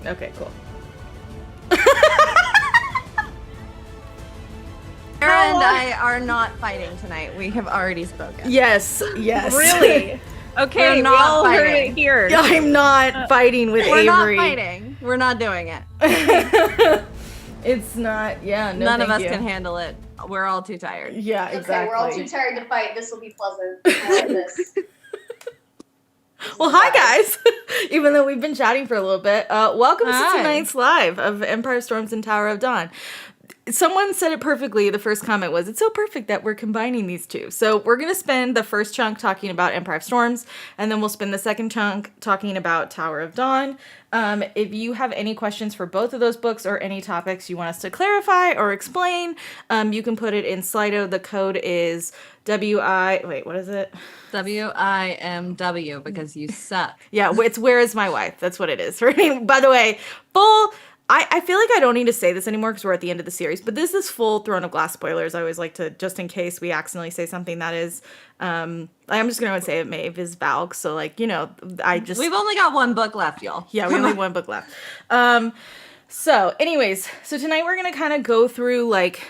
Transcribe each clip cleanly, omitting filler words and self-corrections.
Okay, cool. Sarah and I are not fighting tonight. We have already spoken. Yes. Really? Okay, we all heard it here. I'm not fighting with Avery. We're not fighting. We're not doing it. It's not. Yeah, no, None of us you. can handle it. We're all too tired. Yeah, exactly. Okay, we're all too tired to fight. This will be pleasant. I like this. Well, hi guys. Even though we've been chatting for a little bit, welcome to tonight's live of Empire Storms and Tower of Dawn. Someone said it perfectly. The first comment was, it's so perfect that we're combining these two. So we're going to spend the first chunk talking about Empire of Storms, and then we'll spend the second chunk talking about Tower of Dawn. If you have any questions for both of those books or any topics you want us to clarify or explain, you can put it in Slido. The code is what is it? WIMW, because you suck. Yeah, it's Where Is My Wife? That's what it is. By the way, I feel like I don't need to say this anymore because we're at the end of the series, but this is full Throne of Glass spoilers. I always like to, just in case we accidentally say something that is, I'm just going to say it, Maeve is Valg, so like, you know, We've only got one book left, y'all. Yeah, we only have one book left. So anyways, so tonight we're going to kind of go through like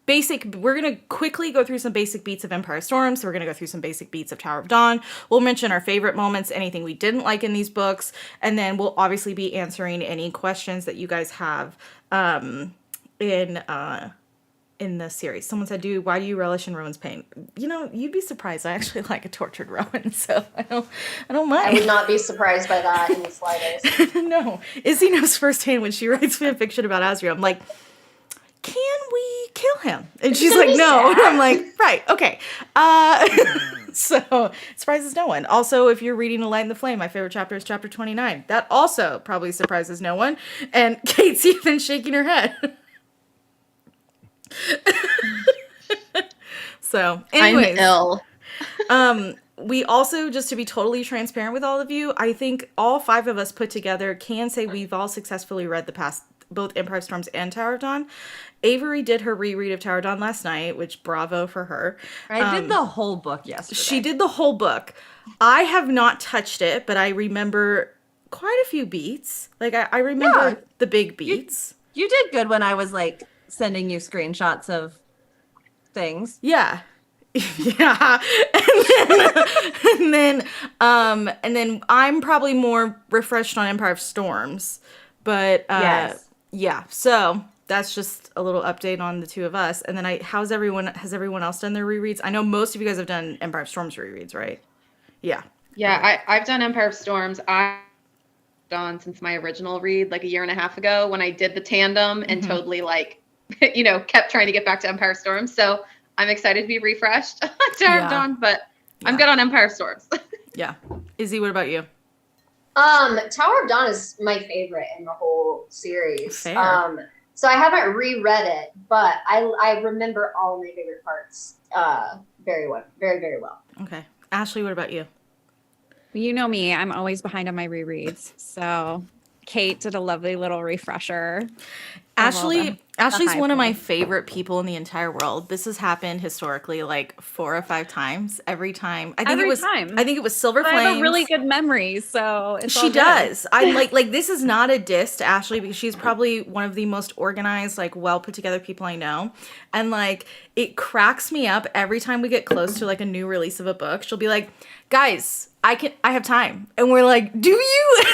we're going to quickly go through some basic beats of Empire Storms. So we're going to go through some basic beats of Tower of Dawn. We'll mention our favorite moments, anything we didn't like in these books. And then we'll obviously be answering any questions that you guys have in the series. Someone said, why do you relish in Rowan's pain? You know, you'd be surprised. I actually like a tortured Rowan, so I don't mind. I would not be surprised by that in the slightest. No. Izzy knows firsthand when she writes fan fiction about Azriel. I'm like, can we kill him? And she's like, no. And I'm like, right, okay. So, it surprises no one. Also, if you're reading A Light in the Flame, my favorite chapter is chapter 29. That also probably surprises no one. And Kate's even shaking her head. So, anyways. I'm ill. We also, just to be totally transparent with all of you, I think all 5 of us put together can say we've all successfully read both Empire of Storms and Tower of Dawn. Avery did her reread of Tower of Dawn last night, which bravo for her. I did the whole book yesterday. She did the whole book. I have not touched it, but I remember quite a few beats. Like, I remember the big beats. You did good when I was, like, sending you screenshots of things. Yeah. Yeah. And then I'm probably more refreshed on Empire of Storms. But, yes. Yeah. So that's just a little update on the two of us. And then has everyone else done their rereads? I know most of you guys have done Empire of Storms rereads, right? Yeah. Yeah, I've done Empire of Storms. I've done since my original read like a year and a half ago when I did the tandem and totally like, you know, kept trying to get back to Empire of Storms. So I'm excited to be refreshed on Tower of Dawn, but I'm good on Empire of Storms. Yeah. Izzy, what about you? Tower of Dawn is my favorite in the whole series. Fair. So I haven't reread it, but I remember all my favorite parts very well, very, very well. Okay. Ashley, what about you? You know me, I'm always behind on my rereads. So Kate did a lovely little refresher. Ashley's one of my favorite people in the entire world. This has happened historically like 4 or 5 times. Every time. I think it was Silver Flames. I have a really good memory, so it's she does. I like this is not a diss to Ashley because she's probably one of the most organized, like well put together people I know. And like it cracks me up every time we get close to like a new release of a book. She'll be like, "Guys, I have time," and we're like, "Do you?"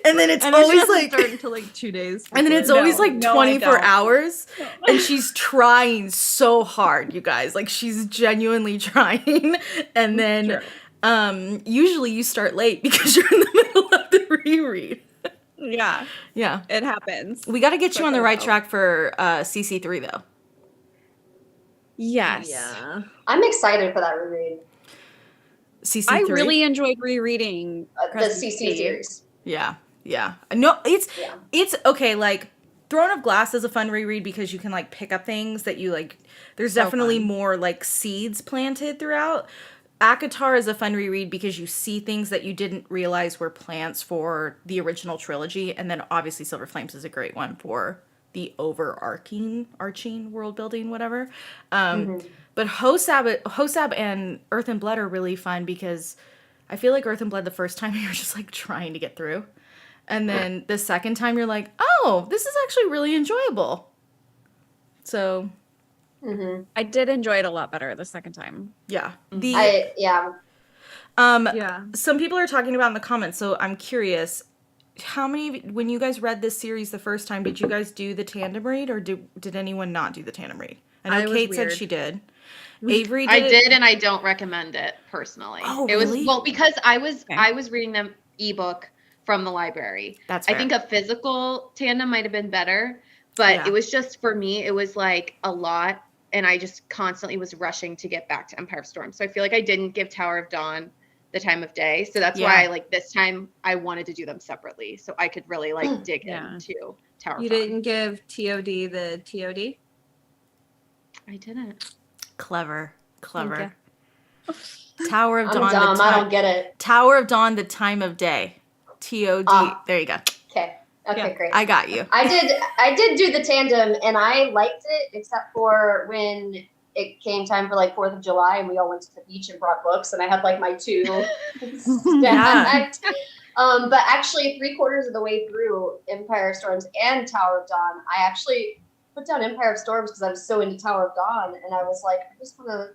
And then it's always like start until like 2 days. And then it's always like 24 hours, and she's trying so hard, you guys. Like she's genuinely trying, and then usually you start late because you're in the middle of the reread. Yeah, it happens. We got to get you on the right track for CC3 though. Yes. Yeah. I'm excited for that reread. CC3. I really enjoyed rereading The CC series. Yeah. No, it's okay. Like Throne of Glass is a fun reread because you can like pick up things that you like. There's definitely more like seeds planted throughout. ACOTAR is a fun reread because you see things that you didn't realize were plants for the original trilogy, and then obviously Silver Flames is a great one for the arching world building, whatever. But Hosab and Earth and Blood are really fun because I feel like Earth and Blood the first time you're just like trying to get through. And then the second time you're like, oh, this is actually really enjoyable. So I did enjoy it a lot better the second time. yeah. Yeah. Some people are talking about in the comments, so I'm curious. How many, when you guys read this series the first time, did you guys do the tandem read, or did anyone not do the tandem read? I know Kate said she did. Avery did. I did, and I don't recommend it personally. Oh, it was really? because I was reading them ebook from the library. That's fair. I think a physical tandem might have been better, but it was just, for me, it was like a lot, and I just constantly was rushing to get back to Empire of Storm. So I feel like I didn't give Tower of Dawn the time of day. So that's why like this time I wanted to do them separately so I could really like dig into Tower of Dawn. You didn't give TOD the TOD? I didn't. Clever. Tower of Dawn. I'm dumb. I don't get it. Tower of Dawn, the time of day. TOD. There you go. Okay, great. I got you. I did do the tandem, and I liked it, except for when it came time for like 4th of July, and we all went to the beach and brought books, and I had like my 2 stacked. But actually, 3/4 of the way through Empire of Storms and Tower of Dawn, I actually put down Empire of Storms because I was so into Tower of Dawn, and I was like, I just want to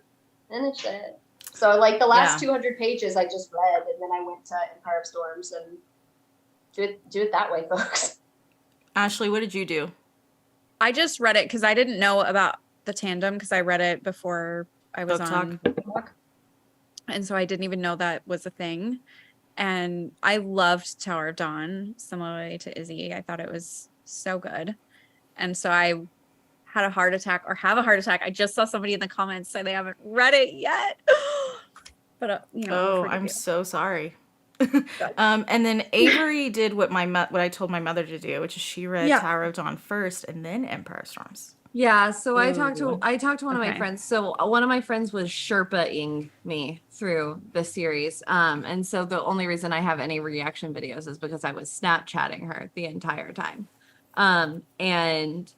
finish it. So like the last 200 pages I just read, and then I went to Empire of Storms, and do it that way, folks. Ashley, what did you do? I just read it because I didn't know about the tandem because I read it before I was on Book Talk. And so I didn't even know that was a thing. And I loved Tower of Dawn, similarly to Izzy. I thought it was so good. And so I had a heart attack or have a heart attack. I just saw somebody in the comments say they haven't read it yet. But, I'm so sorry. And then Avery did what I told my mother to do, which is she read Tower of Dawn first and then Empire of Storms. Yeah, so I talked to one of my friends. So one of my friends was Sherpa-ing me through the series. And so the only reason I have any reaction videos is because I was Snapchatting her the entire time. And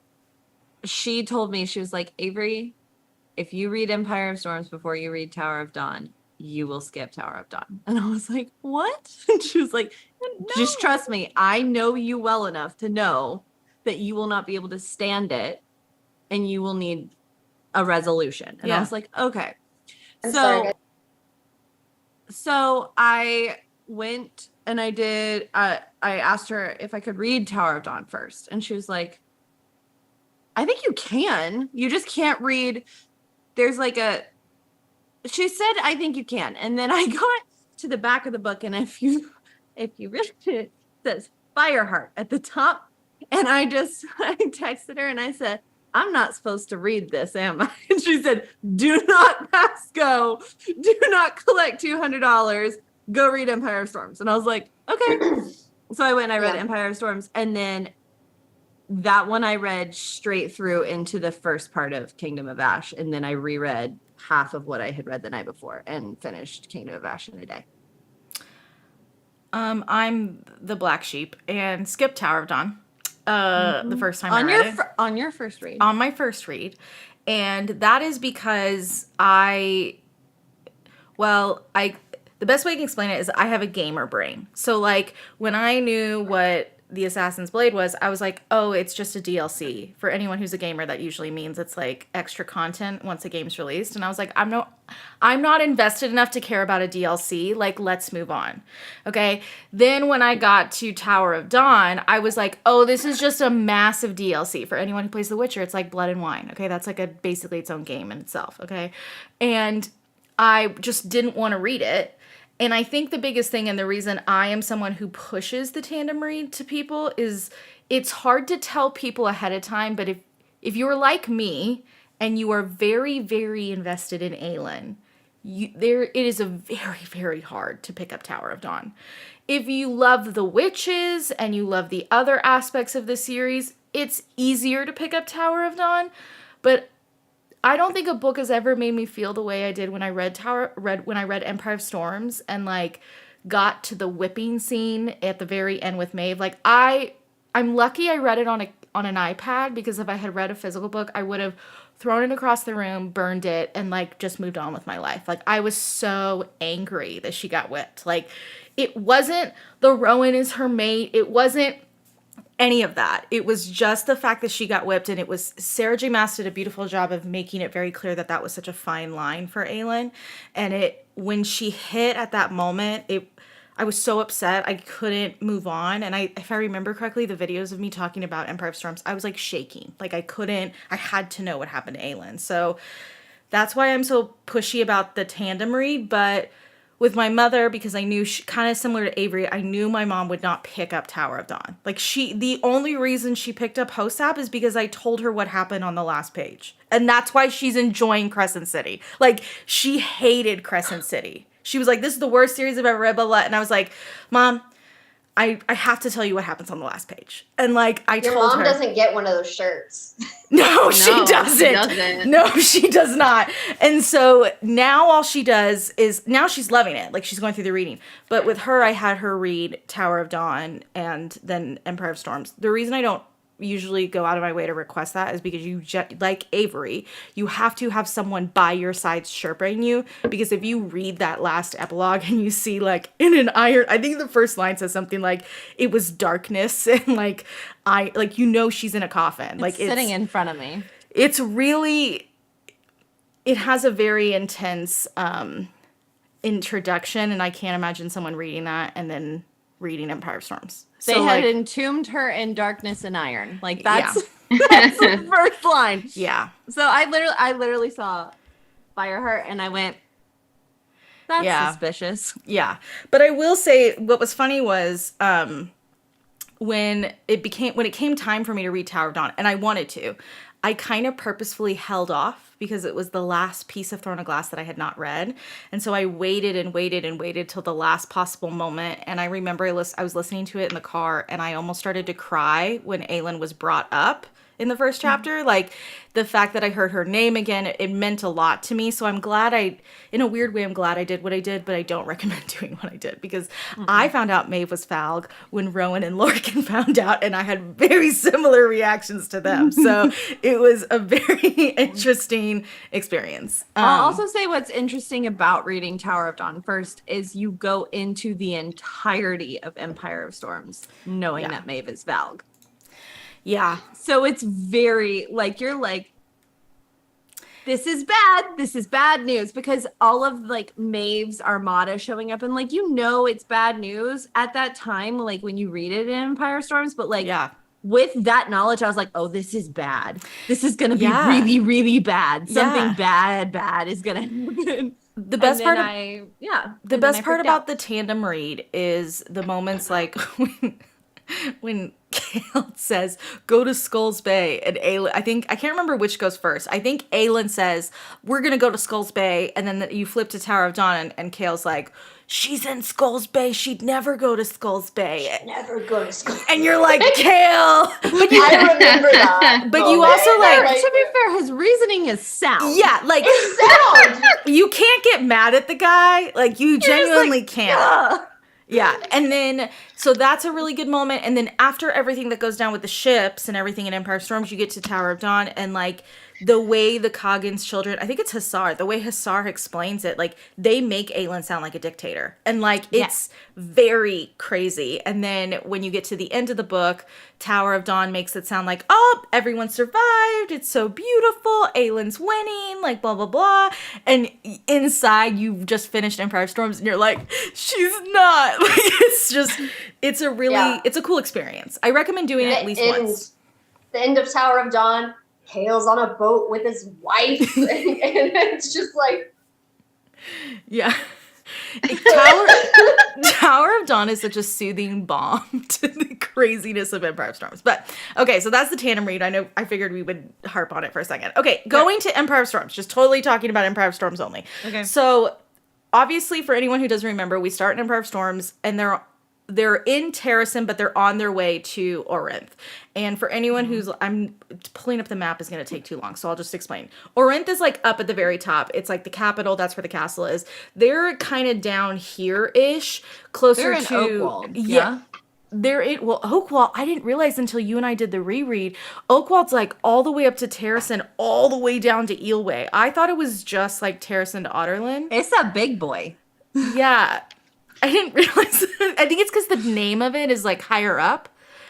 she told me, she was like, Avery, if you read Empire of Storms before you read Tower of Dawn, you will skip Tower of Dawn. And I was like, what? And she was like, just trust me. I know you well enough to know that you will not be able to stand it and you will need a resolution. And I was like, okay. So I went and I did, I asked her if I could read Tower of Dawn first. And she was like, I think you can. You just can't read. There's like she said, I think you can. And then I got to the back of the book, and if you read it, it says Fireheart at the top. And I texted her and I said, I'm not supposed to read this, am I? And she said, do not pass go. Do not collect $200. Go read Empire of Storms. And I was like, okay. So I went and I read Empire of Storms. And then that one I read straight through into the first part of Kingdom of Ash. And then I reread half of what I had read the night before and finished Kingdom of Ash in a day. I'm the black sheep and skipped Tower of Dawn the first time I read it. On your first read. On my first read. And that is because the best way I can explain it is I have a gamer brain. So like when I knew what the Assassin's Blade was, I was like, oh, it's just a DLC. For anyone who's a gamer, that usually means it's like extra content once a game's released. And I was like, I'm not invested enough to care about a DLC. Like, let's move on. Okay. Then when I got to Tower of Dawn, I was like, oh, this is just a massive DLC. For anyone who plays The Witcher, it's like Blood and Wine. Okay. That's like basically its own game in itself. Okay. And I just didn't want to read it. And I think the biggest thing, and the reason I am someone who pushes the tandem read to people, is it's hard to tell people ahead of time. But if you're like me and you are very, very invested in Aelin, it is a very, very hard to pick up Tower of Dawn. If you love the witches and you love the other aspects of the series, it's easier to pick up Tower of Dawn. But I don't think a book has ever made me feel the way I did when I read Empire of Storms and like got to the whipping scene at the very end with Maeve. Like I'm lucky I read it on an iPad, because if I had read a physical book, I would have thrown it across the room, burned it, and like just moved on with my life. Like I was so angry that she got whipped. Like it wasn't the Rowan is her mate. It wasn't any of that. It was just the fact that she got whipped, and it was Sarah J. Maas did a beautiful job of making it very clear that that was such a fine line for Aelin. And it when she hit at that moment, I was so upset I couldn't move on. And if I remember correctly, the videos of me talking about Empire of Storms, I was like shaking. Like I had to know what happened to Aelin. So that's why I'm so pushy about the tandem read. But with my mother, because I knew she kind of similar to Avery, I knew my mom would not pick up Tower of Dawn. Like the only reason she picked up Hosap is because I told her what happened on the last page. And that's why she's enjoying Crescent City. Like she hated Crescent City. She was like, this is the worst series I've ever read, blah, blah. And I was like, Mom, I have to tell you what happens on the last page. And like, I told her. Your mom doesn't get one of those shirts. No, she doesn't. No, she does not. And so now all she does is, now she's loving it. Like she's going through the reading. But with her, I had her read Tower of Dawn and then Empire of Storms. The reason I don't usually go out of my way to request that is because like Avery, you have to have someone by your side sherping you, because if you read that last epilogue and you see like in an iron, I think the first line says something like it was darkness and like she's in a coffin. Like it's sitting in front of me. It's really, it has a very intense introduction, and I can't imagine someone reading that and then reading Empire of Storms. They had entombed her in darkness and iron. Like that's the first line. Yeah. So I literally saw Fireheart and I went, that's suspicious. Yeah. But I will say what was funny was when it came time for me to read Tower of Dawn, and I wanted to, I kind of purposefully held off because it was the last piece of Throne of Glass that I had not read. And so I waited and waited and waited till the last possible moment. And I remember I was listening to it in the car, and I almost started to cry when Aelin was brought up in the first chapter. Like the fact that I heard her name again, it meant a lot to me. So I'm glad in a weird way, I'm glad I did what I did, but I don't recommend doing what I did, because I found out Maeve was Falg when Rowan and Lorcan found out, and I had very similar reactions to them. So it was a very interesting experience. I'll also say what's interesting about reading Tower of Dawn first is you go into the entirety of Empire of Storms knowing that Maeve is Valg. Yeah. So it's very like, you're like, this is bad news, because all of like Maeve's armada showing up, and like, it's bad news at that time, like when you read it in Empire Storms, but like with that knowledge, I was like, oh, this is bad. This is going to be really, really bad. Something bad is going to happen. The best part about the tandem read is the moments like when Kale says, go to Skulls Bay, and Aelin, I can't remember which goes first. I think Aelin says, we're going to go to Skulls Bay, and then you flip to Tower of Dawn, and Kale's like, she's in Skulls Bay. She'd never go to Skulls Bay. She'd never go to Skulls Bay. And you're like, Kale. But I remember that. But you also like, to be fair, his reasoning is sound. Yeah, like it's sound. You can't get mad at the guy. Like you genuinely can't. Yeah, and then, so that's a really good moment, and then after everything that goes down with the ships and everything in Empire Storms, you get to Tower of Dawn, and, like, the way the Coggan's children, I think it's Hussar, the way Hussar explains it, like, they make Aelin sound like a dictator, and, like, it's very crazy, and then when you get to the end of the book, Tower of Dawn makes it sound like, oh, everyone survived, it's so beautiful, Aelin's winning, like, blah, blah, blah, and inside, you've just finished Empire of Storms, and you're like, she's not, like, it's just, it's a really, it's a cool experience. I recommend doing it at least once. The end of Tower of Dawn, Kale's on a boat with his wife, and it's just like, Tower of Dawn is such a soothing balm to the craziness of Empire of Storms. But okay, so that's the tandem read. I figured we would harp on it for a second. Okay, going to Empire of Storms, just totally talking about Empire of Storms only. Okay. So obviously, for anyone who doesn't remember, we start in Empire of Storms, and they're in Terrasen, but they're on their way to Orinth. And for anyone who's, I'm pulling up the map is going to take too long, so I'll just explain. Orinth is like up at the very top. It's like the capital. That's where the castle is. They're kind of down here-ish, closer they're in to Oakwald, yeah. Oakwall, I didn't realize until you and I did the reread. Oakwald's like all the way up to Terrasen, all the way down to Eelway. I thought it was just like Terrasen to Otterlin. It's a big boy. Yeah. I didn't realize. I think it's because the name of it is like higher up.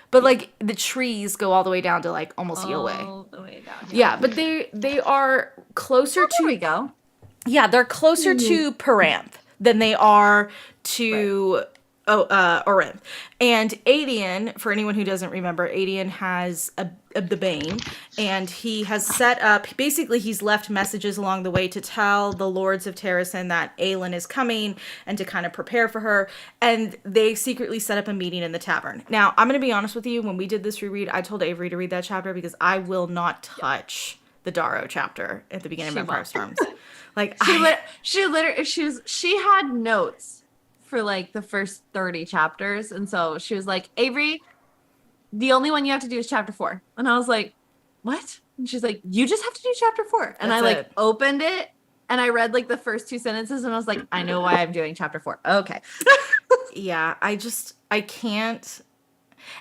But like the trees go all the way down to like almost Eelway. All the way down. Yeah, but they are closer to. There we go. Yeah, they're closer to Paranth than they are to Orinth. And Adian, for anyone who doesn't remember, Adian has the Bane, and he has set up, basically he's left messages along the way to tell the Lords of Terrasen that Aelin is coming and to kind of prepare for her, and they secretly set up a meeting in the tavern. Now, I'm going to be honest with you, when we did this reread, I told Avery to read that chapter because I will not touch the Darrow chapter at the beginning of Empire Storms. Like she had notes for like the first 30 chapters, and so she was like, Avery, the only one you have to do is chapter 4. And I was like, what? And she's like, you just have to do chapter 4. And I like opened it and I read like the first 2 sentences and I was like, I know why I'm doing chapter 4. Okay. Yeah, I can't.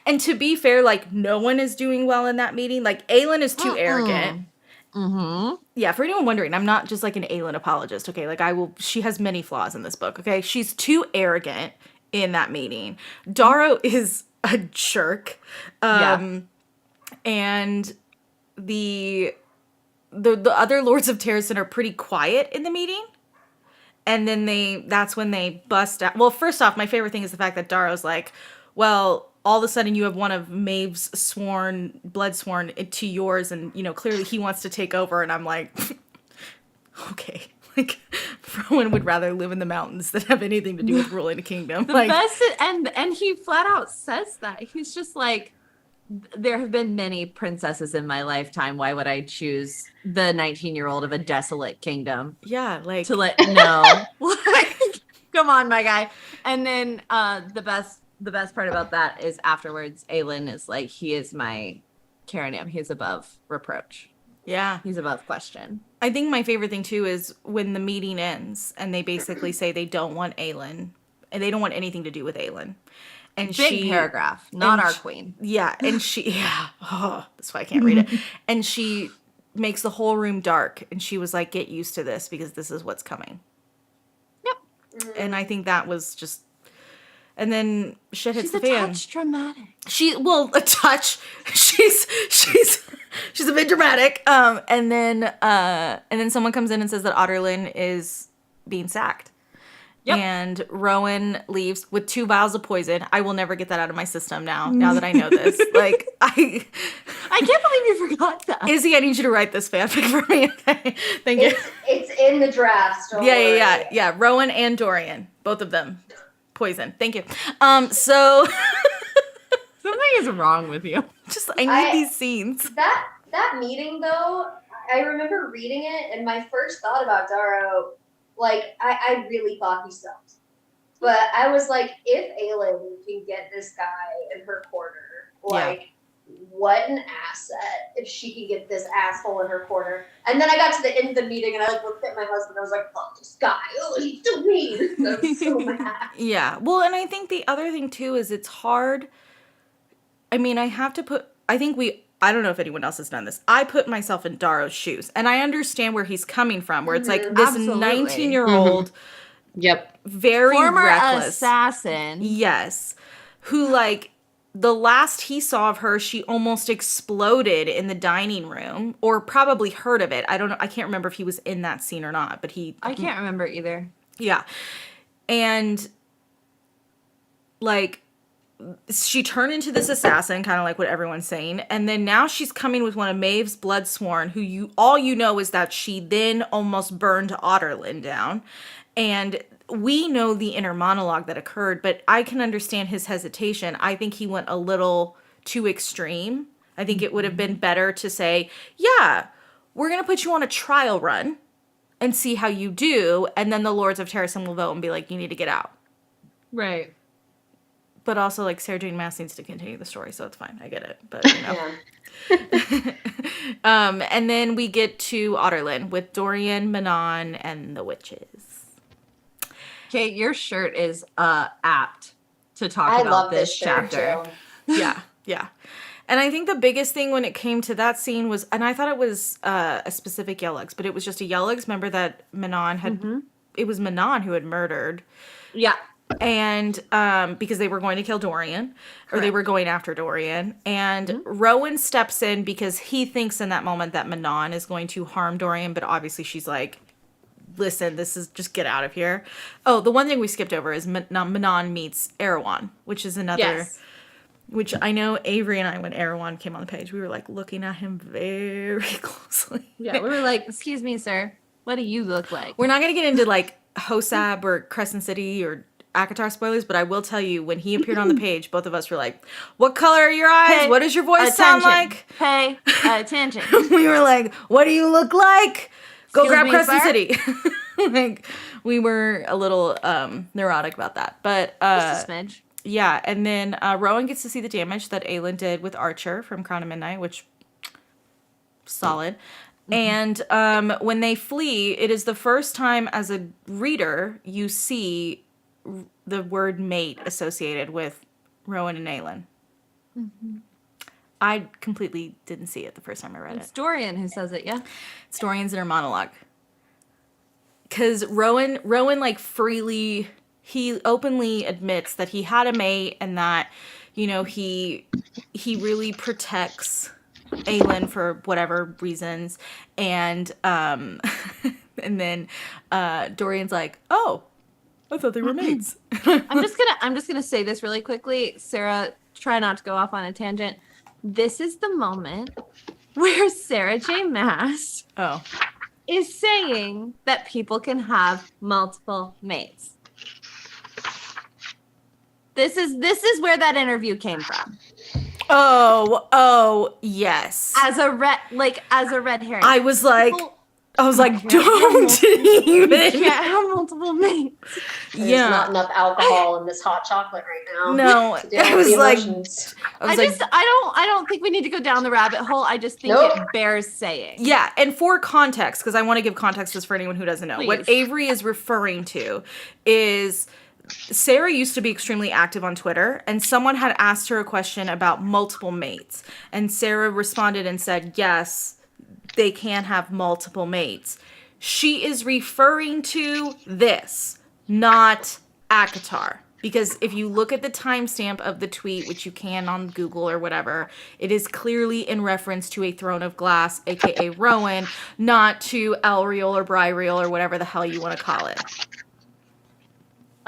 And to be fair, like no one is doing well in that meeting. Like Aelin is too arrogant. Mm-hmm. Yeah, for anyone wondering, I'm not just like an Aelin apologist, okay? Like she has many flaws in this book, okay? She's too arrogant in that meeting. Darrow is a jerk. And the other Lords of Terrasen are pretty quiet in the meeting. And then that's when they bust out. Well, first off, my favorite thing is the fact that Darrow's like, well, all of a sudden you have one of Maeve's blood sworn to yours, and clearly he wants to take over, and I'm like, okay. Like Rowan would rather live in the mountains than have anything to do with ruling a kingdom. The like best, and he flat out says that. He's just like, there have been many princesses in my lifetime. Why would I choose the 19-year-old of a desolate kingdom? Yeah, like to let know. Like, come on, my guy. And then the best part about that is afterwards, Aelin is like, he is my Caranium. He's above reproach. Yeah. He's above question. I think my favorite thing too is when the meeting ends and they basically say they don't want Aelin and they don't want anything to do with Aelin. And big paragraph, not our queen. Yeah, and that's why I can't read it. And she makes the whole room dark, and she was like, "Get used to this because this is what's coming." Yep. And I think that was just, and then shit hits the fan. She's a touch dramatic. A touch. She's a bit dramatic. And then someone comes in and says that Otterlin is being sacked. Yep. And Rowan leaves with 2 vials of poison. I will never get that out of my system now that I know this. Like, I can't believe you forgot that. Izzy, I need you to write this fanfic for me. Okay. Thank you. It's in the drafts. Yeah. Rowan and Dorian. Both of them. Poison. Thank you. So something is wrong with you. I need these scenes. That meeting though, I remember reading it and my first thought about Darrow, like, I really thought he sucked. But I was like, if Aelin can get this guy in her corner, like, what an asset if she can get this asshole in her corner. And then I got to the end of the meeting and I looked at my husband. I was like, fuck this guy. Oh, he's so mean. I was so mad. Yeah. Well, and I think the other thing, too, is it's hard. I mean, I don't know if anyone else has done this. I put myself in Darrow's shoes, and I understand where he's coming from, where it's like this 19-year-old, very former reckless assassin, yes, who like the last he saw of her, she almost exploded in the dining room, or probably heard of it. I don't know. I can't remember if he was in that scene or not, but I can't remember either. Yeah, and like, she turned into this assassin, kind of like what everyone's saying, and then now she's coming with one of Maeve's bloodsworn, who all you know is that she then almost burned Otterlin down, and we know the inner monologue that occurred, but I can understand his hesitation. I think he went a little too extreme. I think it would have been better to say, yeah, we're going to put you on a trial run and see how you do, and then the Lords of Terrasen will vote and be like, you need to get out. Right. But also, like, Sarah Jane Maas needs to continue the story, so it's fine. I get it. But, and then we get to Otterlin with Dorian, Manon, and the witches. Okay, your shirt is apt to talk I about love this shirt, chapter. too. Yeah. And I think the biggest thing when it came to that scene was, and I thought it was a specific Yell-X, but it was just a Yell-X member that Manon had, it was Manon who had murdered. Yeah. And because they were going to kill Dorian, or they were going after Dorian. And Rowan steps in because he thinks in that moment that Manon is going to harm Dorian, but obviously she's like, listen, this is just get out of here. Oh, the one thing we skipped over is Manon meets Erewhon, which is another, which I know Avery and I, when Erewhon came on the page, we were like looking at him very closely. Yeah, we were like, excuse me, sir, what do you look like? We're not going to get into like Hosab or Crescent City or ACOTAR spoilers, but I will tell you, when he appeared on the page, both of us were like, what color are your eyes? Pay what does your voice sound like? Pay attention. We were like, what do you look like? Go Excuse grab me, Crescent sir? City. Like, we were a little neurotic about that. But Just a smidge. yeah, and then Rowan gets to see the damage that Aelin did with Archer from Crown of Midnight, which solid. And when they flee, it is the first time as a reader you see the word mate associated with Rowan and Aelin. I completely didn't see it the first time I read It's it. Dorian who says it, yeah? It's Dorian's inner monologue. Because Rowan like freely, he openly admits that he had a mate and that, you know, he really protects Aelin for whatever reasons. And and then Dorian's like, oh, I thought they were mates. I'm just gonna say this really quickly. Sarah, try not to go off on a tangent. This is the moment where Sarah J. Maas Oh. is saying that people can have multiple mates. This is where that interview came from. Oh, yes. As a red herring. I was like, People- don't You even. can't have multiple mates. There's not enough alcohol in this hot chocolate right now. No, to deal I with was the like, emotions. I don't think we need to go down the rabbit hole. I just think Nope. it bears saying. yeah, and for context, because I want to give context just for anyone who doesn't know, what Please. Avery is referring to is Sarah used to be extremely active on Twitter, and someone had asked her a question about multiple mates, and Sarah responded and said, yes, they can have multiple mates. She is referring to this, not ACOTAR. Because if you look at the timestamp of the tweet, which you can on Google or whatever, it is clearly in reference to a Throne of Glass, aka Rowan, not to Elreal or Brireal or whatever the hell you want to call it.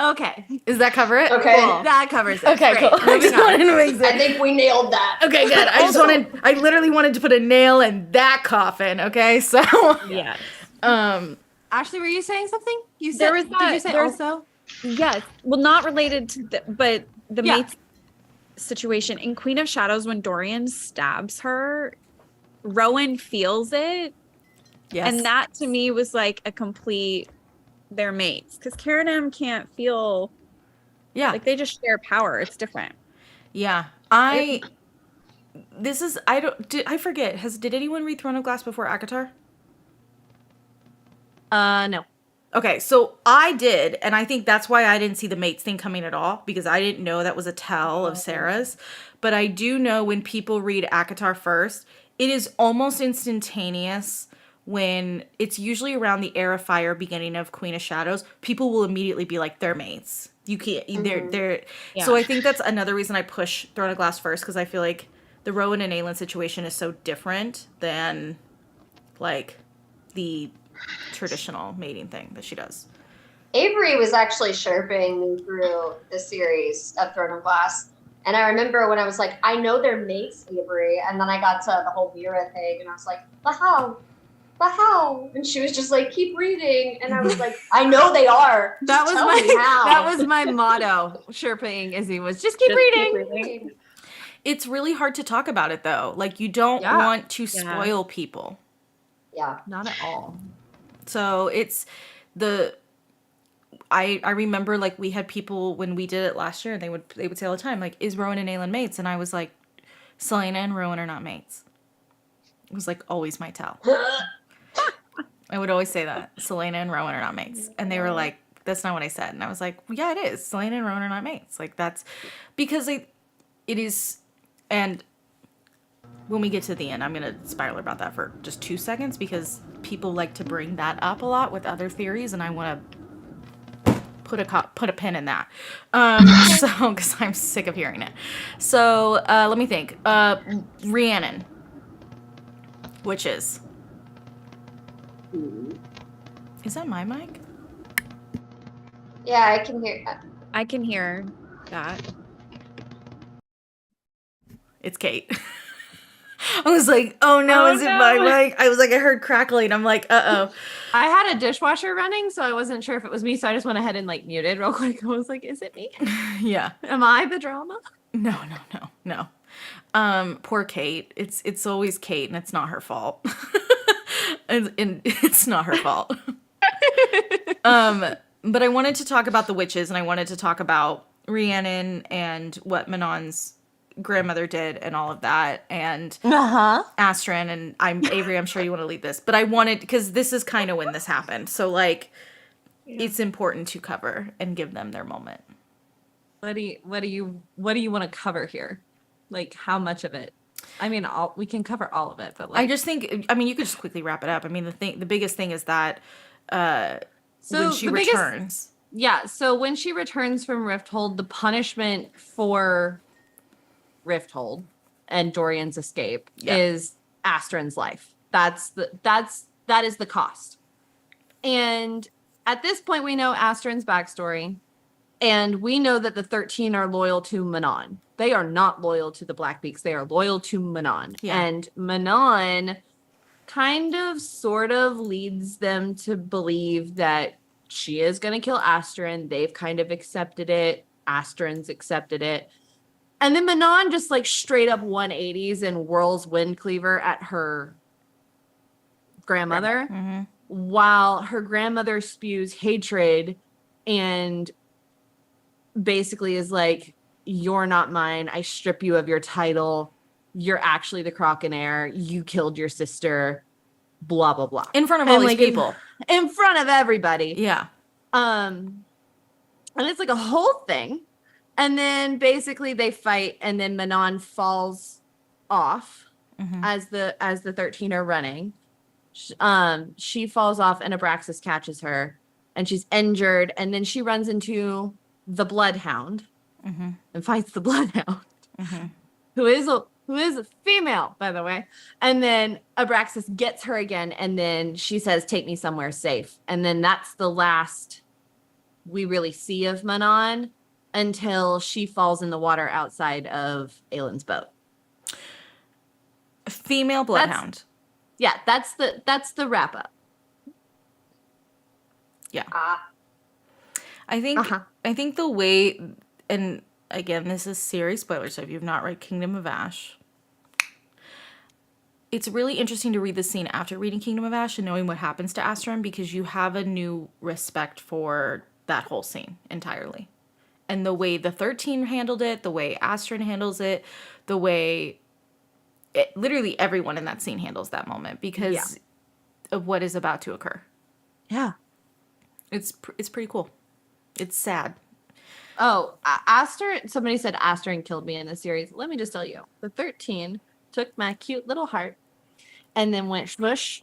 Okay. Does that cover it? Okay. Cool. That covers it. Okay, Great. cool. I Moving just on. wanted to make I sense. think we nailed that. Okay, good. I literally wanted to put a nail in that coffin, okay? So, Yeah. Ashley, were you saying something? You said. There was Did that- you say there's- also? Yes. Well, not related to but the Yeah. mates situation in Queen of Shadows when Dorian stabs her, Rowan feels it. yes. And that to me was like a complete they're mates. Because Karen M can't feel yeah. like they just share power. It's different. Yeah. I forget. Did anyone read Throne of Glass before ACOTAR? No. Okay, so I did, and I think that's why I didn't see the mates thing coming at all, because I didn't know that was a tell of Sarah's. But I do know when people read ACOTAR first, it is almost instantaneous when it's usually around the Heir of Fire, beginning of Queen of Shadows. People will immediately be like, they're mates. You can't, they're. Yeah. So I think that's another reason I push Throne of Glass first, because I feel like the Rowan and Aelin situation is so different than, like, the traditional mating thing that she does. Avery was actually chirping me through the series of Throne of Glass. And I remember when I was like, I know they're mates, Avery. And then I got to the whole Vera thing and I was like, but how? But how? And she was just like, keep reading. And I was like, I know they are. That Just was tell me how. that was my motto. Chirping Izzy was just keep reading. It's really hard to talk about it, though. Like, you don't Yeah. want to spoil people. Yeah. Not at all. So it's I remember, like, we had people when we did it last year, and they would say all the time, like, is Rowan and Aelin mates? And I was like, Selena and Rowan are not mates. It was like always my tell. I would always say that Selena and Rowan are not mates, and they were like, that's not what I said. And I was like, well, yeah, it is. Selena and Rowan are not mates. Like, that's because it is. And when we get to the end, I'm going to spiral about that for just 2 seconds because people like to bring that up a lot with other theories, and I want to put a pin in that. So, because I'm sick of hearing it. So, let me think. Rhiannon. Witches. Is that my mic? Yeah, I can hear. I can hear that. It's Kate. I was like, oh no, is it my mic? I was like, I heard crackling. I'm like, uh-oh. I had a dishwasher running, so I wasn't sure if it was me. So I just went ahead and like muted real quick. I was like, is it me? Yeah. Am I the drama? No. Poor Kate. It's always Kate, and it's not her fault. and it's not her fault. But I wanted to talk about the witches, and I wanted to talk about Rhiannon and what Manon's grandmother did and all of that, and Astrid, and Avery, I'm sure you want to lead this, but I wanted, because this is kind of when this happened, so like it's important to cover and give them their moment. What do you want to cover here? Like, how much of it? I mean, we can cover all of it, but like, I just think, I mean, you could just quickly wrap it up. I mean, the biggest thing is that when she returns. So when she returns from Rifthold, the punishment for Rifthold and Dorian's escape is Astrid's life. That is the cost. And at this point, we know Astrid's backstory, and we know that the 13 are loyal to Manon. They are not loyal to the Blackbeaks. They are loyal to Manon. Yeah. And Manon kind of sort of leads them to believe that she is going to kill Astrid. They've kind of accepted it. Astrid's accepted it. And then Manon just like straight up 180s and whirls Windcleaver at her grandmother, while her grandmother spews hatred and basically is like, you're not mine. I strip you of your title. You're actually the Croconair. You killed your sister. Blah, blah, blah. In front of all these people. In front of everybody. Yeah. And it's like a whole thing. And then basically they fight, and then Manon falls off as the 13 are running. She falls off, and Abraxas catches her, and she's injured, and then she runs into the Bloodhound and fights the Bloodhound, who is a female, by the way. And then Abraxas gets her again, and then she says, "Take me somewhere safe." And then that's the last we really see of Manon until she falls in the water outside of Aylin's boat. Female Bloodhound. That's the wrap up. Yeah. I think the way, and again, this is series spoilers, so if you've not read Kingdom of Ash, it's really interesting to read this scene after reading Kingdom of Ash and knowing what happens to Astrid, because you have a new respect for that whole scene entirely. And the way the 13 handled it, the way Astrid handles it, the way literally everyone in that scene handles that moment because of what is about to occur. Yeah. It's pretty cool. It's sad. Oh, somebody said Astrid killed me in the series. Let me just tell you, the 13 took my cute little heart and then went smush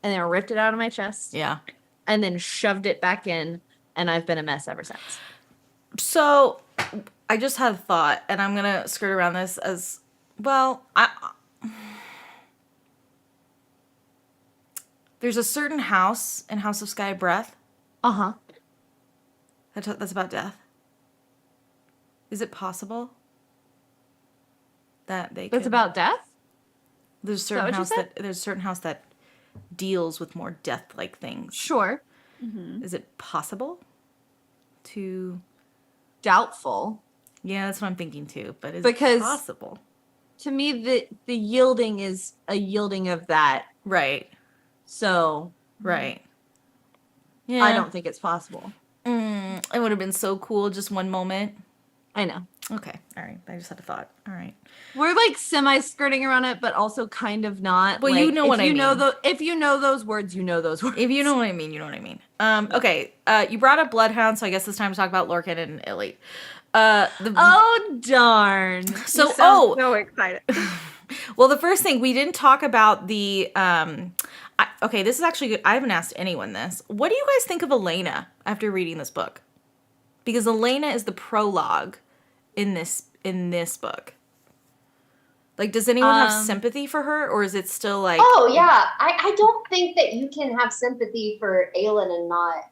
and then ripped it out of my chest. Yeah. And then shoved it back in, and I've been a mess ever since. So I just had a thought, and I'm going to skirt around this as well. There's a certain house in House of Sky Breath. That's about death. Is it possible that they That's about death? There's a certain house that deals with more death-like things. Sure. Is it possible to... Doubtful. Yeah, that's what I'm thinking too. But is it possible? To me, the yielding is a yielding of that. Right. So. Right. Yeah. I don't think it's possible. It would have been so cool, just one moment. I know. Okay. All right. I just had a thought. All right. We're like semi-skirting around it, but also kind of not. Well, like, you know what I mean. If you know those words, you know those words. If you know what I mean, you know what I mean. Okay. You brought up Bloodhound, so I guess it's time to talk about Lorcan and Illy. Oh darn! So so excited. Well, the first thing we didn't talk about the okay, this is actually good. I haven't asked anyone this. What do you guys think of Elena after reading this book? Because Elena is the prologue in this book. Like, does anyone have sympathy for her, or is it still like? Oh yeah, I don't think that you can have sympathy for Aelin and not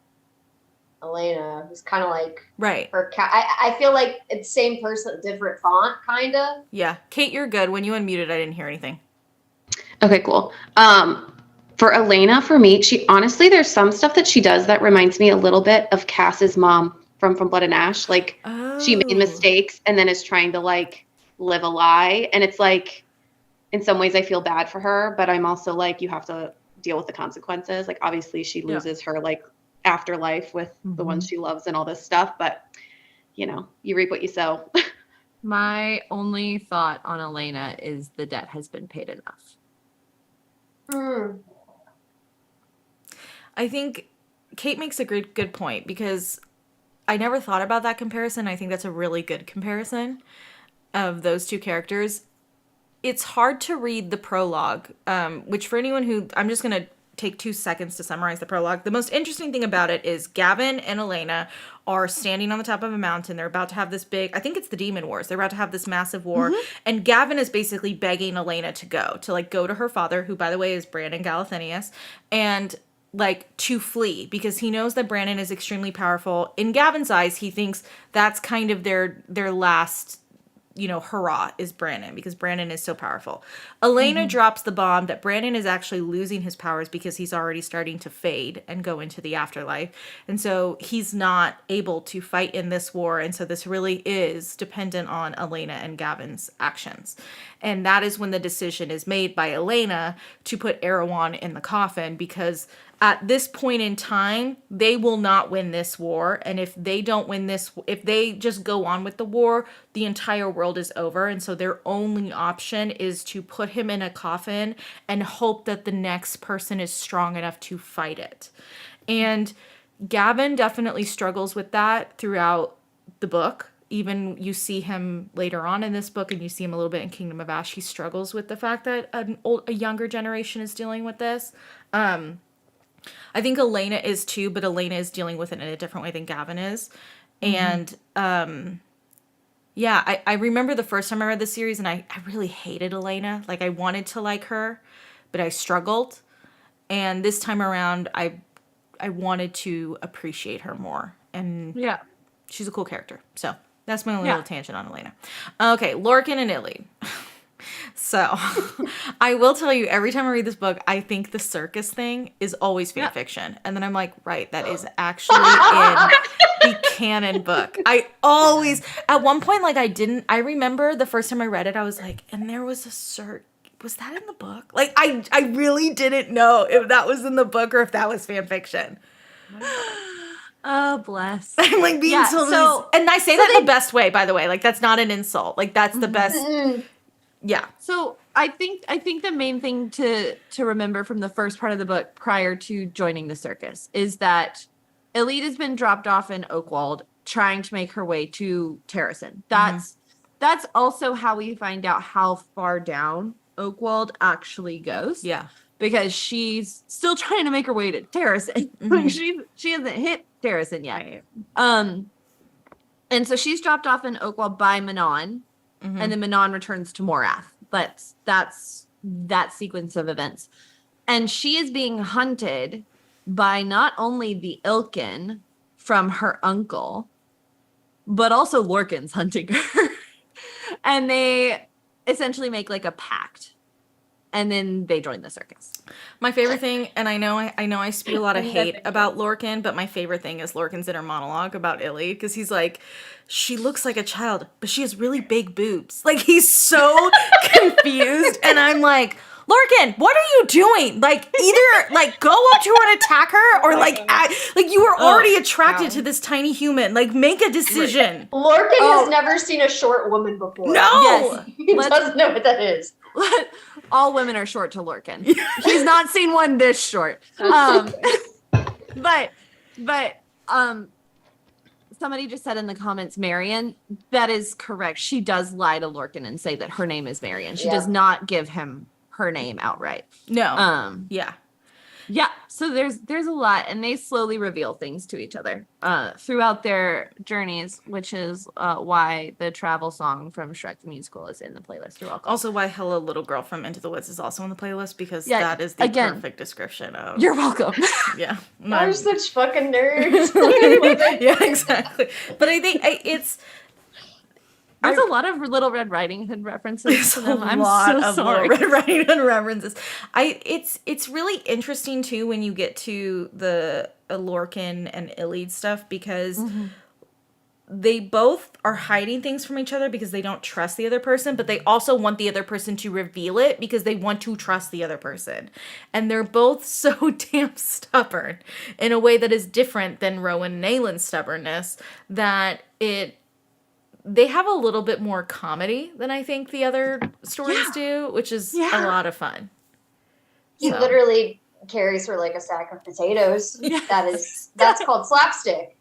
Elena. It's kind of like right. Her I feel like it's same person, different font, kind of. Yeah, Kate, you're good. When you unmuted, I didn't hear anything. Okay, cool. For Elena, for me, she honestly, there's some stuff that she does that reminds me a little bit of Cass's mom from Blood and Ash. Like, she made mistakes and then is trying to like live a lie, and it's like, in some ways, I feel bad for her, but I'm also like, you have to deal with the consequences. Like, obviously, she loses her like afterlife with the ones she loves and all this stuff, but you know, you reap what you sow. My only thought on Elena is the debt has been paid enough. I think Kate makes a good point, because I never thought about that comparison. I think that's a really good comparison of those two characters. It's hard to read the prologue, which for anyone who, I'm just going to take 2 seconds to summarize the prologue. The most interesting thing about it is Gavin and Elena are standing on the top of a mountain. They're about to have this big, I think it's the Demon Wars. They're about to have this massive war. And Gavin is basically begging Elena to go to her father, who, by the way, is Brandon Galathinius, and like to flee, because he knows that Brandon is extremely powerful. In Gavin's eyes, he thinks that's kind of their last, you know, hurrah is Brandon, because Brandon is so powerful. Elena drops the bomb that Brandon is actually losing his powers because he's already starting to fade and go into the afterlife. And so he's not able to fight in this war. And so this really is dependent on Elena and Gavin's actions. And that is when the decision is made by Elena to put Erewhon in the coffin, because at this point in time, they will not win this war. And if they don't win this, if they just go on with the war, the entire world is over. And so their only option is to put him in a coffin and hope that the next person is strong enough to fight it. And Gavin definitely struggles with that throughout the book. Even you see him later on in this book, and you see him a little bit in Kingdom of Ash. He struggles with the fact that a younger generation is dealing with this. I think Elena is too, but Elena is dealing with it in a different way than Gavin is. And yeah, I remember the first time I read the series, and I really hated Elena. Like, I wanted to like her, but I struggled. And this time around, I wanted to appreciate her more. And Yeah. she's a cool character. So that's my only little tangent on Elena. Okay, Lorcan and Illy. So I will tell you, every time I read this book, I think the circus thing is always fan fiction. And then I'm like, right, that is actually in the canon book. I always, at one point, like I remember the first time I read it, I was like, and there was a was that in the book? Like, I really didn't know if that was in the book or if that was fan fiction. Oh, bless. I'm like being so, and I say that in the best way, by the way. Like, that's not an insult. Like, that's the best. Yeah. So I think the main thing to remember from the first part of the book prior to joining the circus is that Elite has been dropped off in Oakwald trying to make her way to Terracin. That's also how we find out how far down Oakwald actually goes. Yeah. Because she's still trying to make her way to Terracin. Like, she hasn't hit Terracin yet. Right. And so she's dropped off in Oakwald by Manon. And then Manon returns to Morath. But that's that sequence of events. And she is being hunted by not only the Ilkin from her uncle, but also Lorcan's hunting her. And they essentially make like a pact. And then they join the circus. My favorite thing, and I know I spew a lot of hate about Lorcan, but my favorite thing is Lorcan's inner monologue about Illy, because he's like, she looks like a child, but she has really big boobs. Like, he's so confused, and I'm like, Lorcan, what are you doing? Like, either, like, go up to her and attack her, or, like, you were already attracted to this tiny human. Like, make a decision. Lorcan has never seen a short woman before. No! Yes. He doesn't know what that is. All women are short to Lorcan. He's not seen one this short. But somebody just said in the comments, Marion, that is correct. She does lie to Lorcan and say that her name is Marion. She does not give him her name outright. No. Yeah. Yeah, so there's a lot, and they slowly reveal things to each other throughout their journeys, which is why the travel song from Shrek the Musical is in the playlist. You're welcome. Also, why Hello Little Girl from Into the Woods is also in the playlist, because that is the perfect description of... You're welcome. Yeah. We're such fucking nerds. Yeah, exactly. But I think it's... There's a lot of Little Red Riding Hood references to them. I'm so sorry. Little Red Riding Hood references. It's really interesting too when you get to the Lorcan and Iliad stuff, because they both are hiding things from each other because they don't trust the other person, but they also want the other person to reveal it because they want to trust the other person. And they're both so damn stubborn in a way that is different than Rowan and Aylin's stubbornness, that they have a little bit more comedy than I think the other stories do, which is a lot of fun. He literally carries her like a sack of potatoes. Yes. That's called slapstick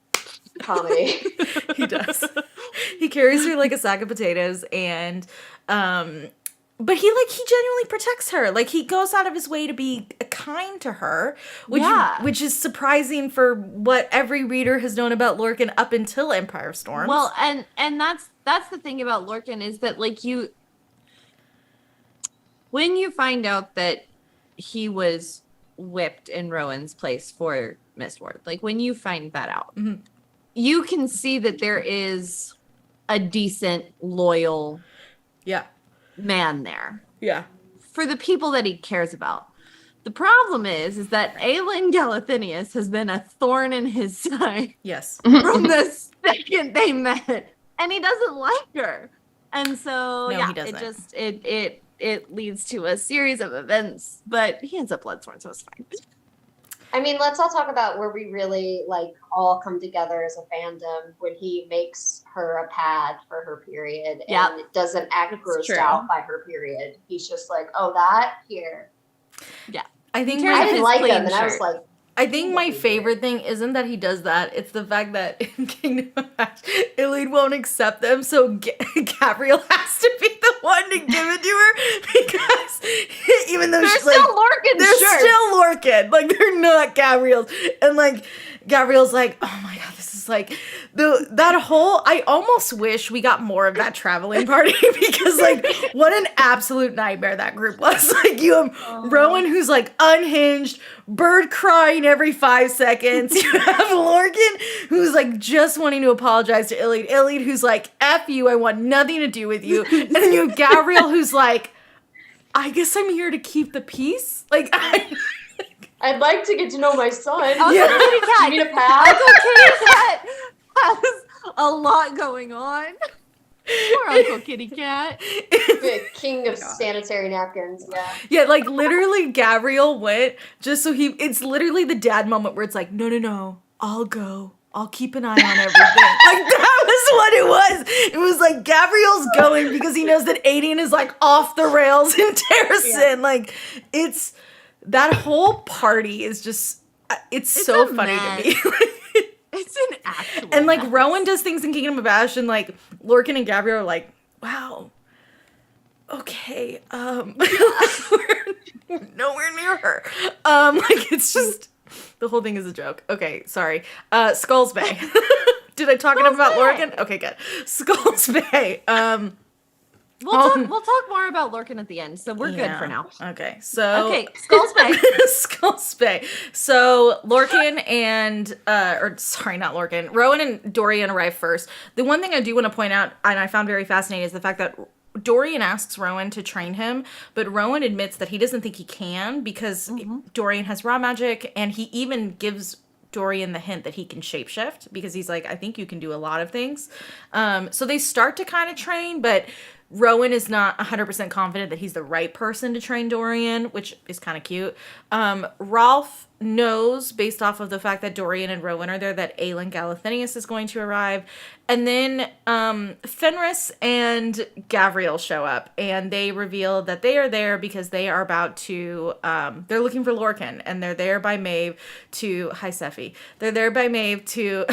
comedy. He does. He carries her like a sack of potatoes, and but he genuinely protects her. Like, he goes out of his way to be kind to her, which is surprising for what every reader has known about Lorcan up until Empire Storms. Well, and that's the thing about Lorcan, is that, like, when you find out that he was whipped in Rowan's place for Mistward, like, when you find that out, you can see that there is a decent, loyal man there. Yeah. For the people that he cares about. The problem is that Aelin Galathinius has been a thorn in his side. Yes. From the second they met. And he doesn't like her. And so, he doesn't. It leads to a series of events, but he ends up Bloodsworn, so it's fine. I mean, let's all talk about where we really, like, all come together as a fandom when he makes her a pad for her period and doesn't act grossed out by her period. He's just like, oh, that? Here. Yeah. I didn't like them, and I was like, I think my favorite thing isn't that he does that. It's the fact that in Kingdom of Ash, Iliad won't accept them, so Gabrielle has to be the one to give it to her, because even though they're still Lorcan, they're still Lorcan. Like, they're not Gabrielle's. And, like, Gabrielle's like, oh my god, this is like that whole... I almost wish we got more of that traveling party, because, like, what an absolute nightmare that group was. Like, you have Rowan, who's, like, unhinged, bird crying every 5 seconds. You have Lorcan, who's, like, just wanting to apologize to Iliad. Iliad, who's like, F you, I want nothing to do with you. And then you have Gabrielle, who's like, I guess I'm here to keep the peace. Like, I'd like to get to know my son. Uncle Kitty Cat. You need a pal? Uncle Kitty Cat has a lot going on. Poor Uncle Kitty Cat. The king of sanitary napkins. Yeah, like, literally, Gabrielle went just so it's literally the dad moment where it's like, no, I'll go. I'll keep an eye on everything. Like, that was what it was. It was like Gabrielle's going because he knows that Aiden is, like, off the rails in Terracin. Like, it's... That whole party is just... It's so funny to me. It's an actual And, like, mess. Rowan does things in Kingdom of Ash, and, like, Lorcan and Gabrielle are like, wow, okay, we're nowhere near her. Like, it's just... The whole thing is a joke. Okay, sorry. Skulls Bay. Did I talk enough about Lorcan? Okay, good. Skulls Bay. We'll talk more about Lorcan at the end, so we're good for now. Okay, so... Okay, Skulls Bay. Skulls Bay. So, Lorcan and... sorry, not Lorcan. Rowan and Dorian arrive first. The one thing I do want to point out, and I found very fascinating, is the fact that Dorian asks Rowan to train him, but Rowan admits that he doesn't think he can because Dorian has raw magic, and he even gives Dorian the hint that he can shapeshift because he's like, I think you can do a lot of things. So they start to kind of train, but Rowan is not 100% confident that he's the right person to train Dorian, which is kind of cute. Rolf knows, based off of the fact that Dorian and Rowan are there, that Aelin Galathinius is going to arrive. And then Fenris and Gavriel show up, and they reveal that they are there because they are about to, they're looking for Lorcan, and they're there by Maeve to, hi Seffi, they're there by Maeve to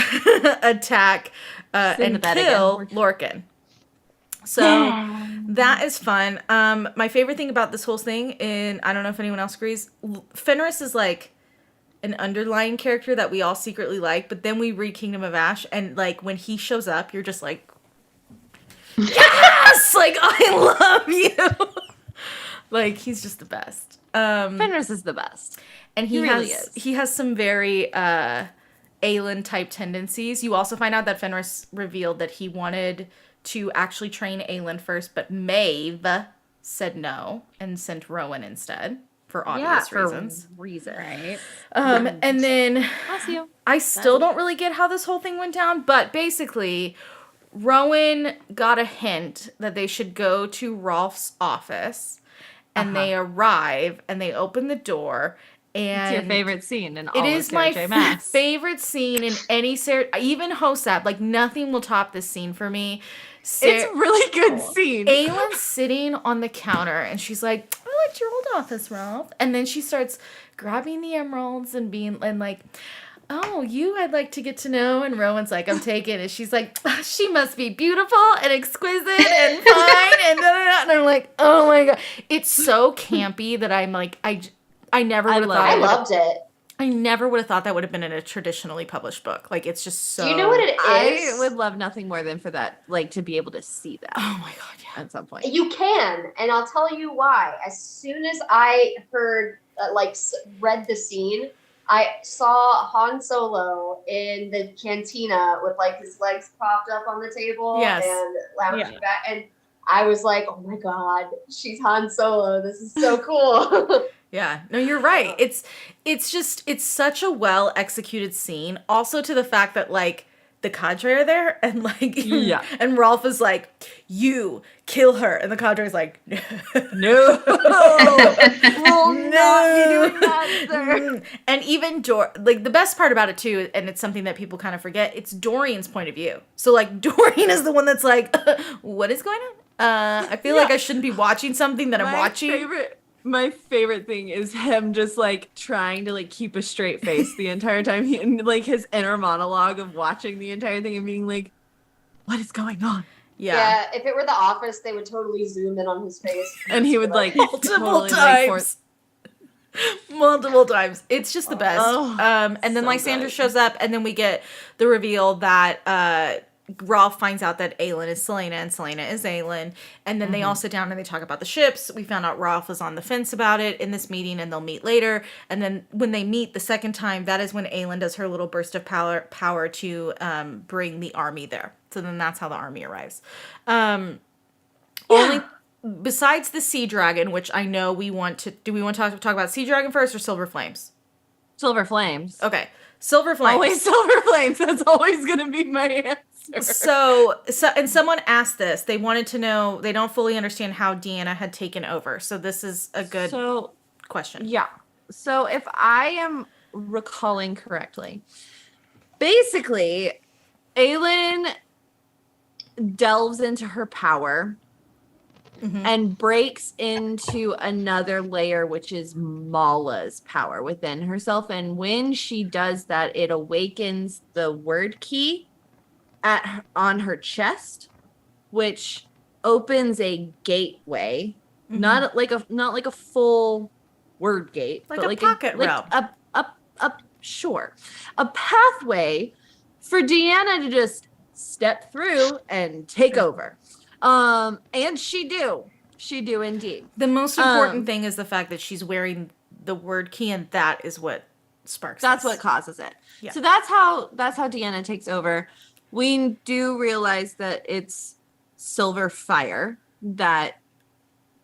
attack and kill Lorcan. So that is fun. My favorite thing about this whole thing, and I don't know if anyone else agrees, Fenris is like an underlying character that we all secretly like, but then we read Kingdom of Ash, and like when he shows up, you're just like, yes! Like, I love you! Like, he's just the best. Fenris is the best. And he really is. He has some very Aelin type tendencies. You also find out that Fenris revealed that he wanted to actually train Aelin first, but Maeve said no and sent Rowan instead for obvious reasons. Right. And then I still don't really get how this whole thing went down, but basically Rowan got a hint that they should go to Rolf's office, and they arrive and they open the door. And it's your favorite scene in all it of is my Sarah J. Maas. favorite scene in any Sarah, even Hosap. Like, nothing will top this scene for me. It's a really good scene. Aelin's sitting on the counter, and she's like, I liked your old office, Ralph. And then she starts grabbing the emeralds and being, and like, oh, you I'd like to get to know. And Rowan's like, I'm taken. And she's like, she must be beautiful and exquisite and fine. And da-da-da. And I'm like, oh my God. It's so campy that I'm like, I never would have thought. I loved it. I never would have thought that would have been in a traditionally published book. Like, it's just so. Do you know what it is? I would love nothing more than for that, like, to be able to see that. Oh my God, yeah. At some point. You can, and I'll tell you why. As soon as I heard, read the scene, I saw Han Solo in the cantina with, like, his legs propped up on the table and lounging back. And I was like, oh my God, she's Han Solo. This is so cool. Yeah, no, you're right. It's such a well executed scene. Also, to the fact that like the cadre are there, and like and Rolf is like, you kill her, and the cadre is like, no, we'll not be doing that, sir. And even like the best part about it too, and it's something that people kind of forget, it's Dorian's point of view. So like Dorian is the one that's like, what is going on? I feel like I shouldn't be watching something that I'm watching. My favorite thing is him just like trying to like keep a straight face the entire time, and like his inner monologue of watching the entire thing and being like, what is going on? Yeah, if it were The Office, they would totally zoom in on his face. And he would like multiple times. Multiple times. It's just the best. And then Lysander shows up, and then we get the reveal that Rolf finds out that Aelin is Selena and Selena is Aelin. And then they all sit down and they talk about the ships. We found out Rolf was on the fence about it in this meeting, and they'll meet later. And then when they meet the second time, that is when Aelin does her little burst of power to bring the army there. So then that's how the army arrives. Only besides the Sea Dragon, which I know we want to... Do we want to talk about Sea Dragon first or Silver Flames? Silver Flames. Okay. Silver Flames. Always Silver Flames. That's always going to be my answer. So, and someone asked this. They wanted to know, they don't fully understand how Deanna had taken over. So this is a good question. Yeah. So if I am recalling correctly, basically, Aelin delves into her power and breaks into another layer, which is Mala's power within herself. And when she does that, it awakens the word key on her chest, which opens a gateway, not like a full word gate, like but a like pocket realm. A pathway for Deanna to just step through and take over. And she do indeed. The most important thing is the fact that she's wearing the word key, and that is what sparks. That's what causes it. Yeah. So that's how Deanna takes over. We do realize that it's silver fire that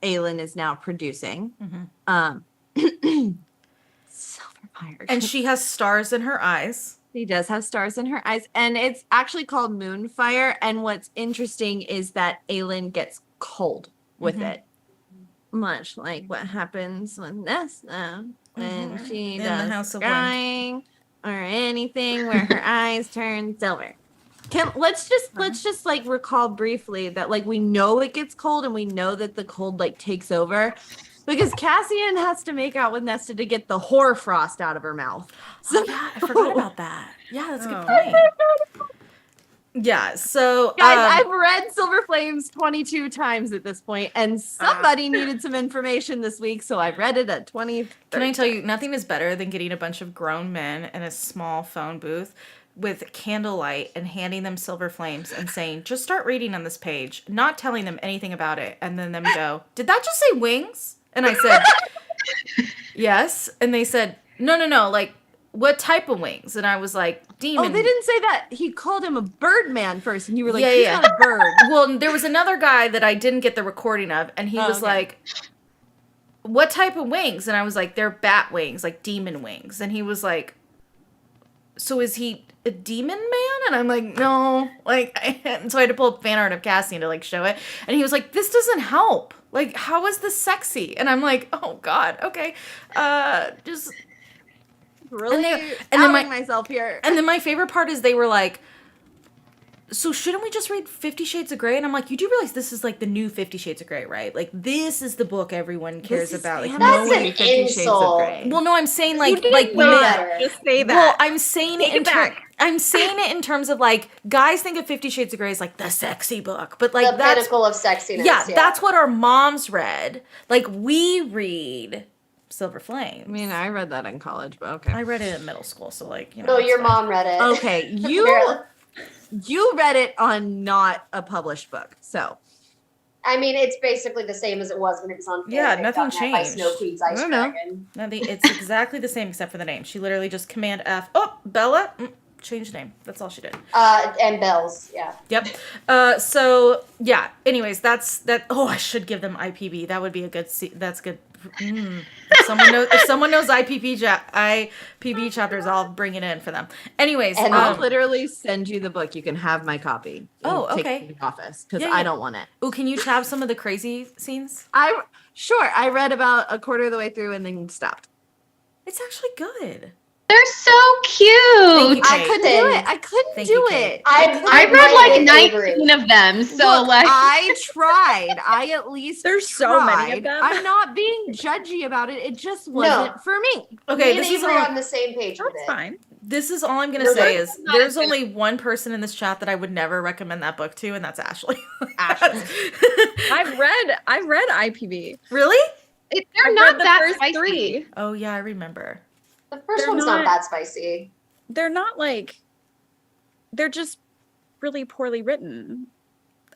Aelin is now producing. Silver fire. And she has stars in her eyes. She does have stars in her eyes. And it's actually called Moonfire. And what's interesting is that Aelin gets cold with it. Much like what happens with Nesta when she In the does House of crying or anything where her eyes turn silver. Let's just like recall briefly that like we know it gets cold and we know that the cold like takes over because Cassian has to make out with Nesta to get the hoarfrost out of her mouth. So yeah, I forgot about that. Yeah, that's a good point. Yeah, so guys, I've read Silver Flames 22 times at this point, and somebody needed some information this week, so I read it at 20. Can I tell you, nothing is better than getting a bunch of grown men in a small phone booth with candlelight and handing them Silver Flames and saying, just start reading on this page, not telling them anything about it, and then them go, did that just say wings? And I said, yes. And they said, no, like, what type of wings? And I was like, demon. Oh, they didn't say that. He called him a bird man first, and you were like, Yeah, he's yeah. not a bird. Well, there was another guy that I didn't get the recording of, and he was like, what type of wings? And I was like, they're bat wings, like demon wings. And he was like, so is he a demon man? And I'm like, no. And so I had to pull up fan art of Cassian to like show it. And he was like, this doesn't help. Like, how is this sexy? And I'm like, oh God, okay. Just Really and then myself here. And then my favorite part is they were like, so shouldn't we just read 50 Shades of Grey? And I'm like, you do realize this is like the new 50 Shades of Grey, right? Like, this is the book everyone cares about. Like, That's an insult. Well, no, I'm saying like Just say that. Well, I'm saying Take it back. I'm saying it in terms of like guys think of 50 Shades of Grey as like the sexy book, but like The that's pinnacle of sexiness. yeah, that's what our moms read. Like we read Silver Flame. I mean, I read that in college, but okay. I read it in middle school, so like you know. No, your it's fine. mom read it. Okay, you read it on not a published book, so I mean, it's basically the same as it was when it was on. Yeah, Fanfic nothing on that by changed. Snow Queen's Ice Dragon. Nothing. It's exactly the same except for the name. She literally just Command F. Oh, Bella. Change name. That's all she did. And bells, yeah. Yep. So yeah. Anyways, that's that. Oh, I should give them IPB. That would be a good. That's good. If someone knows IPB chapters, I'll bring it in for them. Anyways, and I'll literally send you the book. You can have my copy. Oh, Take okay. it to the office because Yeah, I yeah. don't want it. Oh, can you tab some of the crazy scenes? Sure. I read about a quarter of the way through and then stopped. It's actually good. They're so cute. Thank you, I couldn't do it. I couldn't Thank do you, it. Kate. I read like 19 of them. So Look, like I tried. I at least There's so many of tried. them. I'm not being judgy about it. It just wasn't for me. Okay, Me this and is Avery all. on the same page with That's it. fine. This is all I'm gonna No, say that's is not there's good. only one person in this chat that I would never recommend that book to, and that's Ashley. Ashley. I've read IPB. Really? they're I've not read the that first spicy. 3. Oh yeah, I remember. The first They're one's not not- that spicy. They're not like they're just really poorly written.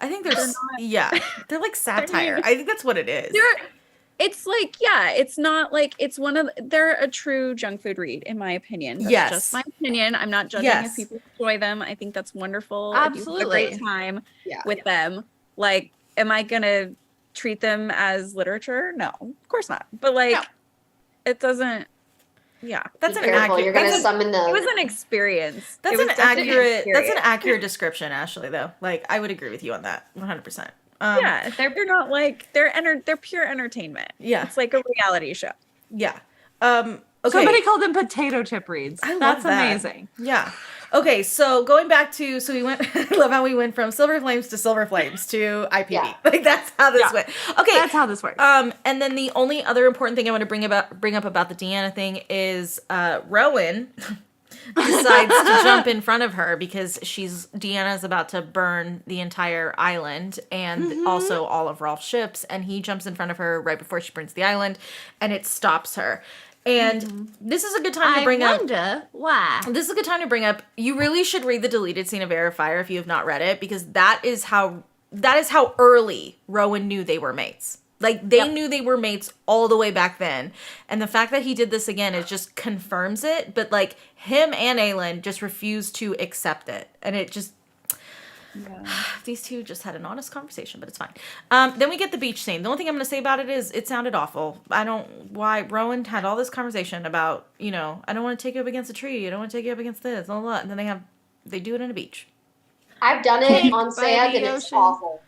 I think they're like satire. I think that's what it is. It's like, yeah, it's not like it's they're a true junk food read, in my opinion. That's Yes. just my opinion. I'm not judging Yes. if people enjoy them. I think that's wonderful. If you have a Absolutely. great time Yeah. with them. Like, am I gonna treat them as literature? No, of course not. But like it doesn't That's Be an careful, accurate. you're gonna That's, summon it was the. an experience. that's It was an definitely accurate. That's an experience. accurate description, Ashley. Though, like I would agree with you on that, 100%. Yeah, they're not like they're pure entertainment. Yeah. It's like a reality show. Yeah. Okay. Somebody called them potato chip reads. I love That's that. amazing. Yeah. Okay, so going back to we went I love how we went from Silver Flames to IPB. Yeah. Like that's how this Yeah. went. Okay. That's how this works. And then the only other important thing I want to bring up about the Deanna thing is Rowan decides to jump in front of her because Deanna's about to burn the entire island and also all of Rolf's ships, and he jumps in front of her right before she burns the island, and it stops her. And this is a good time to bring up. why. This is a good time to bring up. You really should read the deleted scene of Air of Fire if you have not read it, because that is how early Rowan knew they were mates. Like they knew they were mates all the way back then, and the fact that he did this again is just confirms it. But like him and Aelin just refused to accept it, and it just. These two just had an honest conversation, but it's fine. Then we get the beach scene. The only thing I'm going to say about it is it sounded awful. Why Rowan had all this conversation about, I don't want to take you up against a tree. I don't want to take you up against this, blah, blah, blah. And then they do it on a beach. I've done it on By sand the and it's ocean. awful.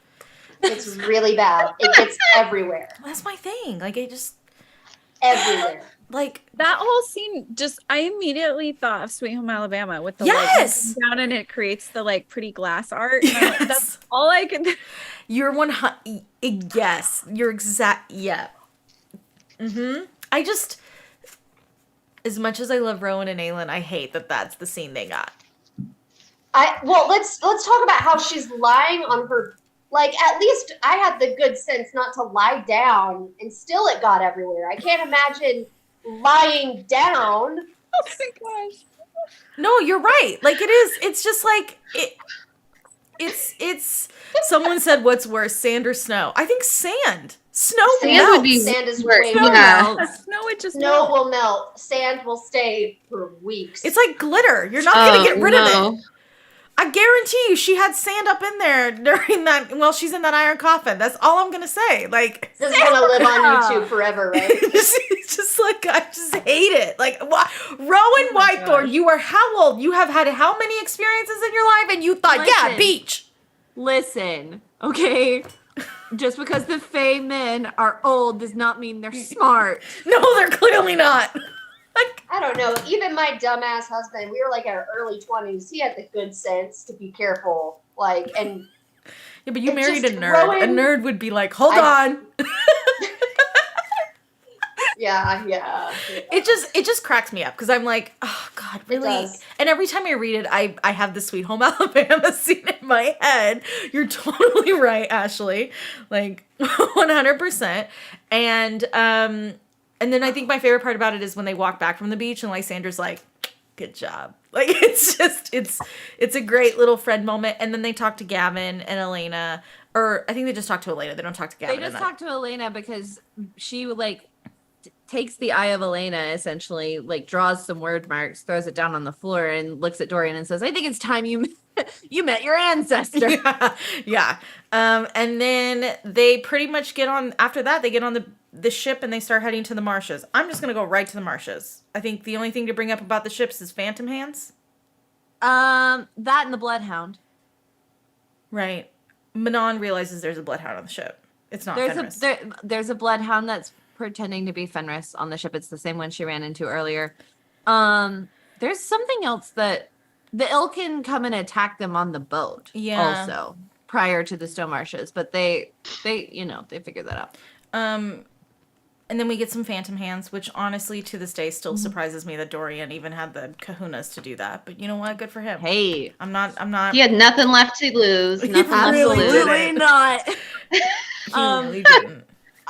It's really bad. It gets everywhere. That's my thing. Like, it just everywhere. Like that whole scene, I immediately thought of Sweet Home Alabama with the yes! down and it creates the like pretty glass art. Yes. That's all I can. You're 100. Yes, you're exact. Yeah. I just, as much as I love Rowan and Aelin, I hate that that's the scene they got. Let's talk about how she's lying on her. Like, at least I had the good sense not to lie down, and still it got everywhere. I can't imagine lying down. Oh my gosh. No, you're right. Like, it is. It's just like it's. Someone said, "What's worse, sand or snow?" I think sand. Snow melts. Would be sand is way snow yeah. Snow will melt. Sand will stay for weeks. It's like glitter. You're not gonna get rid of it. I guarantee you, she had sand up in there during that. Well, she's in that iron coffin. That's all I'm gonna say. Like, this is gonna live on YouTube forever, right? It's just like, I just hate it. Like, Rowan Whitethorn, you are how old? You have had how many experiences in your life, and you thought, yeah, beach. Listen, okay. Just because the Fae men are old does not mean they're smart. No, they're clearly not. I don't know. Even my dumbass husband, we were like in our early 20s. He had the good sense to be careful. Like, and yeah, but you married a nerd. A nerd would be like, hold on. Yeah. It just cracks me up because I'm like, oh God, really? And every time I read it, I have the Sweet Home Alabama scene in my head. You're totally right, Ashley. Like 100%. And then I think my favorite part about it is when they walk back from the beach and Lysander's like, good job. Like, it's just, it's a great little friend moment. And then they talk to Gavin and Elena, or I think they just talk to Elena. They don't talk to Gavin. They just talk to Elena because she like takes the eye of Elena, essentially, like draws some word marks, throws it down on the floor, and looks at Dorian and says, I think it's time you met your ancestor. Yeah. And then they pretty much get on, after that, they get on the ship and they start heading to the marshes. I'm just going to go right to the marshes. I think the only thing to bring up about the ships is Phantom Hands. That and the Bloodhound. Right. Manon realizes there's a Bloodhound on the ship. It's not Fenris. There's a Bloodhound that's pretending to be Fenris on the ship. It's the same one she ran into earlier. There's something else that the Ilkin come and attack them on the boat. Yeah. Also, prior to the Stone Marshes, but they figured that out. And then we get some Phantom Hands, which honestly to this day still surprises me that Dorian even had the kahunas to do that. But you know what? Good for him. Hey, I'm not. He had nothing left to lose. Absolutely not. He really didn't.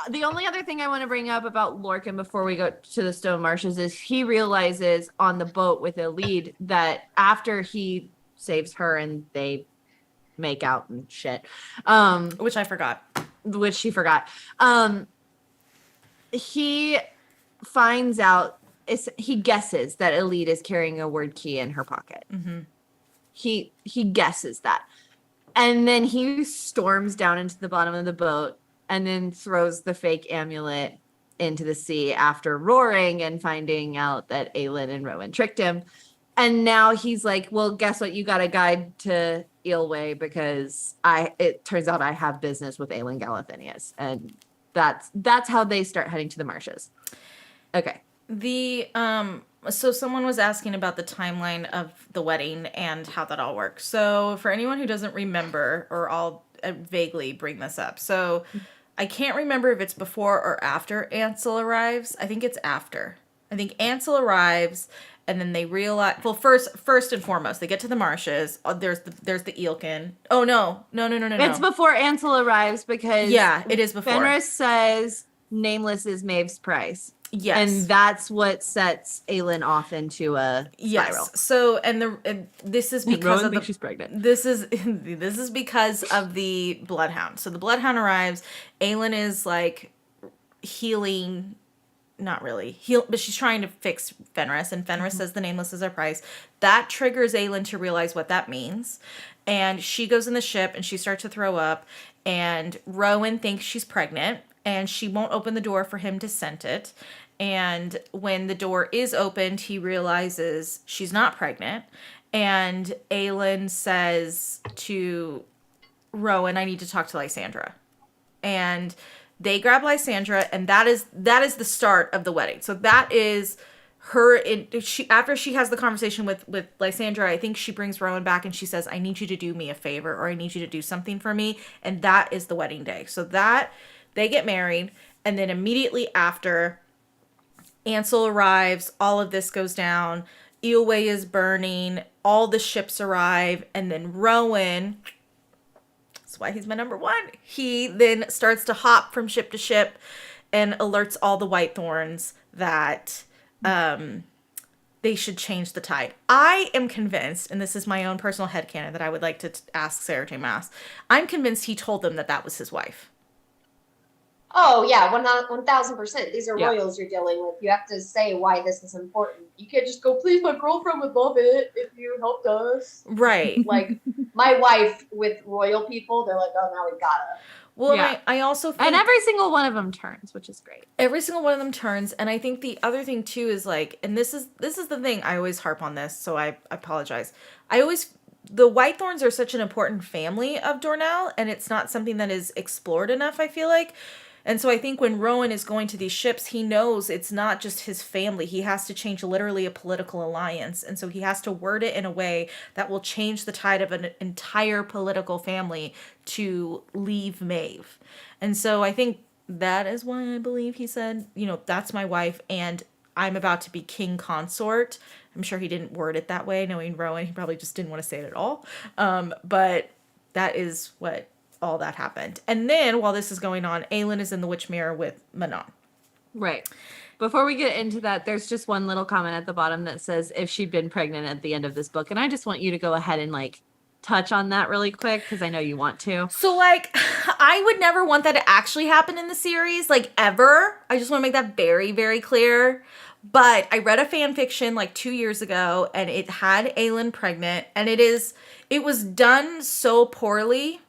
The only other thing I want to bring up about Lorcan before we go to the Stone Marshes is he realizes on the boat with Elide that after he saves her and they make out and shit, which I forgot. Which she forgot. He finds out, he guesses that Elide is carrying a word key in her pocket. Mm-hmm. He guesses that. And then he storms down into the bottom of the boat and then throws the fake amulet into the sea after roaring and finding out that Aelin and Rowan tricked him. And now he's like, well, guess what? You got a guide to Eelway because it turns out I have business with Aelin Galathinius. And that's how they start heading to the marshes. Okay. So someone was asking about the timeline of the wedding and how that all works. So for anyone who doesn't remember, or I'll vaguely bring this up. So I can't remember if it's before or after Ansel arrives. I think it's after. I think Ansel arrives and then they realize, well, first and foremost, they get to the marshes. There's the Eelkin. Oh, no. It's before Ansel arrives because it is before. Fenris says Nameless is Maeve's price. Yes. And that's what sets Aelin off into a spiral. Yes. So, and this is because Rowan thinks she's pregnant. This is because of the Bloodhound. So the Bloodhound arrives. Aelin is like healing, not really, but she's trying to fix Fenris, and Fenris says the Nameless is our price. That triggers Aelin to realize what that means. And she goes in the ship and she starts to throw up, and Rowan thinks she's pregnant, and she won't open the door for him to scent it. And when the door is opened, he realizes she's not pregnant. And Aelin says to Rowan, I need to talk to Lysandra. and they grab Lysandra, and that is the start of the wedding. So that is her after she has the conversation with Lysandra, I think she brings Rowan back and she says, I need you to do me a favor, or I need you to do something for me. And that is the wedding day. So that they get married, and then immediately after, Ansel arrives, all of this goes down, Eoway is burning, all the ships arrive, and then Rowan, that's why he's my number one, he then starts to hop from ship to ship and alerts all the Whitethorns that they should change the tide. I am convinced, and this is my own personal headcanon that I would like to ask Sarah J. Maas, I'm convinced he told them that was his wife. Oh, yeah, 1,000%. These are royals you're dealing with. You have to say why this is important. You can't just go, please, my girlfriend would love it if you helped us. Right. Like, my wife with royal people, they're like, oh, now we gotta. Well, yeah. I also think... And every single one of them turns, which is great. Every single one of them turns, and I think the other thing, too, is, like, and this is the thing, I always harp on this, so I apologize. The Whitethorns are such an important family of Dornell, and it's not something that is explored enough, I feel like. And so I think when Rowan is going to these ships, he knows it's not just his family. He has to change literally a political alliance. And so he has to word it in a way that will change the tide of an entire political family to leave Maeve. And so I think that is why I believe he said, that's my wife and I'm about to be king consort. I'm sure he didn't word it that way. Knowing Rowan, he probably just didn't want to say it at all. But that is what... all that happened. And then while this is going on, Aelin is in the Witch Mirror with Manon. Right. Before we get into that, there's just one little comment at the bottom that says if she'd been pregnant at the end of this book. And I just want you to go ahead and touch on that really quick because I know you want to. So I would never want that to actually happen in the series, ever. I just want to make that very, very clear. But I read a fan fiction 2 years ago and it had Aelin pregnant, and it was done so poorly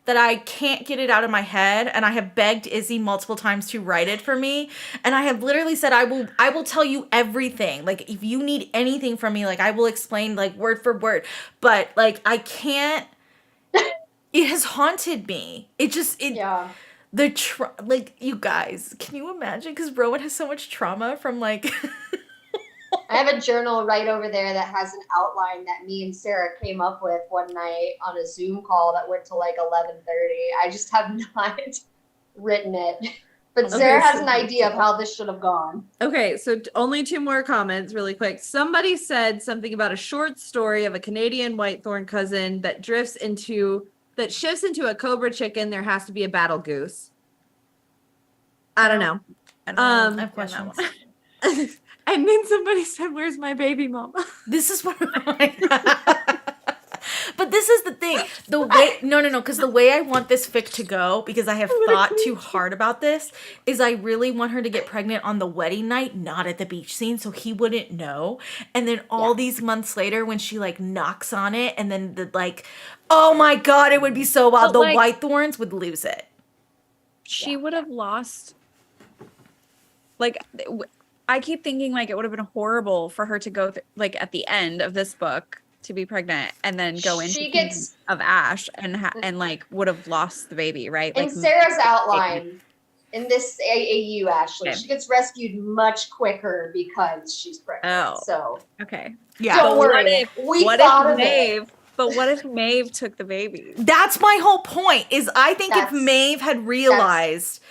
that I can't get it out of my head, and I have begged Izzy multiple times to write it for me, and I have literally said, I will tell you everything. If you need anything from me, I will explain, word for word. But, I can't, it has haunted me. Yeah. You guys, can you imagine? Because Rowan has so much trauma from, I have a journal right over there that has an outline that me and Sarah came up with one night on a Zoom call that went to 11:30. I just have not written it. But Sarah has an idea of how this should have gone. Okay, so only 2 more comments really quick. Somebody said something about a short story of a Canadian Whitethorn cousin that shifts into a cobra chicken. There has to be a battle goose. I don't know. I have questions. And then somebody said, where's my baby mama? This is what But this is the thing. The way because the way I want this fic to go, because I have thought too hard about this, is I really want her to get pregnant on the wedding night, not at the beach scene, so he wouldn't know. And then all these months later when she knocks on it, and then oh my god, it would be so wild. The Whitethorns would lose it. She would have lost I keep thinking it would have been horrible for her to go at the end of this book to be pregnant and then go into of Ash and would have lost the baby, right? In Sarah's outline, in this AAU, Ashley, she gets rescued much quicker because she's pregnant. Oh, so okay, yeah. Don't worry, what if Maeve? But what if Maeve took the baby? That's my whole point. Is I think if Maeve had realized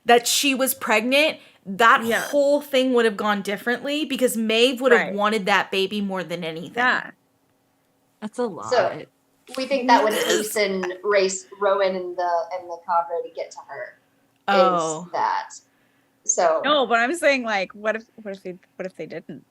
that she was pregnant, that whole thing would have gone differently because Maeve would have wanted that baby more than anything. Yeah. That's a lot. So we think that would hasten Rowan and the Cabra to get to her. Oh. Is that. So no, but I'm saying what if they didn't?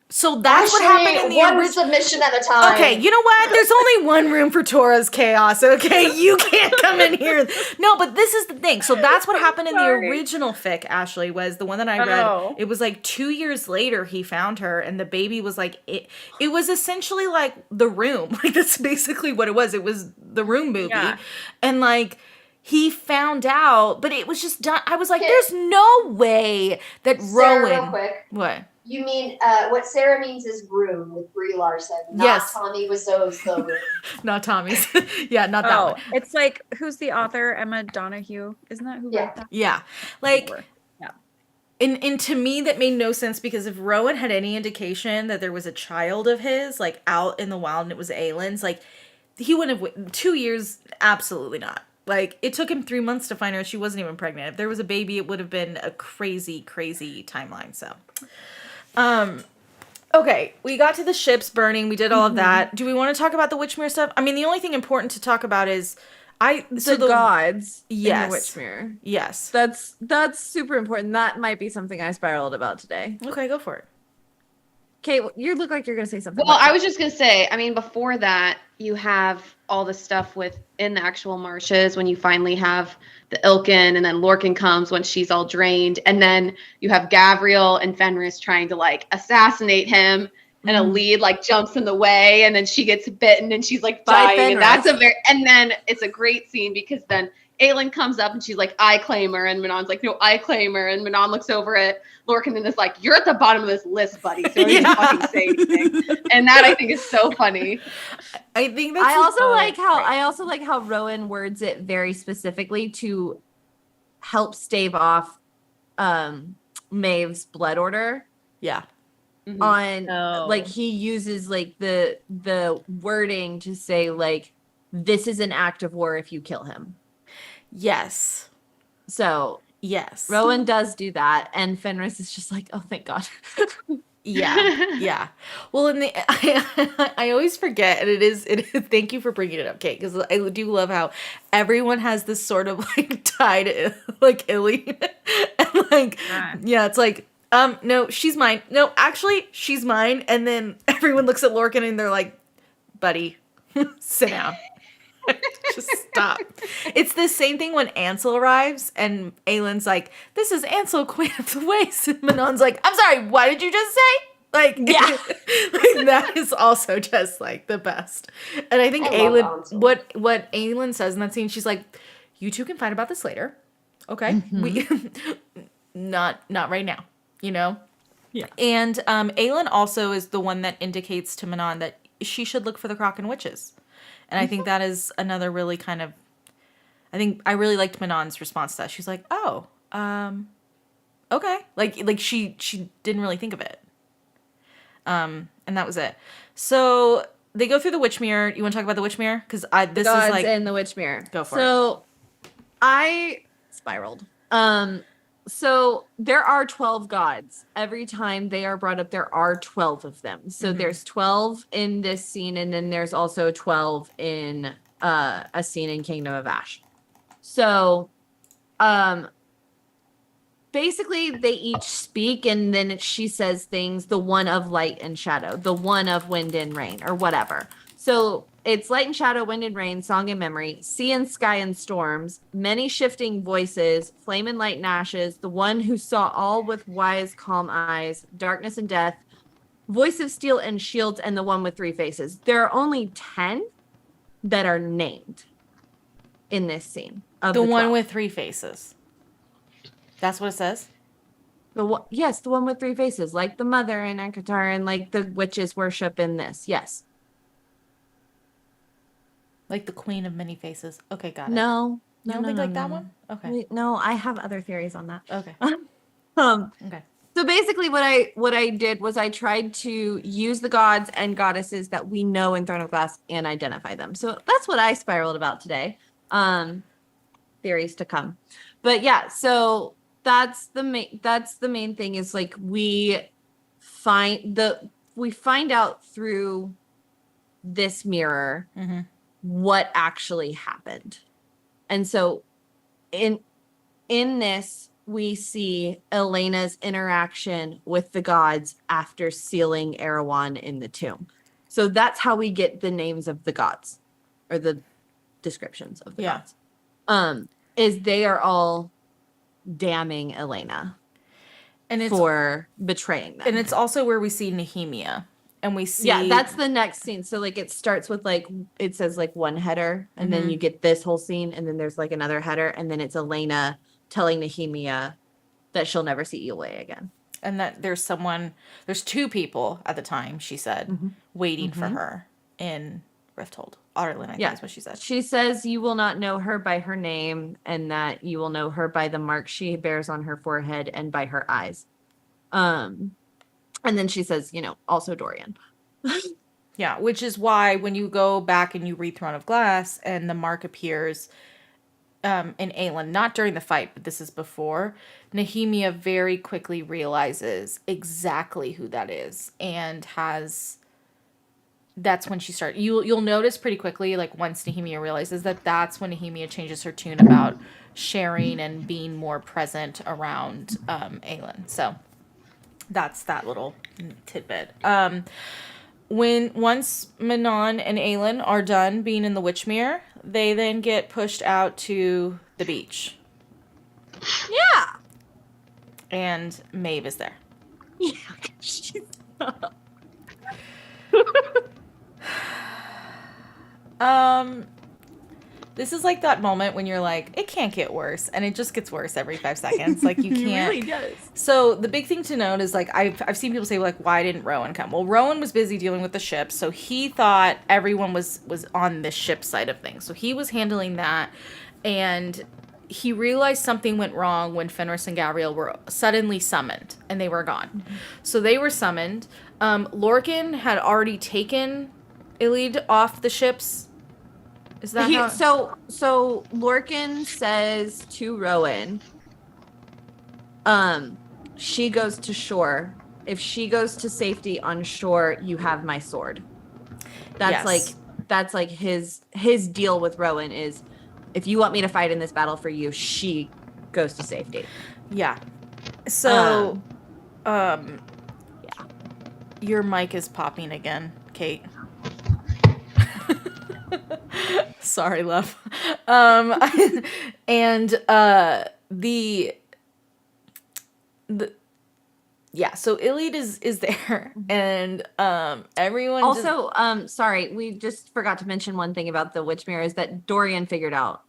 So that's what happened in the one submission at a time. Okay, you know what? There's only one room for Tora's chaos, okay? You can't come in here. No, but this is the thing. So that's what happened in the original fic, Ashley, was the one that I read. It was 2 years later he found her, and the baby was it was essentially The Room. That's basically what it was. It was the Room movie. Yeah. And he found out, but it was just done. I was there's no way that Sarah, Rowan. real quick. What? You mean what Sarah means is room with Brie Larson, not Yes. Tommy Wiseau's The Room. Not Tommy's. Yeah, not that one. It's like, who's the author? Emma Donahue. Isn't that who wrote that? Yeah. Like, Yeah. and to me, that made no sense because if Rowan had any indication that there was a child of his, like, out in the wild and it was Aylin's, like, he wouldn't have 2 years. Absolutely not. Like, it took him 3 months to find out she wasn't even pregnant. If there was a baby, it would have been a crazy, crazy timeline. So, okay, we got to the ships burning. We did all of that. Do we want to talk about the Witchmere stuff? I mean, the only thing important to talk about is the gods yes, in the Witchmere. Yes, that's super important. That might be something I spiraled about today. Okay, go for it. Kate, you look like you're gonna say something. Well, I was just gonna say, I mean, before that, you have all the stuff in the actual marshes when you finally have the Ilkin, and then Lorcan comes when she's all drained, and then you have Gavriel and Fenris trying to like assassinate him, and a lead like jumps in the way, and then she gets bitten, and she's like dying, and then it's a great scene because then Aelin comes up and she's like, I claim her, and Manon's like, no, I claim her, and Manon looks over at Lorcan and is like, you're at the bottom of this list, buddy, so don't even fucking say anything. And that I think is so funny. I think that's I also like how Rowan words it very specifically to help stave off Maeve's blood order. Yeah. Like he uses like the wording to say like this is an act of war if you kill him. Yes. So yes, Rowan does do that, and Fenris is just like, oh, thank God. Yeah. Well, I always forget, and it is. Thank you for bringing it up, Kate, because I do love how everyone has this sort of like tie to like Illy, and like it's like no, she's mine. No, actually, she's mine, and then everyone looks at Lorcan and they're like, buddy, sit down. Just stop. It's the same thing when Ansel arrives and Aylin's like, this is Ansel, Queen of the Waste. And Manon's like, I'm sorry, what did you just say? Like, yeah. Like, that is also just like the best. And I think Aelin, what Aelin says in that scene, she's like, you two can fight about this later. Okay. We not right now, you know? Yeah. And Aelin also is the one that indicates to Manon that she should look for the Kraken witches. And I think that is another really kind of, I think I really liked Manon's response to that. She's like, oh, okay. Like she didn't really think of it. And that was it. So they go through the Witchmere. You want to talk about the Witchmere? Because this is like in the Witchmere. Go for it. So I spiraled. So there are 12 gods. Every time they are brought up, there are 12 of them. So there's 12 in this scene, and then there's also 12 in a scene in Kingdom of Ash. So basically they each speak, and then she says things, the one of light and shadow, the one of wind and rain, or whatever. So it's light and shadow, wind and rain, song and memory, sea and sky and storms, many shifting voices, flame and light and ashes, the one who saw all with wise, calm eyes, darkness and death, voice of steel and shields, and the one with three faces. There are only 10 that are named in this scene. Of the the one 12. with three faces. That's what it says? Yes, the one with three faces, like the mother in Akatar and like the witches worship in this. Yes. Like the Queen of Many Faces. Okay, got it. No. You don't think like that one? Okay. No, I have other theories on that. Okay. Okay. So basically what I did was I tried to use the gods and goddesses that we know in Throne of Glass and identify them. So that's what I spiraled about today. Theories to come. But yeah, so that's the main thing is like we find out through this mirror what actually happened. And so in this, we see Elena's interaction with the gods after sealing Erewhon in the tomb. So that's how we get the names of the gods, or the descriptions of the gods. Is they are all damning Elena for betraying them. And it's also where we see Nehemia. And we see... Yeah, that's the next scene. So, like, it starts with, like, it says, like, one header. And then you get this whole scene. And then there's, like, another header. And then it's Elena telling Nehemia that she'll never see Eyllwe again. And that there's two people at the time, she said, waiting for her in Rifthold. Otterlin, I think is what she said. She says you will not know her by her name, and that you will know her by the mark she bears on her forehead and by her eyes. And then she says, also Dorian. Yeah, which is why when you go back and you read Throne of Glass and the mark appears in Aelin, not during the fight, but this is before, Nehemia very quickly realizes exactly who that is and that's when she starts. You'll notice pretty quickly, like once Nehemia realizes that's when Nehemia changes her tune about sharing and being more present around Aelin. So that's that little tidbit. Once Manon and Aelin are done being in the Witchmere, they then get pushed out to the beach. Yeah. And Maeve is there. Yeah. She's This is like that moment when you're like, it can't get worse, and it just gets worse every 5 seconds. Like you can't. It really does. So the big thing to note is like I've seen people say like, why didn't Rowan come? Well, Rowan was busy dealing with the ship, so he thought everyone was on the ship side of things. So he was handling that, and he realized something went wrong when Fenris and Gabriel were suddenly summoned, and they were gone. Mm-hmm. So they were summoned. Lorcan had already taken Iliad off the ships. Is that how? So Lorcan says to Rowan, she goes to shore. If she goes to safety on shore, you have my sword. That's like his deal with Rowan is, if you want me to fight in this battle for you, she goes to safety. Yeah. So, yeah. Your mic is popping again, Kate. Sorry, love. And so Iliad is there, and everyone also sorry, we just forgot to mention one thing about the Witchmere is that Dorian figured out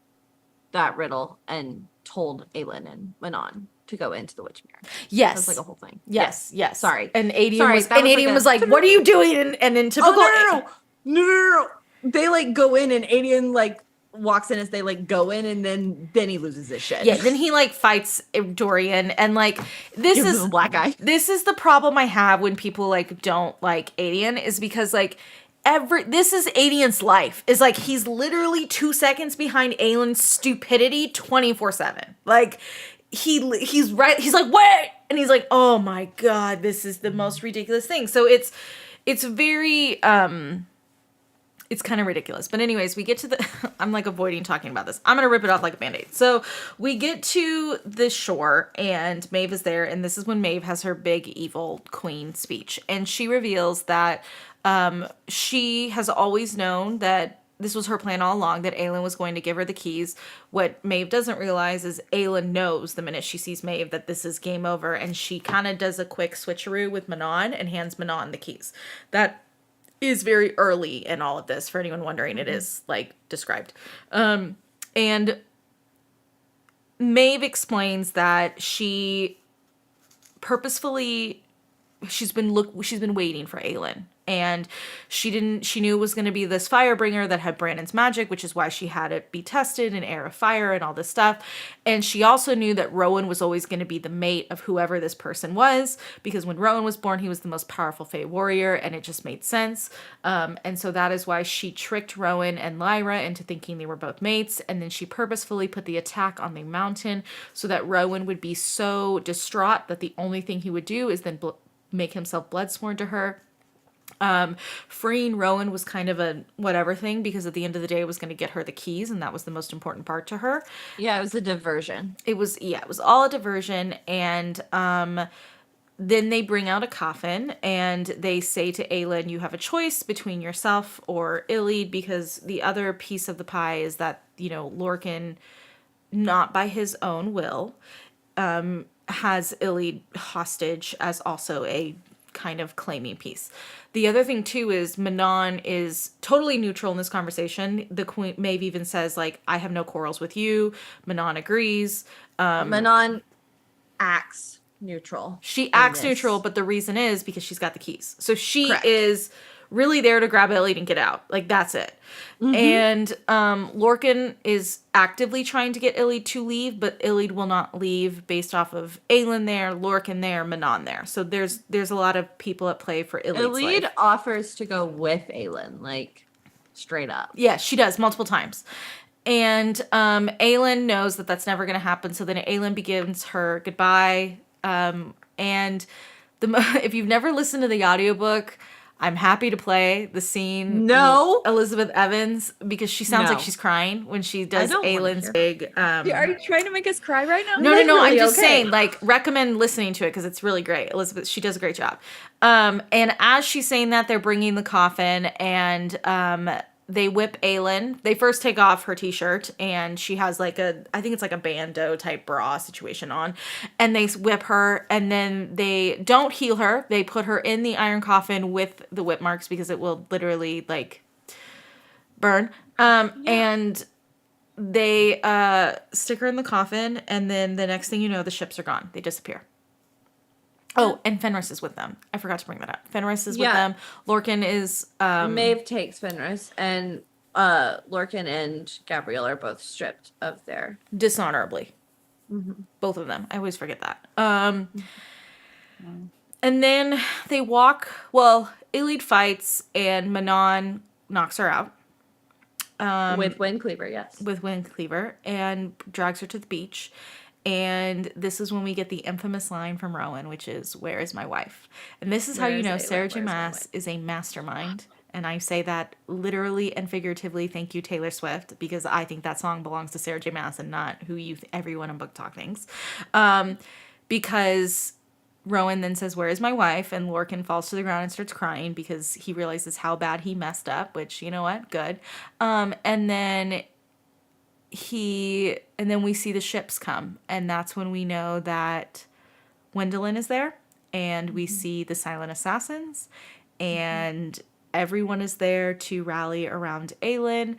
that riddle and told Aelin and Manon to go into the Witchmere. Yes, that's like a whole thing. Yes. Sorry, and Adian was like, "What are you doing?" And in typical no. They like go in, and Adian like walks in as they like go in, and then he loses his shit. Yeah, then he like fights Dorian, and like this is a black eye. This is the problem I have when people like don't like Adian, is because like this is Adian's life. Is like he's literally 2 seconds behind Aelin's stupidity 24/7. Like he's right. He's like, wait, and he's like, oh my god, this is the most ridiculous thing. So it's very it's kind of ridiculous. But anyways, we get to I'm like avoiding talking about this. I'm going to rip it off like a Band-Aid. So we get to the shore, and Maeve is there. And this is when Maeve has her big evil queen speech. And she reveals that she has always known that this was her plan all along, that Aelin was going to give her the keys. What Maeve doesn't realize is Aelin knows the minute she sees Maeve that this is game over. And she kind of does a quick switcheroo with Manon and hands Manon the keys. That is very early in all of this, for anyone wondering. It is like described. And Maeve explains that she purposefully, she's been waiting for Aelin. And she knew it was going to be this Firebringer that had Brandon's magic, which is why she had it be tested in Air of Fire and all this stuff. And she also knew that Rowan was always going to be the mate of whoever this person was, because when Rowan was born, he was the most powerful Fae warrior, and it just made sense. And so that is why she tricked Rowan and Lyra into thinking they were both mates, and then she purposefully put the attack on the mountain so that Rowan would be so distraught that the only thing he would do is then make himself bloodsworn to her. Freeing Rowan was kind of a whatever thing, because at the end of the day it was going to get her the keys, and that was the most important part to her. Yeah, it was a diversion. It was all a diversion. And then they bring out a coffin, and they say to Aelin, you have a choice between yourself or Iliad, because the other piece of the pie is that, Lorcan, not by his own will, has Iliad hostage as also a kind of claiming piece. The other thing too is Manon is totally neutral in this conversation. The Queen Maeve even says like, I have no quarrels with you. Manon agrees. Manon acts neutral. She acts neutral, but the reason is because she's got the keys. So she Correct. is really there to grab Elliot and get out. Like, that's it. And Lorcan is actively trying to get Iliad to leave, but Iliad will not leave based off of Aelin there, Lorcan there, Manon there. So there's a lot of people at play for Iliad's Iliad life. offers to go with Aelin, like, straight up. Yeah, she does multiple times. And Aelin knows that that's never going to happen. So then Aelin begins her goodbye. And if you've never listened to the audiobook, I'm happy to play the scene. No. With Elizabeth Evans, because she sounds like she's crying when she does Aelin's big. Are you trying to make us cry right now? No. Really, I'm just saying, like, recommend listening to it because it's really great. Elizabeth, she does a great job. And as she's saying that, they're bringing the coffin, and they whip Aelin. They first take off her t-shirt, and she has like I think it's like a bandeau type bra situation on, and they whip her, and then they don't heal her. They put her in the iron coffin with the whip marks because it will literally like burn. And they stick her in the coffin, and then the next thing you know, the ships are gone. They disappear. Oh, and Fenris is with them. I forgot to bring that up. Fenris is with them. Lorcan is... Maeve takes Fenris, and Lorcan and Gabrielle are both stripped of their... Dishonorably. Both of them. I always forget that. And then they walk... Well, Iliad fights, and Manon knocks her out. With Windcleaver, yes. With Windcleaver, and drags her to the beach. And this is when we get the infamous line from Rowan, which is, "Where is my wife?" And this is how you know Sarah J. Maas is a mastermind. And I say that literally and figuratively. Thank you, Taylor Swift, because I think that song belongs to Sarah J. Maas and not who everyone in Book Talk thinks. Because Rowan then says, "Where is my wife?" And Lorcan falls to the ground and starts crying because he realizes how bad he messed up, which, you know what? Good. And then we see the ships come, and that's when we know that Gwendolen is there, and we see the silent assassins, and everyone is there to rally around Aelin.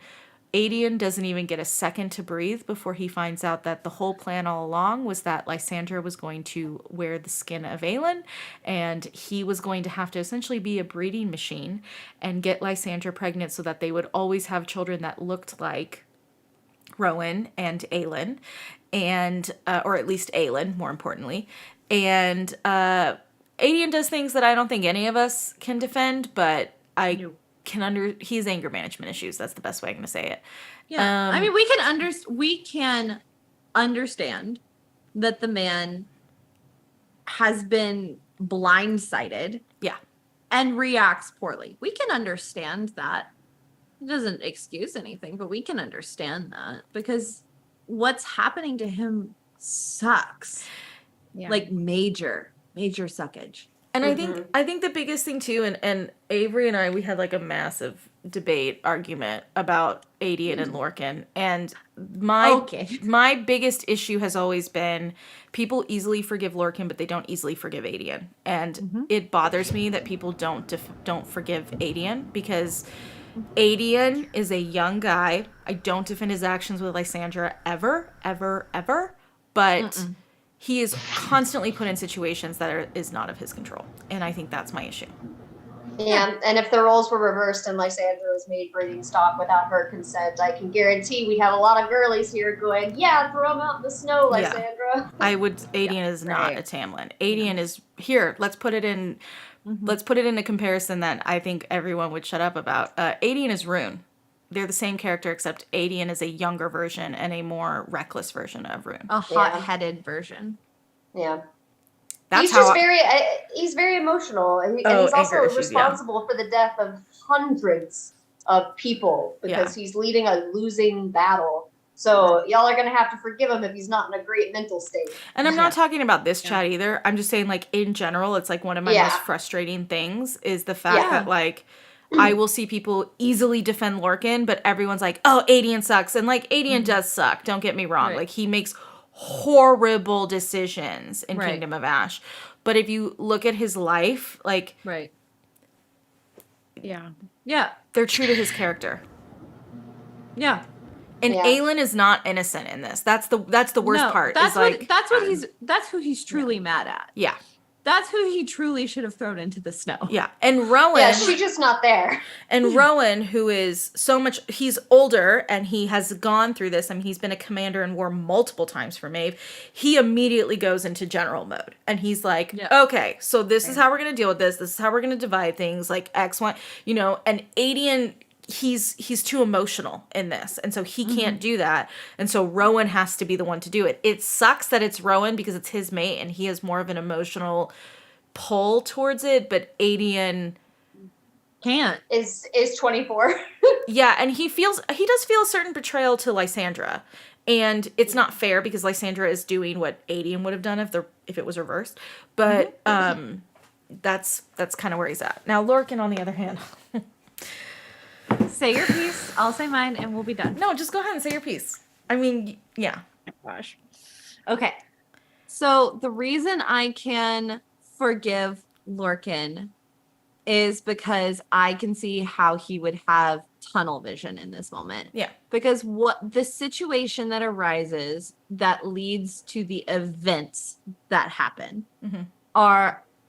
Aedion doesn't even get a second to breathe before he finds out that the whole plan all along was that Lysandra was going to wear the skin of Aelin, and he was going to have to essentially be a breeding machine and get Lysandra pregnant so that they would always have children that looked like Rowan and Aelin, and or at least Aelin, more importantly. And Aedion does things that I don't think any of us can defend, but he has anger management issues. That's the best way I'm going to say it. Yeah, I mean, we can understand that the man has been blindsided. Yeah, and reacts poorly. We can understand that. It doesn't excuse anything, but we can understand that because what's happening to him sucks. Yeah. Like major suckage. And I think the biggest thing too, and Avery and I, we had like a massive debate argument about Aedion and Lorcan, and my biggest issue has always been people easily forgive Lorcan, but they don't easily forgive Aedion, and it bothers me that people don't forgive Aedion because Aedion is a young guy. I don't defend his actions with Lysandra ever, but he is constantly put in situations that is not of his control, and I think that's my issue. Yeah, and if the roles were reversed and Lysandra was made breeding stock without her consent, I can guarantee we'd have a lot of girlies here going, "Yeah, throw him out in the snow, Lysandra." Yeah. Aedion is not a Tamlin. Aedion is here. Let's put it in. Let's put it in a comparison that I think everyone would shut up about. Aedion is Rune. They're the same character, except Aedion is a younger version and a more reckless version of Rune. A hot-headed version. Yeah. That's he's very emotional. And he's also responsible for the death of hundreds of people because he's leading a losing battle. So y'all are going to have to forgive him if he's not in a great mental state. And I'm not talking about this chat either. I'm just saying, like, in general, it's like one of my most frustrating things is the fact that, like, I will see people easily defend Lorcan, but everyone's like, "Oh, Aedion sucks." And, like, Aedion does suck. Don't get me wrong. Like, he makes horrible decisions in Kingdom of Ash. But if you look at his life, like... Yeah. They're true to his character. Yeah. And Aelin is not innocent in this. That's the worst part. That's who he's truly mad at. Yeah. That's who he truly should have thrown into the snow. Yeah. And Rowan. Yeah, she's just not there. And Rowan, who is he's older and he has gone through this. I mean, he's been a commander in war multiple times for Maeve. He immediately goes into general mode. And he's like, okay, so this is how we're going to deal with this. This is how we're going to divide things, like X, Y, and Aedion, he's too emotional in this. And so he can't do that. And so Rowan has to be the one to do it. It sucks that it's Rowan because it's his mate and he has more of an emotional pull towards it, but Aedion can't. Is 24. Yeah, and he does feel a certain betrayal to Lysandra. And it's not fair because Lysandra is doing what Aedion would have done if it was reversed. But that's kind of where he's at. Now Lorcan, on the other hand. Say your piece, I'll say mine, and we'll be done. No, just go ahead and say your piece. I mean, yeah. Oh my gosh. Okay. So the reason I can forgive Lorcan is because I can see how he would have tunnel vision in this moment. Yeah. Because what the situation that arises that leads to the events that happen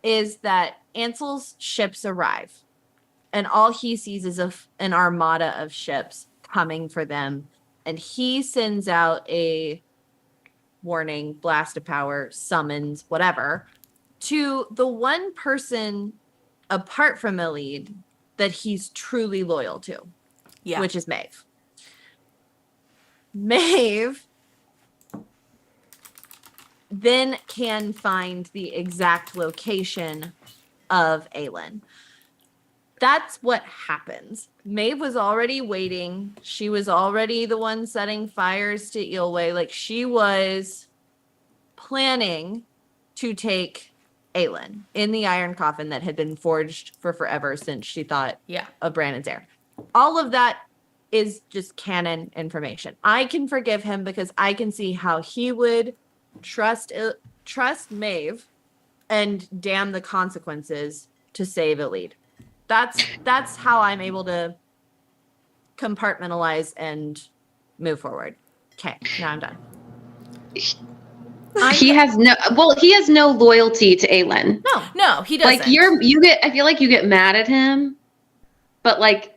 is that Ansel's ships arrive. And all he sees is an armada of ships coming for them. And he sends out a warning, blast of power, summons, whatever, to the one person apart from Elide that he's truly loyal to, which is Maeve. Maeve then can find the exact location of Aelin. That's what happens. Maeve was already waiting. She was already the one setting fires to Eelway. Like, she was planning to take Aelin in the iron coffin that had been forged for forever since she thought of Brandon's heir. All of that is just canon information. I can forgive him because I can see how he would trust Maeve and damn the consequences to save Elide. That's how I'm able to compartmentalize and move forward. Okay, now I'm done. He has no loyalty to Aelin. No, he doesn't. Like I feel like you get mad at him, but like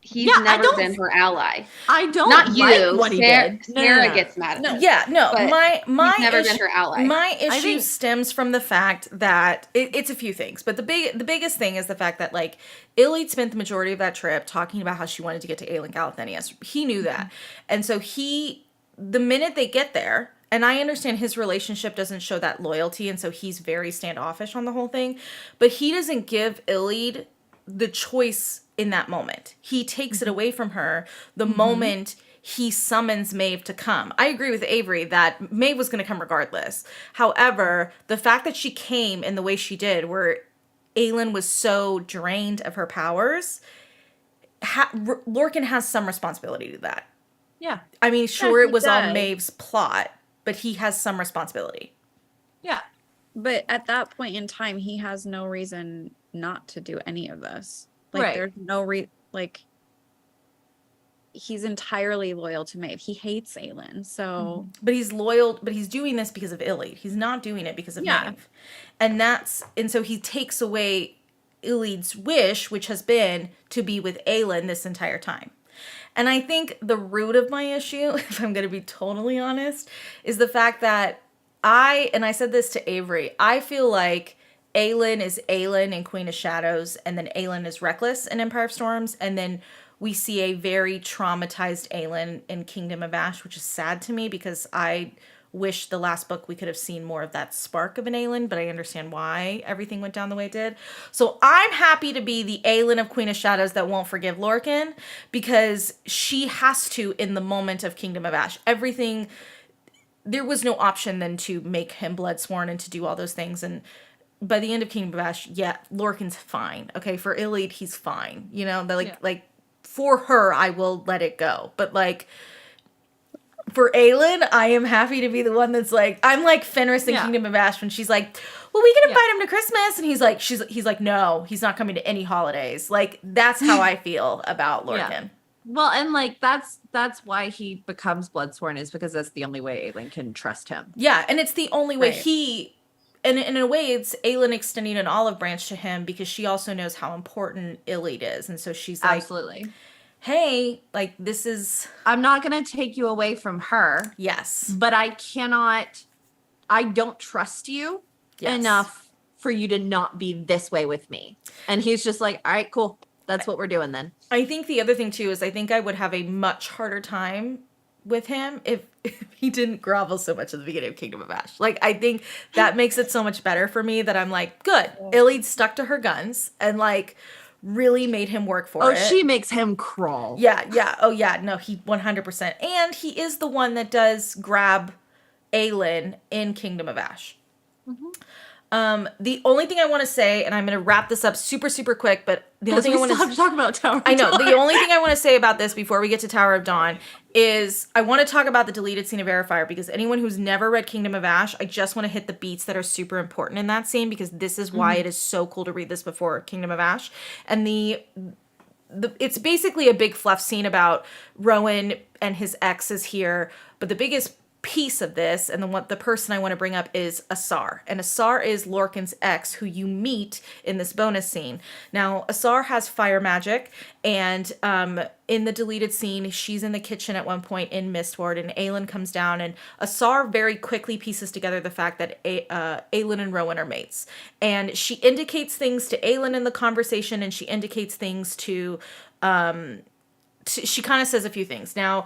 he's never been her ally. I don't not you. Like what he did. Sarah gets mad at him. Yeah, no. My he's never been her ally. My issue stems from the fact that it's a few things, but the biggest thing is the fact that like Illy spent the majority of that trip talking about how she wanted to get to Aelin Galathenius. He knew that, and so the minute they get there. And I understand his relationship doesn't show that loyalty, and so he's very standoffish on the whole thing. But he doesn't give Ilide the choice in that moment. He takes it away from her the moment he summons Maeve to come. I agree with Avery that Maeve was going to come regardless. However, the fact that she came in the way she did, where Aelin was so drained of her powers, Lorcan has some responsibility to that. Yeah. I mean, sure, it was all Maeve's plot, but he has some responsibility. Yeah. But at that point in time, he has no reason not to do any of this. Like, there's no he's entirely loyal to Maeve. He hates Aelin, so... But he's loyal, but he's doing this because of Ilide. He's not doing it because of Maeve. And so he takes away Ilide's wish, which has been to be with Aelin this entire time. And I think the root of my issue, if I'm going to be totally honest, is the fact that I said this to Avery, I feel like Aelin is Aelin in Queen of Shadows, and then Aelin is Reckless in Empire of Storms, and then we see a very traumatized Aelin in Kingdom of Ash, which is sad to me because I wish the last book we could have seen more of that spark of an Aelin, but I understand why everything went down the way it did. So I'm happy to be the Aelin of Queen of Shadows that won't forgive Lorcan, because she has to in the moment of Kingdom of Ash. Everything, there was no option than to make him bloodsworn and to do all those things. And by the end of Kingdom of Ash, Lorcan's fine. Okay, for Ilide, he's fine. You know, like for her, I will let it go. But like, for Aelin, I am happy to be the one that's like, I'm like Fenris in Kingdom of Ash when she's like, well, we can invite him to Christmas. And he's like, he's like, no, he's not coming to any holidays. Like, that's how I feel about Lorcan. Well, and like that's why he becomes Bloodsworn, is because that's the only way Aelin can trust him. Yeah, and it's the only way Right. and in a way, it's Aelin extending an olive branch to him because she also knows how important Iliad is. And so she's like, Absolutely. hey, like, this is. I'm not going to take you away from her. Yes. But I don't trust you enough for you to not be this way with me. And he's just like, all right, cool. That's what we're doing then. I think the other thing, too, is I think I would have a much harder time with him if he didn't grovel so much at the beginning of Kingdom of Ash. Like, I think that makes it so much better for me that I'm like, good. Iliad stuck to her guns and, like, really made him work for it. Oh, she makes him crawl. Yeah. Oh, yeah. No, he 100%. And he is the one that does grab Aelin in Kingdom of Ash. Mm-hmm. The only thing I want to say, and I'm going to wrap this up super, super quick, but the only thing I want to talk about Tower of I know. Dawn. The only thing I want to say about this before we get to Tower of Dawn is I want to talk about the deleted scene of Airfire, because anyone who's never read Kingdom of Ash, I just want to hit the beats that are super important in that scene, because this is why it is so cool to read this before Kingdom of Ash. And it's basically a big fluff scene about Rowan and his ex is here, but the biggest piece of this, and the person I want to bring up, is Asar. And Asar is Lorcan's ex, who you meet in this bonus scene. Now, Asar has fire magic, and in the deleted scene, she's in the kitchen at one point in Mistward, and Aelin comes down, and Asar very quickly pieces together the fact that Aelin and Rowan are mates. And she indicates things to Aelin in the conversation, and she indicates things to she kind of says a few things. Now,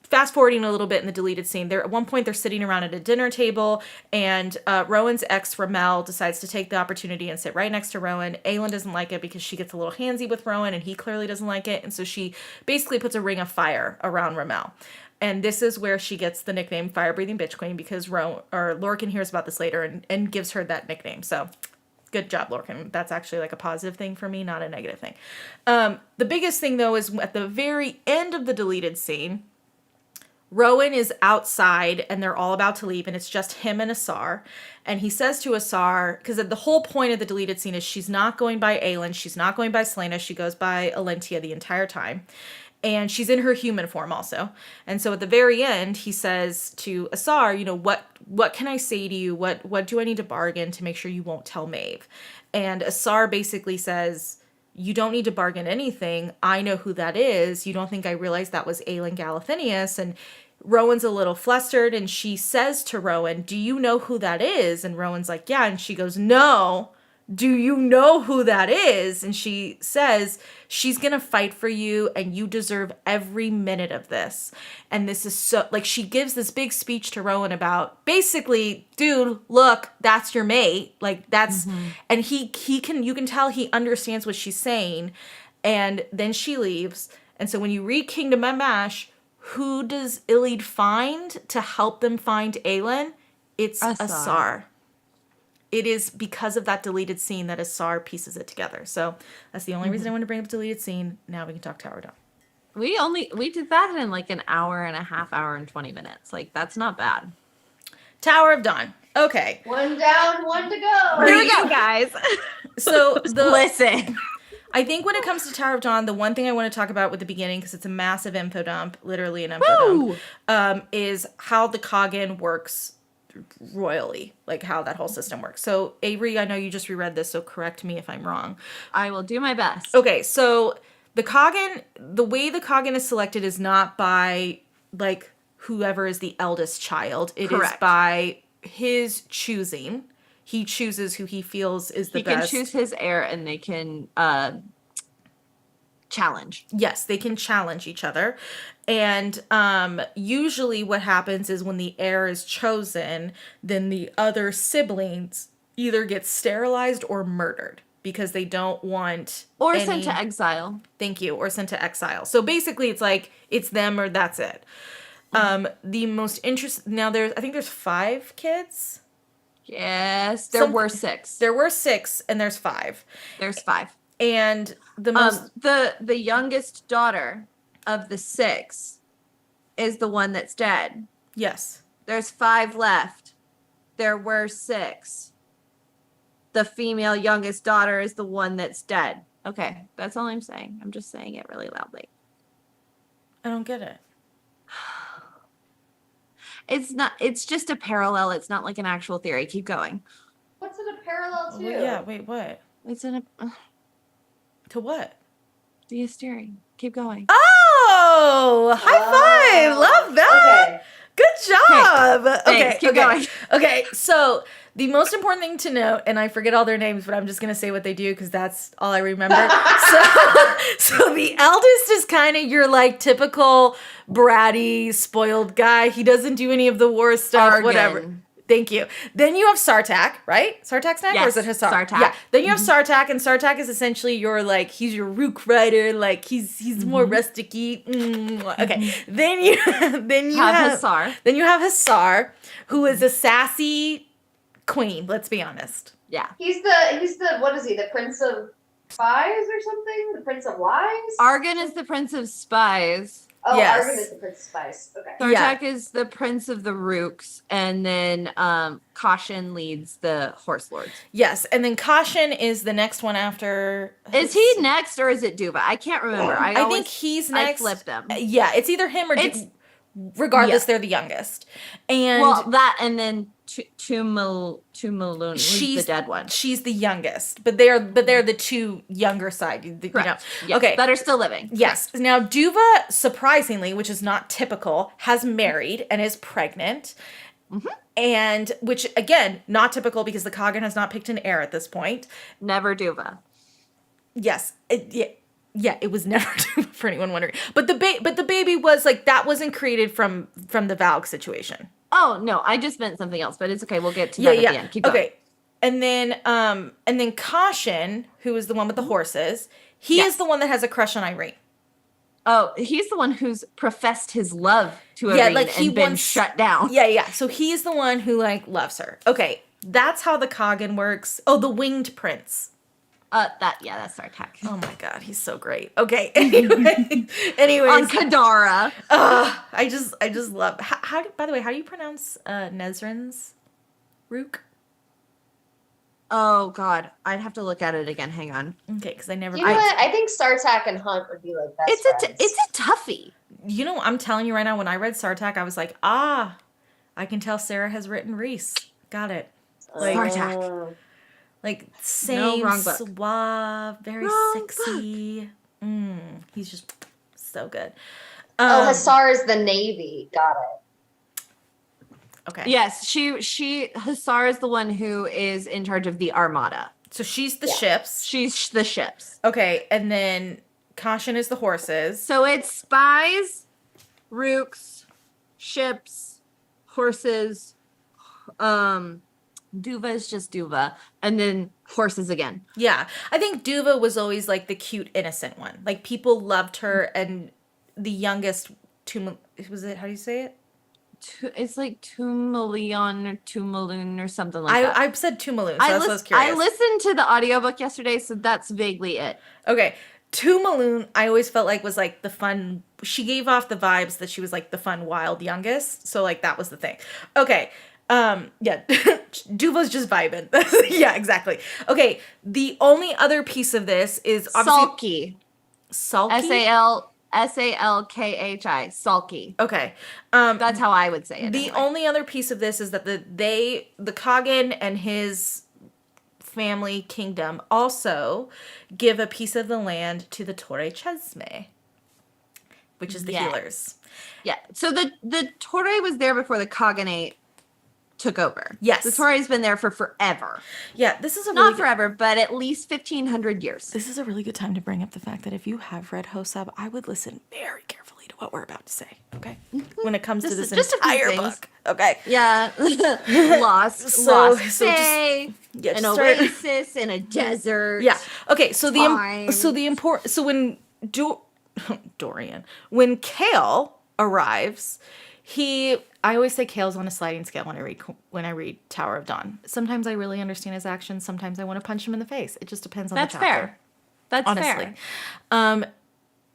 fast forwarding a little bit in the deleted scene, at one point they're sitting around at a dinner table, and Rowan's ex Ramel decides to take the opportunity and sit right next to Rowan. Aelin doesn't like it because she gets a little handsy with Rowan, and he clearly doesn't like it, and so she basically puts a ring of fire around Ramel. And this is where she gets the nickname Fire Breathing Bitch Queen, because Lorcan hears about this later and gives her that nickname. So good job, Lorcan. That's actually like a positive thing for me, not a negative thing. The biggest thing, though, is at the very end of the deleted scene, Rowan is outside and they're all about to leave, and it's just him and Asar. And he says to Asar, because the whole point of the deleted scene is she's not going by Aelin, she's not going by Selena, she goes by Alentia the entire time. And she's in her human form also. And so at the very end, he says to Asar, what can I say to you? What do I need to bargain to make sure you won't tell Maeve? And Asar basically says, you don't need to bargain anything. I know who that is. You don't think I realized that was Aelin Galathinius? And Rowan's a little flustered, and she says to Rowan, do you know who that is? And Rowan's like, yeah. And she goes, no. Do you know who that is? And she says, she's going to fight for you, and you deserve every minute of this. And this is so, like, she gives this big speech to Rowan about basically, dude, look, that's your mate. Like, that's, and you can tell he understands what she's saying. And then she leaves. And so when you read Kingdom of Ash, who does Iliad find to help them find Aelin? It's Asar. It is because of that deleted scene that Asar pieces it together. So that's the only reason I want to bring up the deleted scene. Now we can talk Tower of Dawn. We did that in like an hour and a half, hour and 20 minutes. Like, that's not bad. Tower of Dawn. Okay. One down, one to go. Here we go, guys. So listen. I think when it comes to Tower of Dawn, the one thing I want to talk about with the beginning, because it's a massive info dump, literally an info dump, is how the Coggin works royally, like how that whole system works. So Avery, I know you just reread this, so correct me if I'm wrong. I will do my best. Okay, so the way the Coggin is selected is not by like whoever is the eldest child. It is by his choosing. He chooses who he feels is the best. He can choose his heir, and they can challenge. Yes, they can challenge each other. And usually what happens is when the heir is chosen, then the other siblings either get sterilized or murdered because they don't want sent to exile. Thank you. Or sent to exile. So basically it's like it's them or that's it. The most interesting, now I think there's 5 kids. Yes, there were 6. There were 6 and there's 5. There's 5. And the most the youngest daughter of the 6 is the one that's dead. Yes. There's 5 left. There were 6. The female youngest daughter is the one that's dead. Okay, that's all I'm saying. I'm just saying it really loudly. I don't get it. It's just a parallel. It's not like an actual theory. Keep going. What's it a parallel to? Well, yeah, wait, what? It's in a To what? the Asteri. Keep going. Oh, high five. Love that. Okay. Good job. Thanks. Keep going. Okay, so the most important thing to note, and I forget all their names, but I'm just gonna say what they do because that's all I remember. so the eldest is kind of your like typical bratty, spoiled guy. He doesn't do any of the war stuff, Argan. whatever. Thank you. Then you have Sartak, right? Sartak's next, or is it Yes, Hussar? Sartak. Yeah. Then you have Sartak, and Sartak is essentially your like he's your rook rider, like he's more rustic-y. Okay. Then you have Hussar. Then you have Hussar, who is a sassy queen. Let's be honest. Yeah. He's the what is he? The Prince of Spies or something? The Prince of Lies? Argan is the Prince of Spies. Oh, Yes. Argan is the Prince of Spies. Okay. Sartak is the Prince of the Rooks, and then Caution leads the Horse Lords. Yes, and then Caution is the next one after. Is he next or is it Duva? I can't remember. I think he's next. I flipped them. Yeah, it's either him or. Regardless, they're the youngest, and well, that and then Tumaloon, who's she's the dead one. She's the youngest, but they're the two younger side. You know. Yes, Okay, that are still living. Yes. Now, Duva, surprisingly, which is not typical, has married and is pregnant. And which, again, not typical because the Kagan has not picked an heir at this point. Never Duva. Yes. It was never Duva for anyone wondering. But the baby was like, that wasn't created from the Valg situation. Oh, no, I just meant something else, but it's okay. We'll get to that at the end. Keep going. Okay. And then Caution, who is the one with the horses, he is the one that has a crush on Irene. Oh, he's the one who's professed his love to Irene and been shut down. Yeah. So he's the one who like loves her. Okay, that's how the Kagan works. Oh, the Winged Prince. That's Sartak. Oh my god, he's so great. Okay, anyways, On Kadara. I just love. By the way, how do you pronounce Nezrin's Rook? Oh God, I'd have to look at it again. Hang on. Okay, because I never. You know what? I think Sartak and Hunt would be like best friends. It's a toughie. You know, I'm telling you right now. When I read Sartak, I was like, I can tell Sarah has written Reese. Got it. Like, Sartak. Like same wrong book. suave, very Wrong sexy. He's just so good. Hussar is the Navy. Got it. Okay. Yes, she Hussar is the one who is in charge of the armada. So she's the ships. She's the ships. Okay, and then Caution is the horses. So it's spies, rooks, ships, horses. Duva is just Duva, and then horses again. Yeah, I think Duva was always like the cute, innocent one. Like people loved her, and the youngest was it? How do you say it? It's like Tumaleon or Tumaloon or something like that. I said Tumaloon, so that's what I was curious. I listened to the audiobook yesterday, so that's vaguely it. Okay, Tumaloon, I always felt like was like the fun. She gave off the vibes that she was like the fun, wild youngest. So like that was the thing. Okay. Yeah, Duva's just vibing. Yeah, exactly. Okay, the only other piece of this is obviously Sulky. Salkhi. Sulky. Okay. That's how I would say it. The only other piece of this is that the Kagan and his family kingdom also give a piece of the land to the Torre Chesme, which is the healers. Yeah. So the Torre was there before the Khaganate took over. Yes. The Torre's been there for forever. Yeah, this is a Not forever, but at least 1,500 years. This is a really good time to bring up the fact that if you have read Hosab, I would listen very carefully to what we're about to say, okay? When it comes to this entire book, okay? Yeah. Lost Bay, an oasis in a desert. Yeah. Okay, so when Dorian, when Kale arrives, I always say Kale's on a sliding scale when I read Tower of Dawn. Sometimes I really understand his actions. Sometimes I want to punch him in the face. It just depends on the chapter. That's honestly. fair.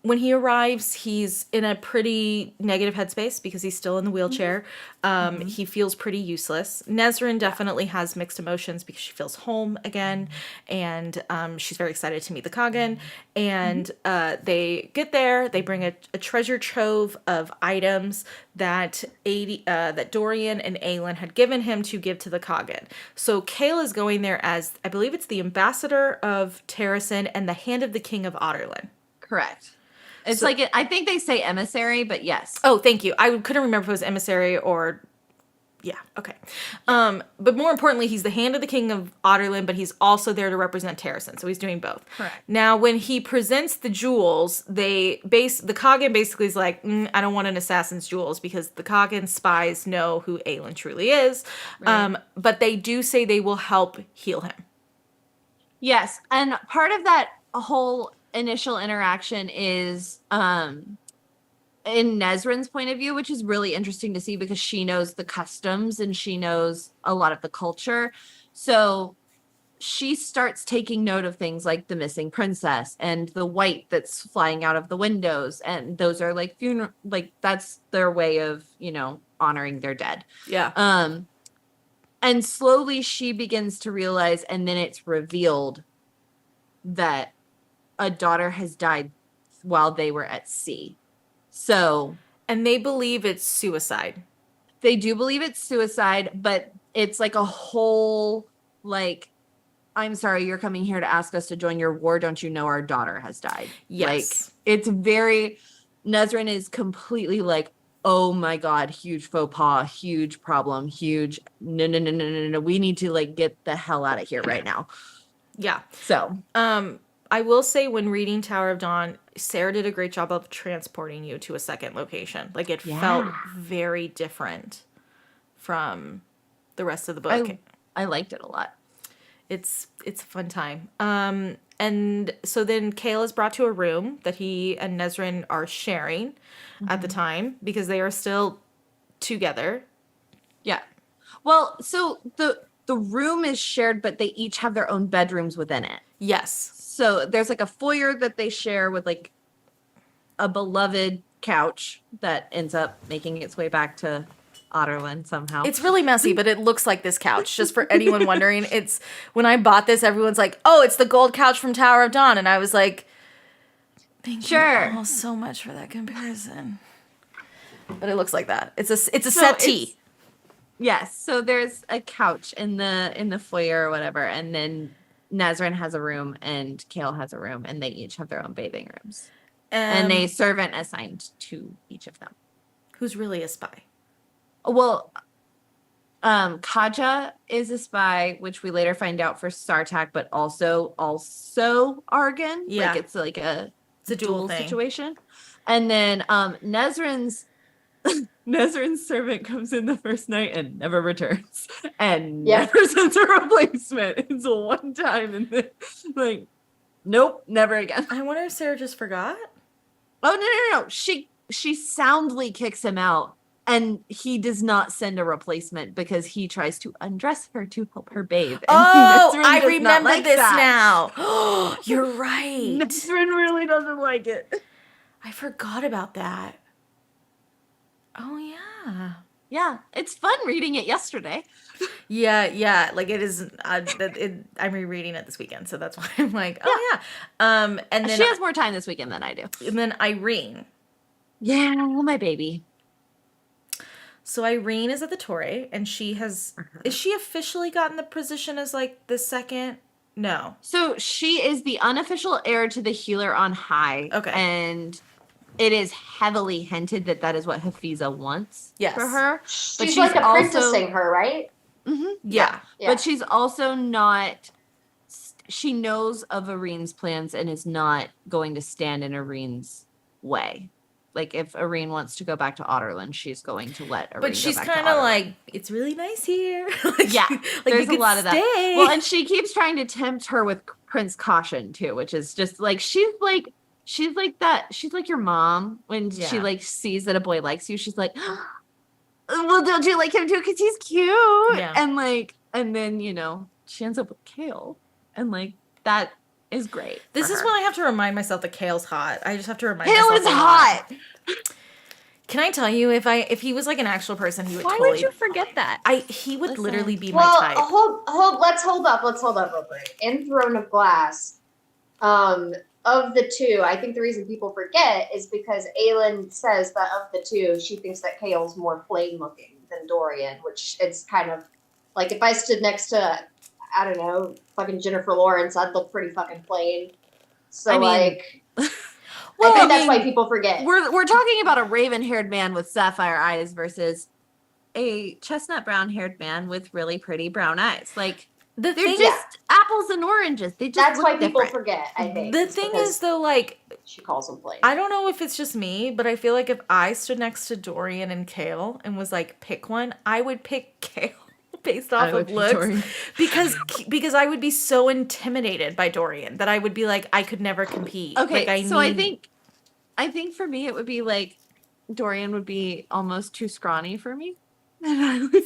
when he arrives, he's in a pretty negative headspace because he's still in the wheelchair. He feels pretty useless. Nesrin definitely has mixed emotions because she feels home again, and she's very excited to meet the Kagan. And they get there. They bring a treasure trove of items that that Dorian and Aelin had given him to give to the Kagan. So Kale is going there as, I believe it's the ambassador of Terrasen and the hand of the king of Otterlin. Correct. It's like, I think they say emissary, but yes. Oh, thank you. I couldn't remember if it was emissary or... Yeah, okay. But more importantly, he's the hand of the king of Otterlin, but he's also there to represent Terrasen, so he's doing both. Correct. Now, when he presents the jewels, the Kagan basically is like, I don't want an assassin's jewels, because the Kagan spies know who Aelin truly is. Right. But they do say they will help heal him. Yes, and part of that whole initial interaction is in Nesrin's point of view, which is really interesting to see because she knows the customs and she knows a lot of the culture. So she starts taking note of things like the missing princess and the white that's flying out of the windows, and those are like funeral, like that's their way of, honoring their dead. Yeah. And slowly she begins to realize, and then it's revealed that a daughter has died while they were at sea. So, and they believe it's suicide. They do believe it's suicide, but it's like a whole, like, I'm sorry, you're coming here to ask us to join your war. Don't you know our daughter has died? Yes. Like, it's very, Nesrin is completely like, oh my God, huge faux pas, huge problem, huge, no. We need to like get the hell out of here right now. Yeah. So, I will say when reading Tower of Dawn, Sarah did a great job of transporting you to a second location. Like it felt very different from the rest of the book. I liked it a lot. It's a fun time. And so then Kale is brought to a room that he and Nesrin are sharing at the time because they are still together. Yeah. Well, so the room is shared, but they each have their own bedrooms within it. Yes. So there's like a foyer that they share with like a beloved couch that ends up making its way back to Otterlin somehow. It's really messy, but it looks like this couch. Just for anyone wondering, it's when I bought this, everyone's like, "Oh, it's the gold couch from Tower of Dawn," and I was like, "Thank you all so much for that comparison." But it looks like that. It's a settee. Yes. So there's a couch in the foyer or whatever, and then Nesrin has a room and Kale has a room, and they each have their own bathing rooms. And a servant assigned to each of them. Who's really a spy? Well, Kaja is a spy, which we later find out for Sartak, but also Argan. Yeah. Like it's like it's a dual situation. And then Nesrin's servant comes in the first night and never returns. And never sends a replacement. It's a one time and then like nope, never again. I wonder if Sarah just forgot. Oh no. She soundly kicks him out. And he does not send a replacement because he tries to undress her to help her bathe. And I remember this now. You're right. Nesrin really doesn't like it. I forgot about that. Oh, yeah. Yeah, it's fun reading it yesterday. Yeah. Like it is. I'm rereading it this weekend, so that's why I'm like, oh yeah. And then she has more time this weekend than I do. And then Irene. Yeah, my baby. So Irene is at the Torre, and she has... Is she officially gotten the position as, like, the second? No. So she is the unofficial heir to the Healer on High. Okay. And it is heavily hinted that is what Hafiza wants for her. But she's like apprenticing her, right? Mm-hmm. Yeah. But she's also not... She knows of Irene's plans and is not going to stand in Irene's way. Like, if Irene wants to go back to Otterlin, she's going to let Irene But she's go back kind of like, it's really nice here. Yeah, there's a lot of that. Stay. Well, and she keeps trying to tempt her with Prince Caution, too, which is just, like, she's like that. She's like your mom when she, like, sees that a boy likes you. She's like, well, don't you like him, too? Because he's cute. Yeah. And, like, and then, she ends up with Kale. And, like, that is great. This is when I have to remind myself that Kale's hot. I just have to remind Kale myself. is hot. Can I tell you, if he was like an actual person, he would. Why would you forget that? He would literally be my Well, type. let's hold up real quick. In Throne of Glass, of the two, I think the reason people forget is because Aelin says that of the two, she thinks that Kale's more plain looking than Dorian, which it's kind of like if I stood next to, I don't know, fucking Jennifer Lawrence, I'd look pretty fucking plain. So I mean, I think that's why people forget. We're talking about a raven-haired man with sapphire eyes versus a chestnut brown-haired man with really pretty brown eyes. Like, they're just apples and oranges. They just That's look why people different. forget, I think. The thing is, though, like, she calls them plain. I don't know if it's just me, but I feel like if I stood next to Dorian and Kale and was like, pick one, I would pick Kale based off of looks because I would be so intimidated by Dorian that I would be like, I could never compete. Okay, like, I think for me it would be like Dorian would be almost too scrawny for me.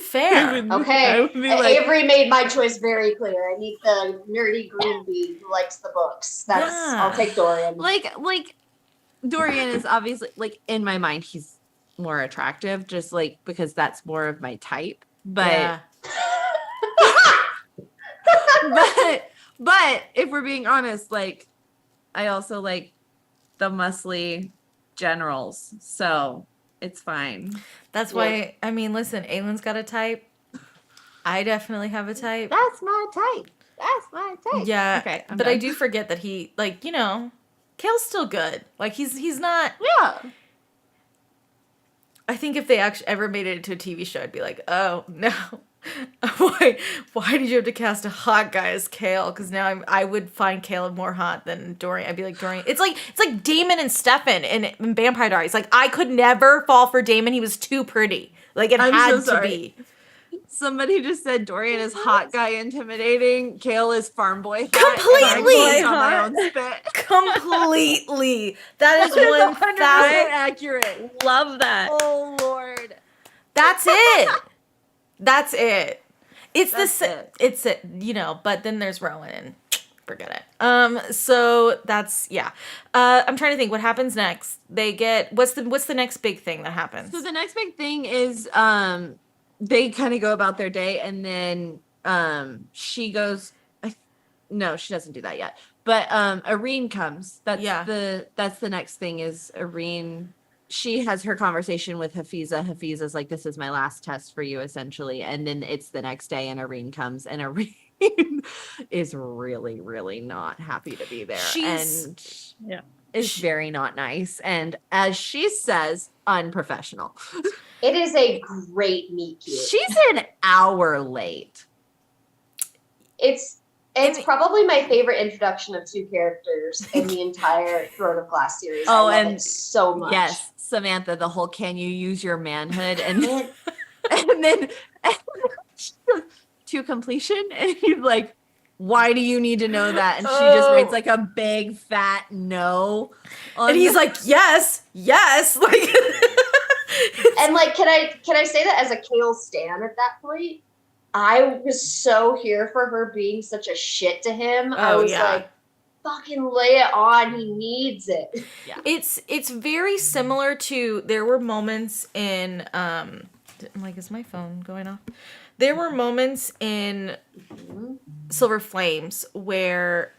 Fair. Okay. Avery made my choice very clear. I need the nerdy green bee who likes the books. I'll take Dorian. Like Dorian is obviously, like, in my mind he's more attractive just like because that's more of my type. But but if we're being honest, like I also like the muscly generals. So it's fine. That's why, I mean, listen, Aelin's got a type. I definitely have a type. That's my type. Yeah. Okay, but done. I do forget that he, like, you know, Kale's still good. Like, he's not. Yeah. I think if they actually ever made it into a TV show, I'd be like, oh, no. Why did you have to cast a hot guy as Kale? Because now I would find Kale more hot than Dorian. I'd be like, Dorian. It's like Damon and Stefan in Vampire Diaries. Like, I could never fall for Damon. He was too pretty. Like, it had to be. Somebody just said Dorian is hot guy intimidating. Kale is farm boy. Completely. On my own spit. Completely. That is 1,000% accurate. Love that. Oh Lord. That's it. That's it. It's it, you know, but then there's Rowan and forget it. So that's, yeah. I'm trying to think what happens next. They get, what's the next big thing that happens? So the next big thing is, they kind of go about their day and then, she goes, no, she doesn't do that yet, but, Irene comes. That's the next thing is Irene. She has her conversation with Hafiza. Hafiza's like, this is my last test for you, essentially. And then it's the next day and Irene comes and Irene is really, really not happy to be there. Is very not nice. And as she says, unprofessional. It is a great meet cute. She's an hour late. It's probably my favorite introduction of two characters in the entire Throne of Glass series. Oh, I love it so much. Yes, Samantha, the whole "can you use your manhood?" and then to completion, and he's like, "Why do you need to know that?" And she just writes like a big fat no, and he's like, "Yes, like." And like, can I say that as a Kale stan at that point? I was so here for her being such a shit to him. I was like, fucking lay it on. He needs it. Yeah. It's very similar to, there were moments in, I'm like, is my phone going off? There were moments in Silver Flames where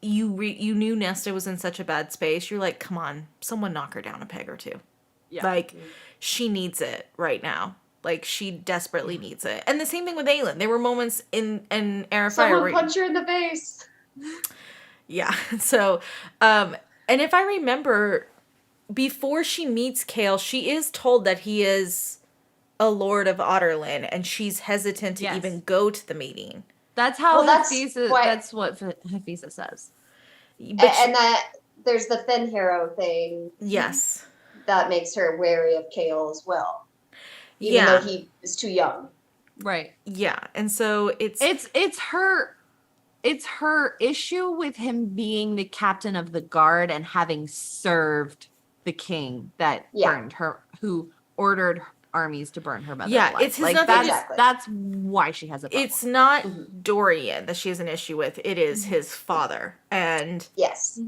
you knew Nesta was in such a bad space. You're like, come on, someone knock her down a peg or two. Yeah. Like, she needs it right now. Like, she desperately needs it. And the same thing with Aelin. There were moments in Air of Fire. Someone punch her in the face. Yeah. So, and if I remember, before she meets Kale, she is told that he is a Lord of Otterlin, and she's hesitant to even go to the meeting. That's how that's what Hafiza says. But and that there's the Thin Harrow thing. Yes. That makes her wary of Kale as well. Even though he is too young. Right. Yeah. And so it's her issue with him being the captain of the guard and having served the king that burned her, who ordered armies to burn her mother Yeah, alive. it's his like nothing. that's why she has a problem. It's not Dorian that she has an issue with. It is his father. And Yes.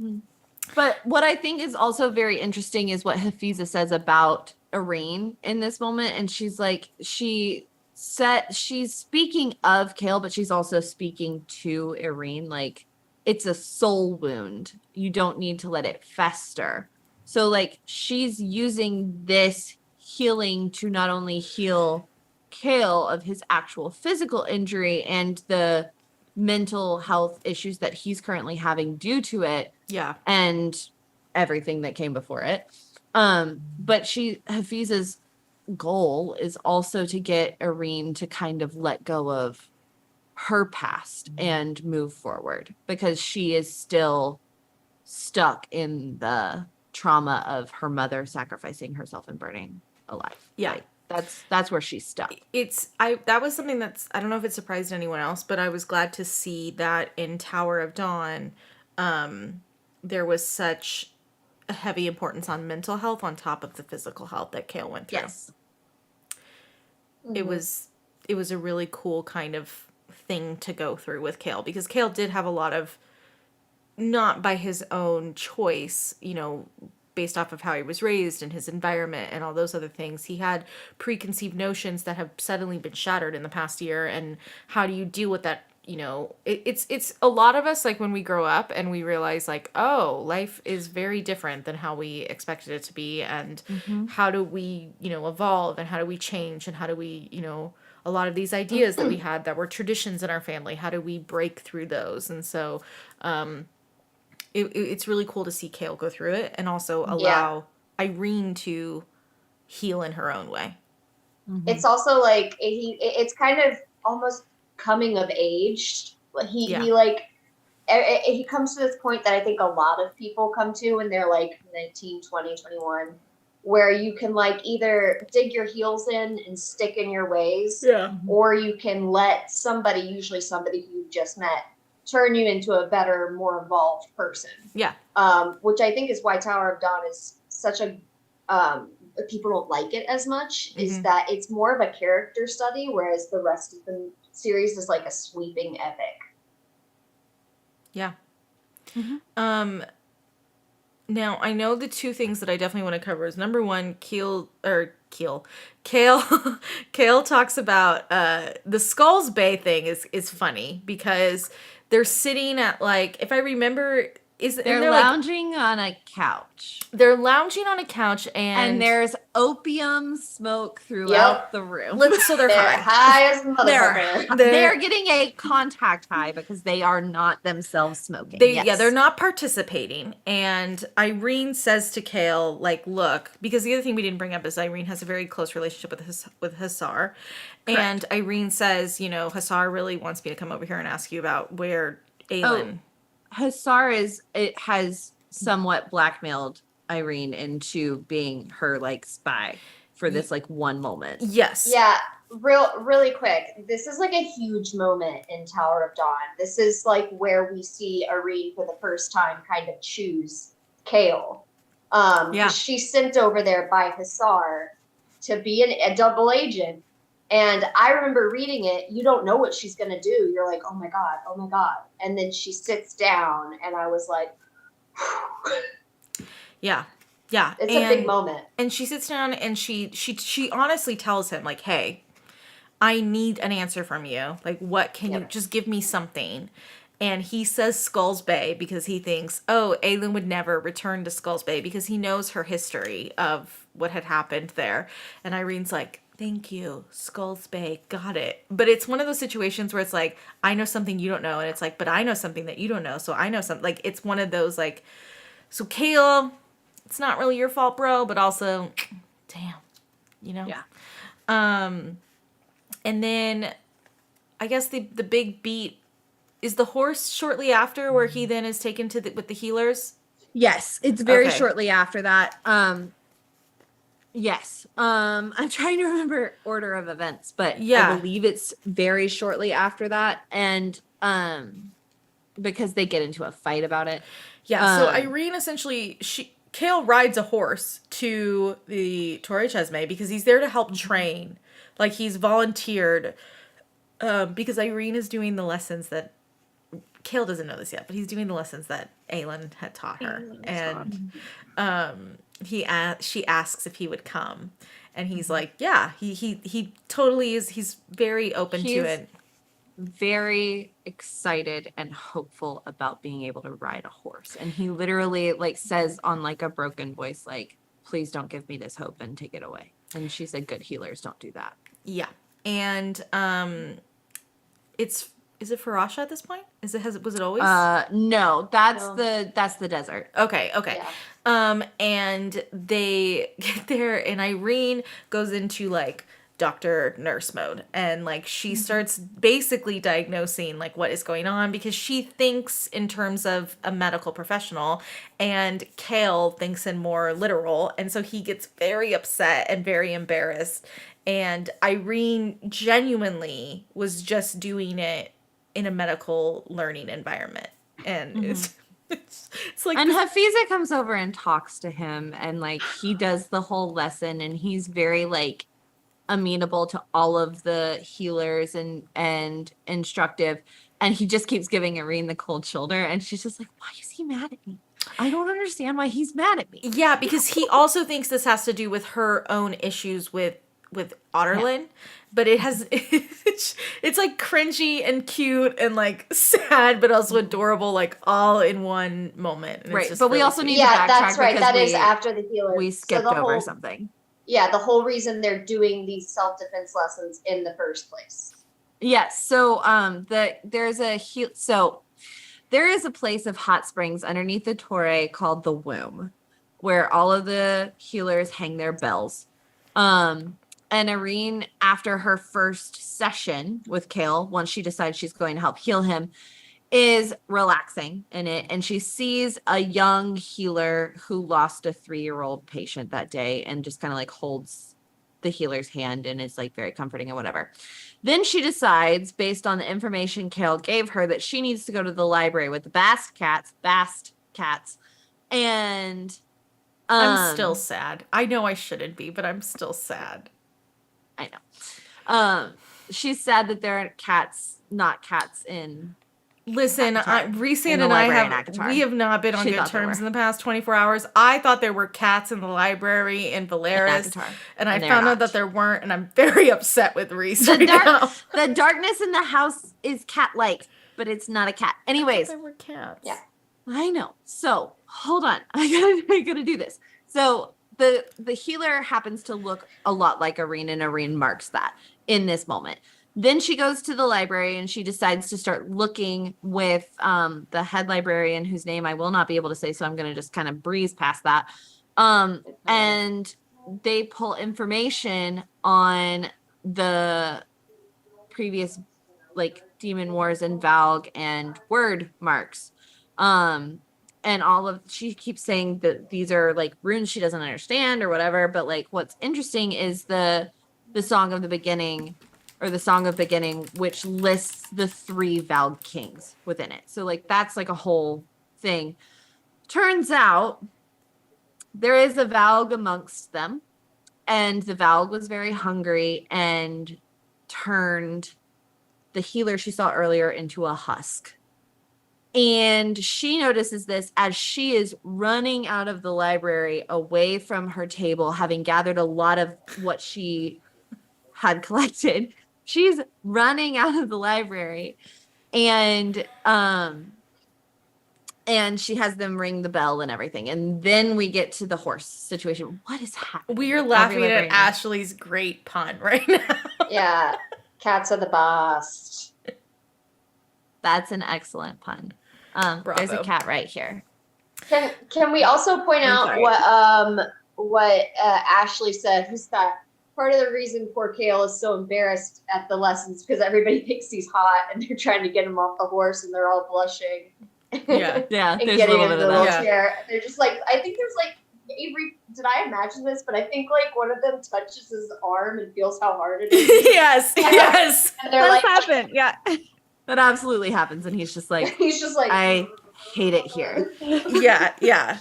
But what I think is also very interesting is what Hafiza says about Irene in this moment. And she's like, she's speaking of Kale, but she's also speaking to Irene. Like, it's a soul wound. You don't need to let it fester. So, like, she's using this healing to not only heal Kale of his actual physical injury and the mental health issues that he's currently having due to it. Yeah. And everything that came before it. But Hafiza's goal is also to get Irene to kind of let go of her past and move forward, because she is still stuck in the trauma of her mother sacrificing herself and burning alive. Yeah. Like, that's where she's stuck. That was something I don't know if it surprised anyone else, but I was glad to see that in Tower of Dawn, there was such a heavy importance on mental health on top of the physical health that Kale went through. Yes. It was a really cool kind of thing to go through with Kale, because Kale did have a lot of, not by his own choice, you know, based off of how he was raised and his environment and all those other things. He had preconceived notions that have suddenly been shattered in the past year. And how do you deal with that? You know, it's a lot of us, like, when we grow up and we realize, like, oh, life is very different than how we expected it to be. And how do we, you know, evolve, and how do we change, and how do we, you know, a lot of these ideas that we had that were traditions in our family, how do we break through those? And so, it's really cool to see Kale go through it, and also allow Irene to heal in her own way. It's also like it's kind of almost coming of age. He comes to this point that I think a lot of people come to when they're like 19, 20, 21, where you can like either dig your heels in and stick in your ways, or you can let somebody, usually somebody who you've just met, turn you into a better, more evolved person. Yeah. Which I think is why Tower of Dawn is such a people don't like it as much, is that it's more of a character study, whereas the rest of the series is like a sweeping epic. Yeah. Now, I know the two things that I definitely want to cover is, number one, Kale talks about the Skulls Bay thing is funny, because they're sitting at, like, if I remember, they're lounging on a couch. They're lounging on a couch, and there's opium smoke throughout the room. So they're high. High as motherfucker. They're getting a contact high because they are not themselves smoking. Yeah, they're not participating. And Irene says to Kale, like, look, because the other thing we didn't bring up is Irene has a very close relationship with Hussar. Correct. And Irene says, you know, Hussar really wants me to come over here and ask you about where Aelin... Hussar has somewhat blackmailed Irene into being her, like, spy for this, like, one moment. Yes. Yeah, really quick. This is like a huge moment in Tower of Dawn. This is like where we see Irene for the first time kind of choose Kale. She's sent over there by Hussar to be a double agent. And I remember reading it, you don't know what she's going to do. You're like, oh my God. And then she sits down, and I was like, yeah. It's a big moment. And she sits down, and she honestly tells him, like, hey, I need an answer from you. Like, what can you just give me something? And he says Skulls Bay because he thinks, oh, Aelin would never return to Skulls Bay, because he knows her history of what had happened there. And Irene's like, thank you, Skulls Bay, got it. But it's one of those situations where it's like, I know something you don't know, and it's like, but I know something that you don't know, so I know something. Like, it's one of those, like, so Kale, it's not really your fault, bro, but also, damn, you know? Yeah. And then, I guess the big beat is the horse shortly after, where he then is taken to with the healers. Yes, it's very shortly after that. Yes. I'm trying to remember order of events, but I believe it's very shortly after that. And because they get into a fight about it. Yeah. So Irene essentially, Kale rides a horse to the Torre Chesme because he's there to help train. Like, he's volunteered because Irene is doing the lessons that Kale doesn't know this yet, but he's doing the lessons that Aelin had taught her. And she asks if he would come. And he's like, yeah, he totally is. He's very open to it. Very excited and hopeful about being able to ride a horse. And he literally like says on like a broken voice, like, please don't give me this hope and take it away. And she said, good healers don't do that. Yeah. And is it Farasha at this point? Was it always? No, that's the desert. Okay. Yeah. And they get there and Irene goes into like doctor nurse mode, and like she starts basically diagnosing like what is going on, because she thinks in terms of a medical professional and Kale thinks in more literal, and so he gets very upset and very embarrassed, and Irene genuinely was just doing it in a medical learning environment, and it's like, and Hafiza comes over and talks to him, and like he does the whole lesson, and he's very like amenable to all of the healers and instructive, and he just keeps giving Irene the cold shoulder, and she's just like, why is he mad at me? I don't understand why he's mad at me. Yeah, because he also thinks this has to do with her own issues with Otterlin, but it has it's like cringy and cute and like sad but also adorable, like all in one moment. And Right, it's just but we really also sweet. need to backtrack, that's right. because That is after the healer. we skipped over something. Yeah, the whole reason they're doing these self-defense lessons in the first place. Yes. So there is a place of hot springs underneath the Torre called the Womb, where all of the healers hang their bells. And Irene, after her first session with Kale, once she decides she's going to help heal him, is relaxing in it, and she sees a young healer who lost a 3-year-old patient that day, and just kind of like holds the healer's hand and is like very comforting and whatever. Then she decides, based on the information Kale gave her, that she needs to go to the library with the Bast cats, and I'm still sad. I know I shouldn't be, but I'm still sad. I know. She's sad that there are not cats in. Listen, Rhysand and I we have not been on good terms in the past 24 hours. I thought there were cats in the library in Valeris, and I found out that there weren't, and I'm very upset with Rhys right now. The darkness in the house is cat-like, but it's not a cat. Anyways. There were cats. Yeah. I know. So, hold on. I gotta do this. So, the healer happens to look a lot like Irene, and Irene marks that in this moment. Then she goes to the library and she decides to start looking with the head librarian, whose name I will not be able to say, so I'm going to just kind of breeze past that. And they pull information on the previous like Demon Wars and Valg and word marks. And she keeps saying that these are like runes she doesn't understand or whatever. But like what's interesting is the Song of the Beginning, or the Song of Beginning, which lists the 3 Valg kings within it. So like that's like a whole thing. Turns out there is a Valg amongst them, and the Valg was very hungry and turned the healer she saw earlier into a husk. And she notices this as she is running out of the library away from her table, having gathered a lot of what she had collected. She's running out of the library, and she has them ring the bell and everything. And then we get to the horse situation. What is happening? We are laughing at Ashley's great pun right now. Yeah. Cats are the best. That's an excellent pun. There's a cat right here. Can we also point out what Ashley said? Who's that? Part of the reason poor Kale is so embarrassed at the lessons because everybody thinks he's hot and they're trying to get him off the horse and they're all blushing. Yeah. Yeah. And getting him in the wheelchair. They're just like, I think there's like, Avery, did I imagine this? But I think like one of them touches his arm and feels how hard it is. Yes. And they're like, happen. Yeah. That absolutely happens. And he's just like, I hate it here. Yeah.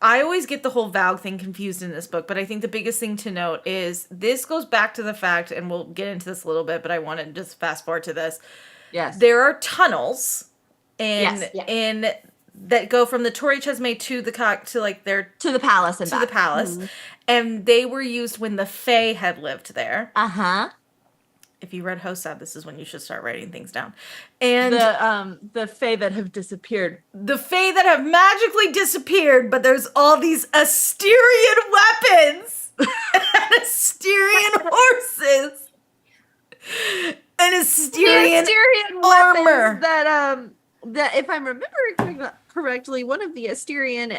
I always get the whole Valg thing confused in this book, but I think the biggest thing to note is this goes back to the fact, and we'll get into this a little bit, but I want to just fast forward to this. Yes. There are tunnels Yes. in that go from the Torre Chesme to the to the palace and to the back. palace, and they were used when the Fae had lived there. If you read Hosab, this is when you should start writing things down. And the Fae that have disappeared. The Fae that have magically disappeared, but there's all these Asterian weapons and Asterian horses and Asterian armor. That if I'm remembering correctly, one of the Asterian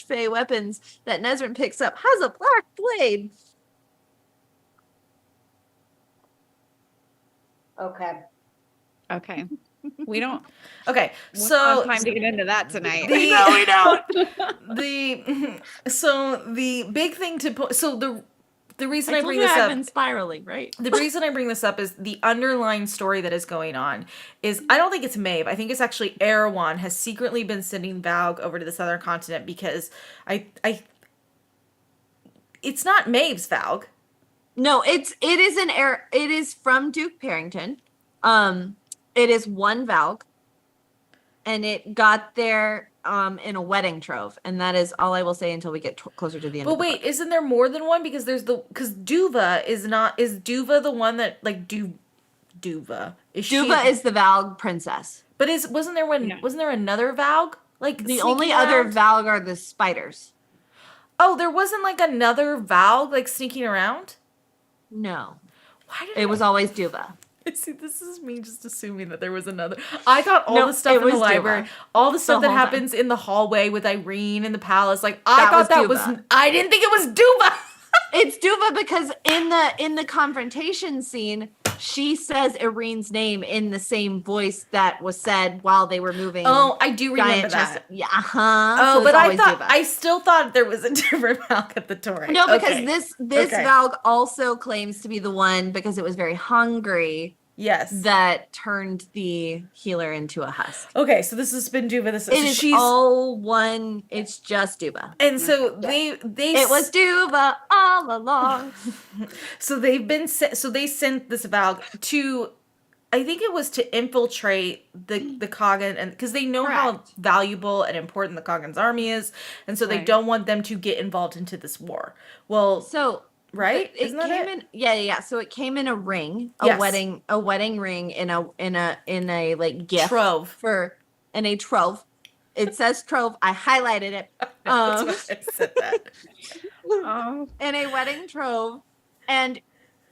/ Fae weapons that Nezrin picks up has a black blade. Okay. We don't. Okay, We so don't have time to get into that tonight. We don't. The big thing to so the reason I bring told you this I've up, been spiraling, right? the reason I bring this up is the underlying story that is going on is I don't think it's Maeve. I think it's actually Erewhon has secretly been sending Valg over to the southern continent because it's not Maeve's Valg. No, it is from Duke Parrington. It is one Valg, and it got there in a wedding trove, and that is all I will say until we get closer to the end. But of the wait, book. isn't there more than one? Because because Duva is Duva the one that Duva Duva is the Valg princess. But wasn't there another Valg? Like The only other around? Valg are the spiders. Oh, there wasn't like another Valg like sneaking around? No, Why did it was always Duva. See, this is me just assuming that there was another. I thought all No, the stuff it in the was library, Duva. all the stuff The that whole time. happens in the hallway with Irene in the palace, I That thought was that was. Duva. I didn't think it was Duva. It's Duva because in the confrontation scene, she says Irene's name in the same voice that was said while they were moving. Oh, I do remember giant that. chest. Yeah, Oh, So but it's always Duva. I still thought there was a different Valk at the Torre. No, because Okay. this Okay. Valg also claims to be the one because it was very hungry Yes. that turned the healer into a husk. Okay, so this has been Duva. It is all one. It's just Duva. And so they It was Duva all along. So they've been so they sent this Valg to, I think it was to infiltrate the Kaghan, and because they know how Correct. valuable and important the Kaghan's army is, and so they Right. don't want them to get involved into this war. Well, So right? it Isn't that came it? in. Yeah. So it came in a ring, a Yes. wedding ring in a like gift Trove. in a trove. It says trove. I highlighted it. That's why I said that. Oh. In a wedding trove, and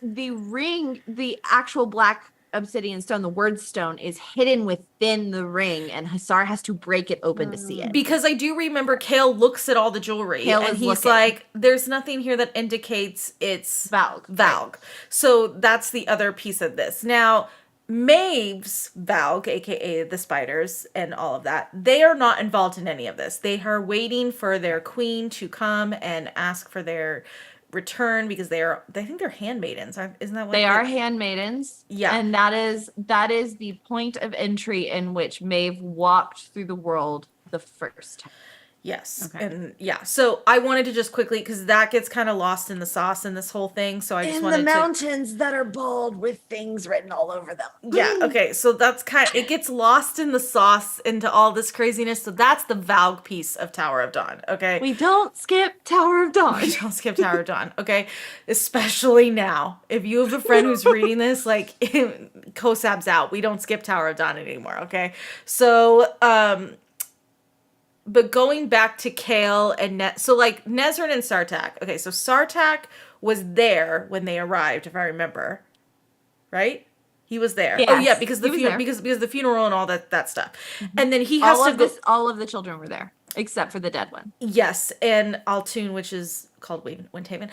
the ring, the actual black obsidian stone, the word stone, is hidden within the ring, and Hussar has to break it open to see it. Because I do remember Kale looks at all the jewelry Kale and is he's looking. like, there's nothing here that indicates it's Valg. Valg. So that's the other piece of this. Now, Maeve's Valg, aka the spiders and all of that, they are not involved in any of this. They are waiting for their queen to come and ask for their return because I think they're handmaidens. Isn't that what They are handmaidens. Yeah. And that is the point of entry in which Maeve walked through the world the first time. Yes. Okay. And yeah. So I wanted to just quickly, because that gets kind of lost in the sauce in this whole thing. So I just wanted to. mountains that are bald with things written all over them. Yeah, okay, so that's it gets lost in the sauce into all this craziness. So that's the Valg piece of Tower of Dawn, okay? We don't skip Tower of Dawn. We don't skip Tower of Dawn, okay? Especially now. If you have a friend who's reading this, like, Kosab's out. We don't skip Tower of Dawn anymore, okay? So, but going back to Kale and Nezrin and Sartak. Okay, so Sartak was there when they arrived, if I remember. Right? He was there. Yes, Oh yeah, because he was there. because the funeral and all that stuff. And then he has All of the children were there, except for the dead one. Yes, and Altoon, which is called Windhaven.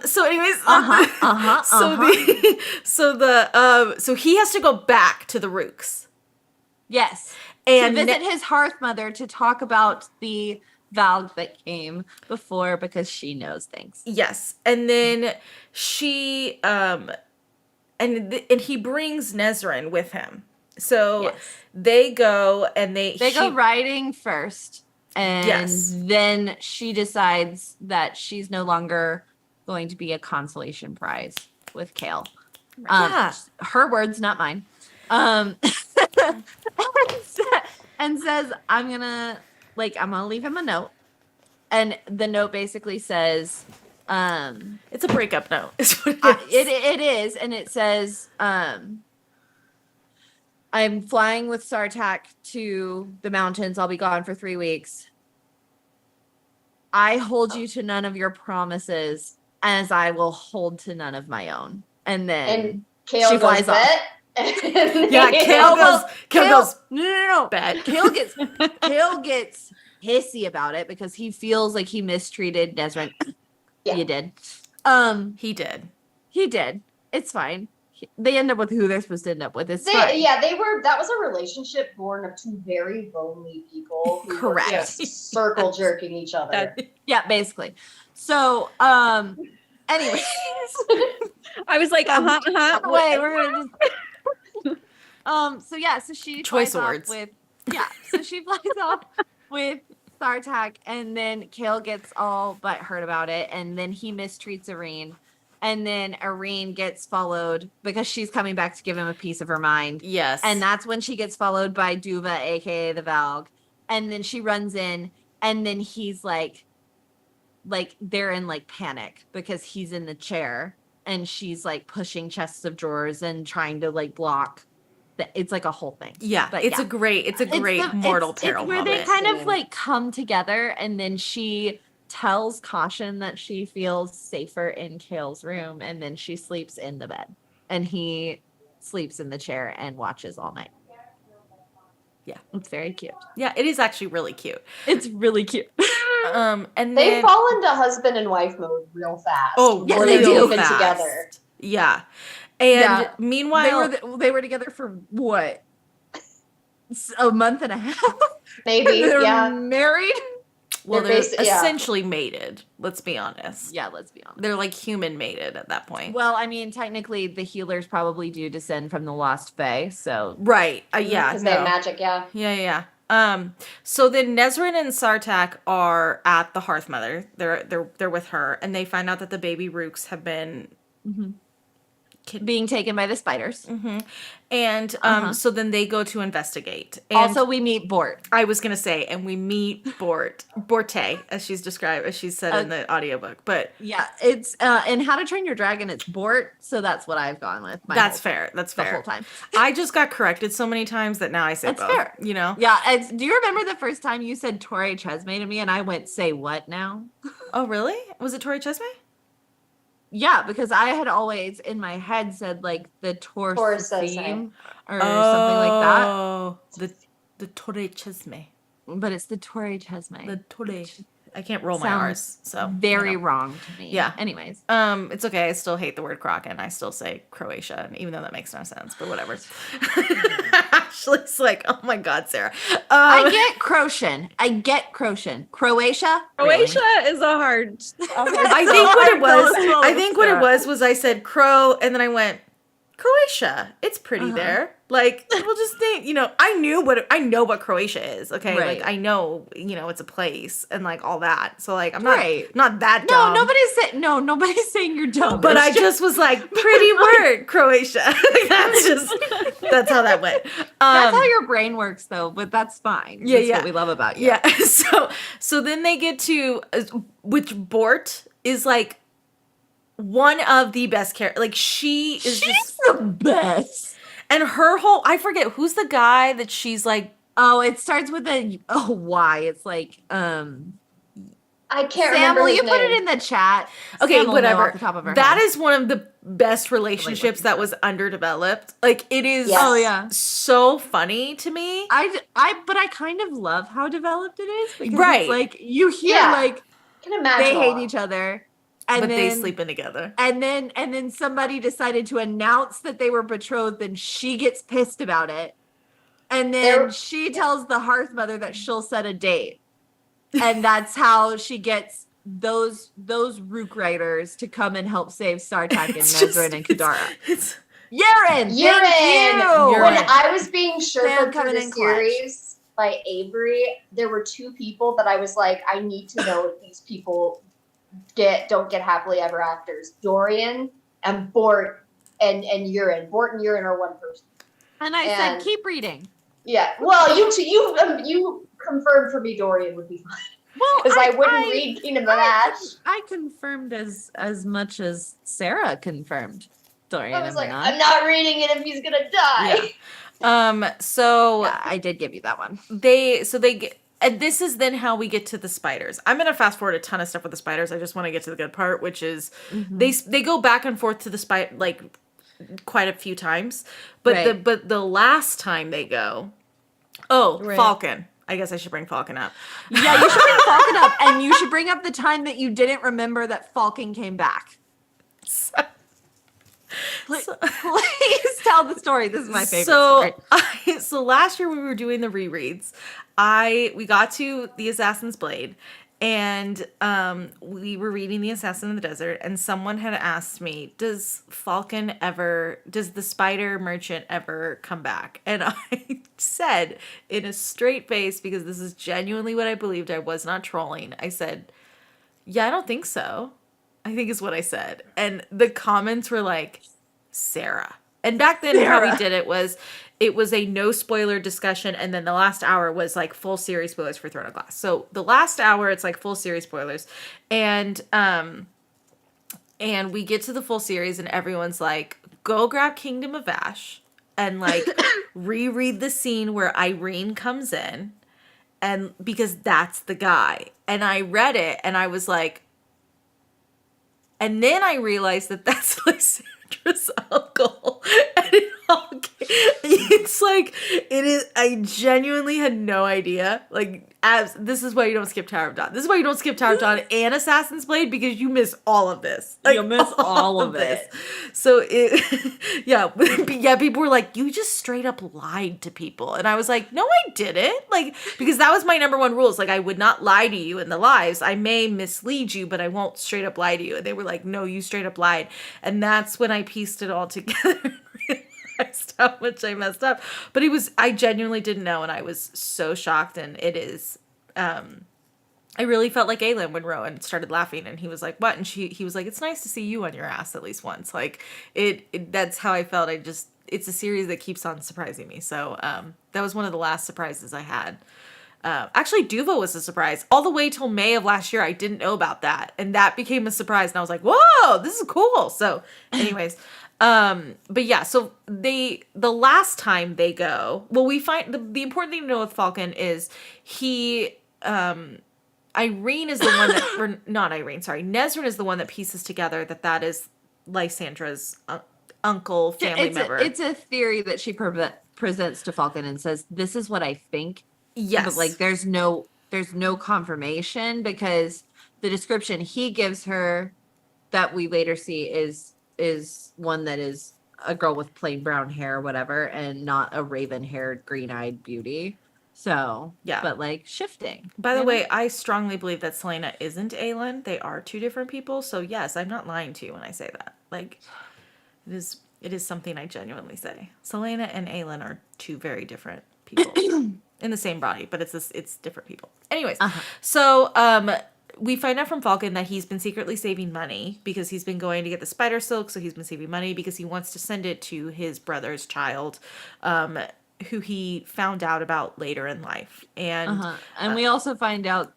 So anyways, so he has to go back to the Rooks. Yes. And to visit his hearth mother to talk about the Valg that came before because she knows things. Yes, and then she and he brings Nezrin with him. So Yes. they go and They go riding first. And then she decides that she's no longer going to be a consolation prize with Kale. Her words, not mine. And says, I'm gonna leave him a note. And the note basically says, it's a breakup note. Is what it is. And it says, I'm flying with Sartak to the mountains. I'll be gone for 3 weeks. I hold you to none of your promises, as I will hold to none of my own. And then Kale flies off. Yeah, Kale goes. No. Bad. Kale gets hissy about it because he feels like he mistreated Nesrin. Yeah. You did. He did. It's fine. They end up with who they're supposed to end up with. It's fine. Yeah, that was a relationship born of two very lonely people who Correct. were just circle jerking each other. Yeah, basically. So, anyways. I was like, Wait, we're gonna just so she choice flies words. So she flies off with Sartak, and then Kale gets all butthurt about it, and then he mistreats Irene. And then Irene gets followed because she's coming back to give him a piece of her mind. Yes. And that's when she gets followed by Duva, aka the Valg. And then she runs in, and then he's like they're in like panic because he's in the chair and she's like pushing chests of drawers and trying to like block. It's like a whole thing. Yeah, but it's a great mortal peril it's where moment. they kind of like come together, and then she tells Caution that she feels safer in Kale's room, and then she sleeps in the bed, and he sleeps in the chair and watches all night. Yeah, it's very cute. Yeah, it is actually really cute. It's really cute. And they fall into husband and wife mode real fast. Oh, yeah, they do. Even together. Yeah, and meanwhile, they were together for what? A month and a half. Maybe. They're married. Well, they're essentially mated. Let's be honest. Yeah, let's be honest. They're like human mated at that point. Well, I mean, technically, the healers probably do descend from the Lost Fae, so right. Yeah, because they have magic. Yeah. Yeah. So then Nesrin and Sartak are at the Hearth Mother. They're with her, and they find out that the baby Rooks have been being taken by the spiders. Mm-hmm. And so then they go to investigate. And also, we meet Bort. I was gonna say, and we meet Borte, as she's said in the audiobook. But yeah, it's in How to Train Your Dragon, it's Bort, so that's what I've gone with. That's fair. The whole time. I just got corrected so many times that now I say both. Fair. You know? Yeah. Do you remember the first time you said Torre Chesme to me, and I went, "Say what now?" Oh, really? Was it Torre Chesme? Yeah, because I had always in my head said like the Torre theme or something like that. Oh, the Torre Chesme. But it's the Torre Chesme. The Torre. I can't roll my R's, so very wrong to me. Yeah. Anyways, it's okay. I still hate the word Kraken. I still say Croatia, even though that makes no sense. But whatever. Actually, it's like, oh my God, Sarah. I get Croatian. Croatia. Croatia is a hard. I think what it was I said Crow, and then I went Croatia. It's pretty there. Like, we'll just think, I know what Croatia is. Okay. Right. Like, I know, it's a place and like all that. So like, I'm not that dumb. Nobody's saying you're dumb. But I just was like, pretty word, Croatia. That's how that went. That's how your brain works though, but that's fine. Yeah. That's what we love about you. Yeah. So then they get to, which Bort is like one of the best characters. Like, she's just the best. And her whole, I forget, who's the guy that she's like. Oh, it starts with Y. It's like, I can't Sam, remember will his you name. put it in the chat? Okay, Sam whatever. Off the top of her that head. is one of the best relationships that was underdeveloped. Like, it is so funny to me. But I kind of love how developed it is. Because it's like, you hear I can imagine they hate each other. But they sleep in together. And then somebody decided to announce that they were betrothed, and she gets pissed about it. And then she tells the Hearth Mother that she'll set a date. And that's how she gets those Rook riders to come and help save Sartak and Nesrin and Kadara. Urine. When Urine. I was being Sherpa through coming the in clutch. series by Avery, there were two people that I was like, I need to know if these people don't get happily ever afters. Dorian and Bort and Urine. Bort and Urine are one person. And I said, keep reading. Yeah. Well, you confirmed for me Dorian would be fine. Well, Because I wouldn't read Kingdom of Ash. I confirmed as much as Sarah confirmed. Dorian I was like, Manon. I'm not reading it if he's gonna die. Yeah. So yeah, I did give you that one. They get, and this is then how we get to the spiders. I'm gonna fast forward a ton of stuff with the spiders. I just want to get to the good part, which is they go back and forth to the spider like quite a few times, but the last time they go, Falcon. I guess I should bring Falcon up. Yeah, you should bring Falcon up, and you should bring up the time that you didn't remember that Falcon came back. Please tell the story. This is my favorite story. So last year when we were doing the rereads, we got to the Assassin's Blade, and we were reading The Assassin in the Desert, and someone had asked me, does the spider merchant ever come back? And I said in a straight face, because this is genuinely what I believed, I was not trolling, I said, yeah, I don't think so. I think is what I said. And the comments were like, Sarah. And back then how we did it was a no spoiler discussion, and then the last hour was like full series spoilers for Throne of Glass. So the last hour it's like full series spoilers. And we get to the full series and everyone's like, go grab Kingdom of Ash and like reread the scene where Irene comes in, and because that's the guy. And I read it and I was like, and then I realized that that's Lysandra's uncle. And it's like, it is, I genuinely had no idea. Like, this is why you don't skip Tower of Dawn. This is why you don't skip Tower of Dawn and Assassin's Blade, because you miss all of this. Like, you miss all of it. So yeah, people were like, you just straight up lied to people. And I was like, no, I didn't. Like, because that was my number one rule. It's like, I would not lie to you in the lives. I may mislead you, but I won't straight up lie to you. And they were like, no, you straight up lied. And that's when I pieced it all together and realized how much I messed up. But I genuinely didn't know. And I was so shocked. And it is, I really felt like Aelin when Rowan started laughing and he was like, what? And he was like, it's nice to see you on your ass at least once. Like that's how I felt. It's a series that keeps on surprising me. So, that was one of the last surprises I had. Actually Duvo was a surprise all the way till May of last year. I didn't know about that. And that became a surprise. And I was like, whoa, this is cool. So anyways, but yeah, so the last time they go, well, we find the important thing to know with Falcon is Irene is the one that, or not Irene, sorry, Nezrin is the one that pieces together that is Lysandra's uncle, family member. It's a theory that she presents to Falcon and says, this is what I think. Yes. But like, there's no confirmation, because the description he gives her that we later see is one that is a girl with plain brown hair or whatever, and not a raven-haired, green-eyed beauty. So, yeah. But like shifting. By the way, I strongly believe that Selena isn't Aelin. They are two different people. So yes, I'm not lying to you when I say that. Like, it is something I genuinely say. Selena and Aelin are two very different people in the same body, but it's different people. Anyways, so we find out from Falcon that he's been secretly saving money because he's been going to get the spider silk. So he's been saving money because he wants to send it to his brother's child, who he found out about later in life. And we also find out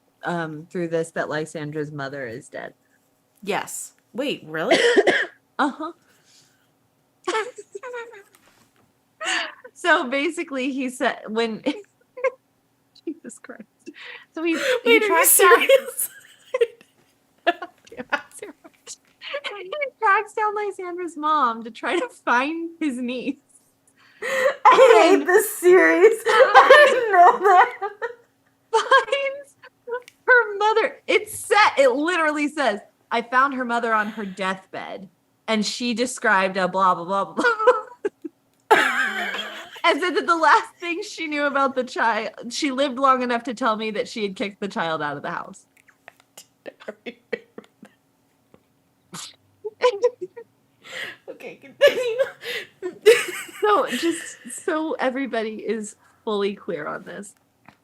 through this that Lysandra's mother is dead. Yes. Wait, really? So basically he said when Jesus Christ. So he tracks down Lysandra's mom to try to find his niece. I hate this series. I didn't know that. Finds her mother. It literally says, I found her mother on her deathbed, and she described a blah blah blah blah. And said that the last thing she knew about the child, she lived long enough to tell me that she had kicked the child out of the house. Okay, continue. So just so everybody is fully clear on this,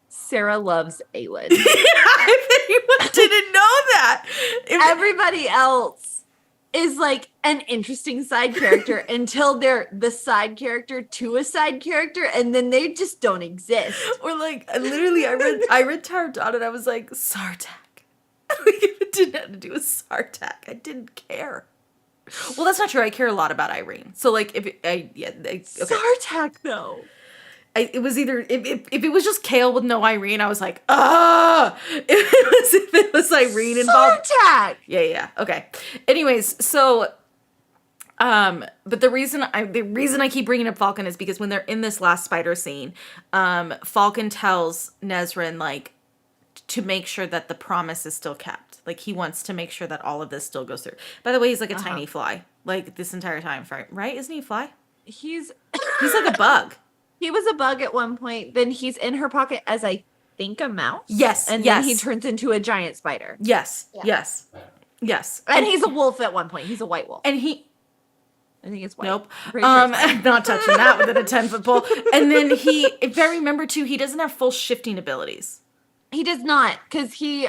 Sarah loves Aelin. If anyone didn't know that. Everybody else is like an interesting side character until they're the side character to a side character, and then they just don't exist. Or like, literally, I read Tower of Dawn and I was like, Sartak. Like, if it didn't have to do with Sartak, I didn't care. Well, that's not true. I care a lot about Irene. So, like, okay. Sartak, though. It was either, if it was just Kale with no Irene, I was like, ah! If it was Irene involved. Sartak! Yeah. Okay. Anyways, so, but the reason I keep bringing up Falcon is because when they're in this last spider scene, Falcon tells Nezran, like, to make sure that the promise is still kept. Like, he wants to make sure that all of this still goes through. By the way, he's like a tiny fly. Like, this entire time, right? Isn't he a fly? He's like a bug. He was a bug at one point. Then he's in her pocket as, I think, a mouse. Yes. And then he turns into a giant spider. Yes. Yeah. Yes. And he's a wolf at one point. He's a white wolf. And I think it's white. Nope. Sure it's white. Not touching that within a 10-foot pole. And then if I remember too, he doesn't have full shifting abilities. He does not, because he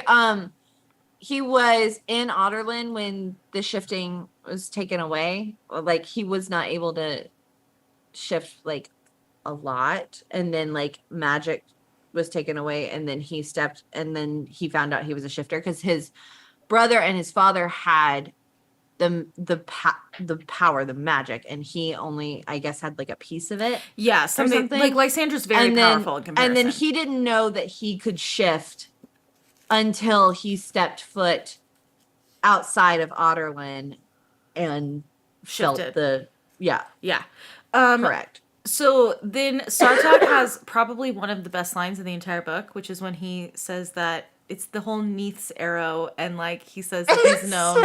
was in Otterlin when the shifting was taken away. Like, he was not able to shift like a lot, and then like magic was taken away, and then he stepped, and then he found out he was a shifter because his brother and his father had the power, the magic, and he only, I guess, had like a piece of it. Yeah, something. Like Lysandra's very powerful in comparison. And then he didn't know that he could shift until he stepped foot outside of Otterlin and Shifted. felt the Yeah. correct. So then Sartak has probably one of the best lines in the entire book, which is when he says that it's the whole Neith's arrow, and like he says that he's known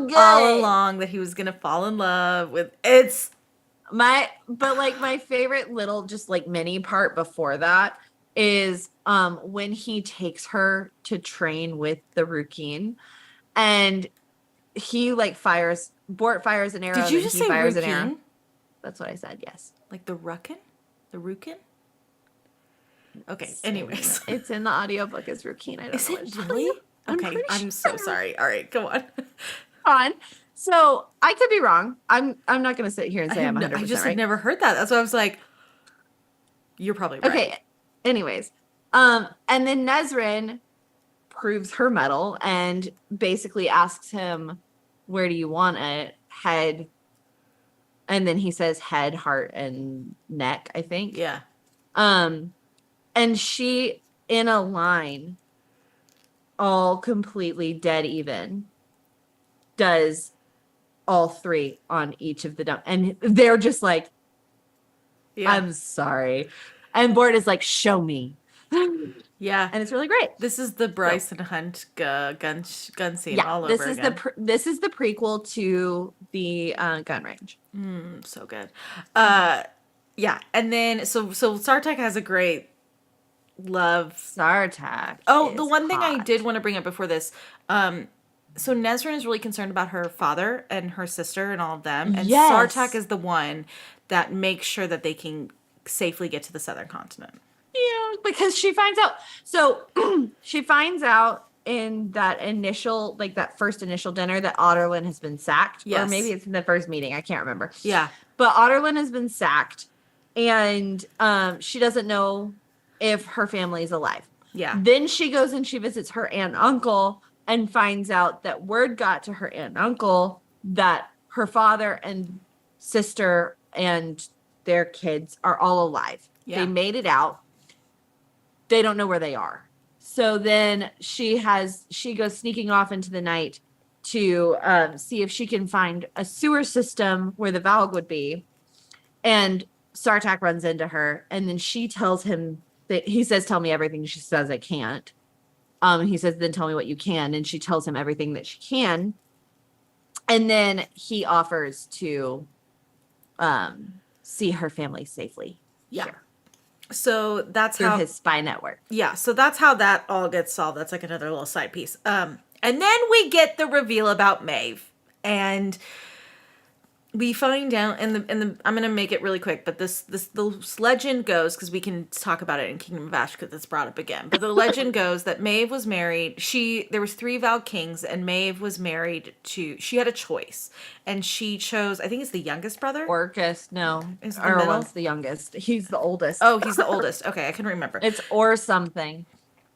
so all along that he was gonna fall in love with my favorite little just like mini part before that is when he takes her to train with the Rukeen, and he like Bort fires an arrow. Did you just say Rukeen? That's what I said. Yes. Like the Rukin? The Rukin? Okay, anyways. It's in the audiobook as Rukeen. I don't know. Is it really? Okay, I'm so sorry. All right, go on. So I could be wrong. I'm not going to sit here and say I'm 100% I just right. had never heard that. That's why I was like, you're probably right. Okay. Anyways, and then Nezran proves her mettle and basically asks him, "Where do you want it? Head?" And then he says head, heart, and neck, I think. Yeah. And she, in a line, all completely dead even, does all three on each of the dump. And they're just like, Yeah. I'm sorry. And Bort is like, show me. Yeah. And it's really great. This is the Bryce and Hunt gun scene all over again. This is the prequel to the gun range. So good. Yeah. And then, so Sartak has a great love. Sartak. Oh, the one thing I did want to bring up before this, so Nezran is really concerned about her father and her sister and all of them. And Yes. Sartak is the one that makes sure that they can safely get to the southern continent. Yeah, because she finds out. So she finds out in that initial, like that first initial dinner, that Otterlin has been sacked. Yes. Or maybe it's in the first meeting. I can't remember. Yeah. But Otterlin has been sacked, and she doesn't know if her family is alive. Yeah. Then she goes and she visits her aunt and uncle and finds out that word got to her aunt and uncle that her father and sister and their kids are all alive. Yeah. They made it out. They don't know where they are. So then she goes sneaking off into the night to see if she can find a sewer system where the Valg would be. And Sartak runs into her, and then she tells him that he says, "Tell me everything." She says, "I can't." He says, "Then tell me what you can." And she tells him everything that she can. And then he offers to see her family safely. Yeah. Here, So that's through how his spy network. Yeah, so that's how that all gets solved. That's like another little side piece. And then we get the reveal about Maeve. And we find out, and I'm gonna make it really quick, but the legend goes, because we can talk about it in Kingdom of Ash because it's brought up again. But the legend goes that Maeve was married. There was 3 Vald Kings, and Maeve was married to. She had a choice, and she chose. I think it's the youngest brother. Orcus, no, Is the or middle? was the youngest. He's the oldest. Oh, he's the oldest. Okay, I can remember. It's or something.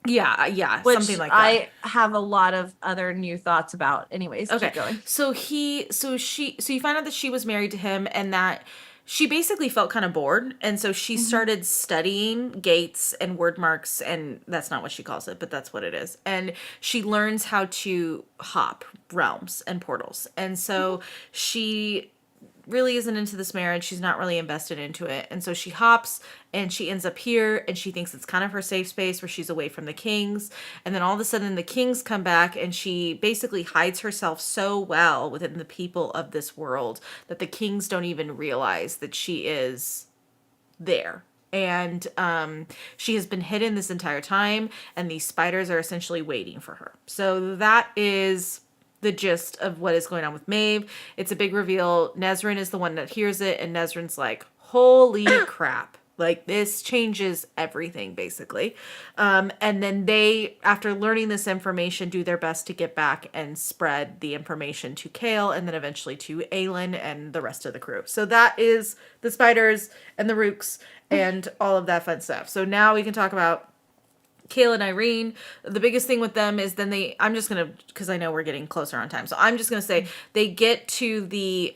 Yeah, Which something like that. I have a lot of other new thoughts about. Anyways, Okay. keep going. So you find out that she was married to him, and that she basically felt kind of bored, and so she started studying gates and word marks, and that's not what she calls it, but that's what it is. And she learns how to hop realms and portals. And so she really isn't into this marriage. She's not really invested into it. And so she hops and she ends up here, and she thinks it's kind of her safe space where she's away from the kings. And then all of a sudden the kings come back, and she basically hides herself so well within the people of this world that the kings don't even realize that she is there. And she has been hidden this entire time, and these spiders are essentially waiting for her. So that is the gist of what is going on with Maeve. It's a big reveal. Nezrin is the one that hears it, and Nezrin's like, holy crap. Like, this changes everything, basically. And then they, after learning this information, do their best to get back and spread the information to Kale, and then eventually to Aelin and the rest of the crew. So that is the spiders and the Rooks and all of that fun stuff. So now we can talk about Kale and Irene. The biggest thing with them is then I'm just going to, because I know we're getting closer on time, so I'm just going to say they get to the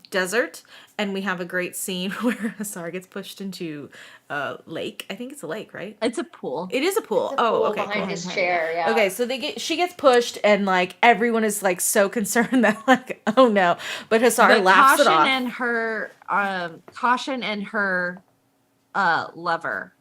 desert, and we have a great scene where Hussar gets pushed into a lake. I think it's a lake, right? It's a pool. It is a pool. It's a pool Okay. behind Cool. his chair. Yeah. Okay, so she gets pushed, and like everyone is like so concerned that like, oh no, but Hussar laughs it off. Caution and her lover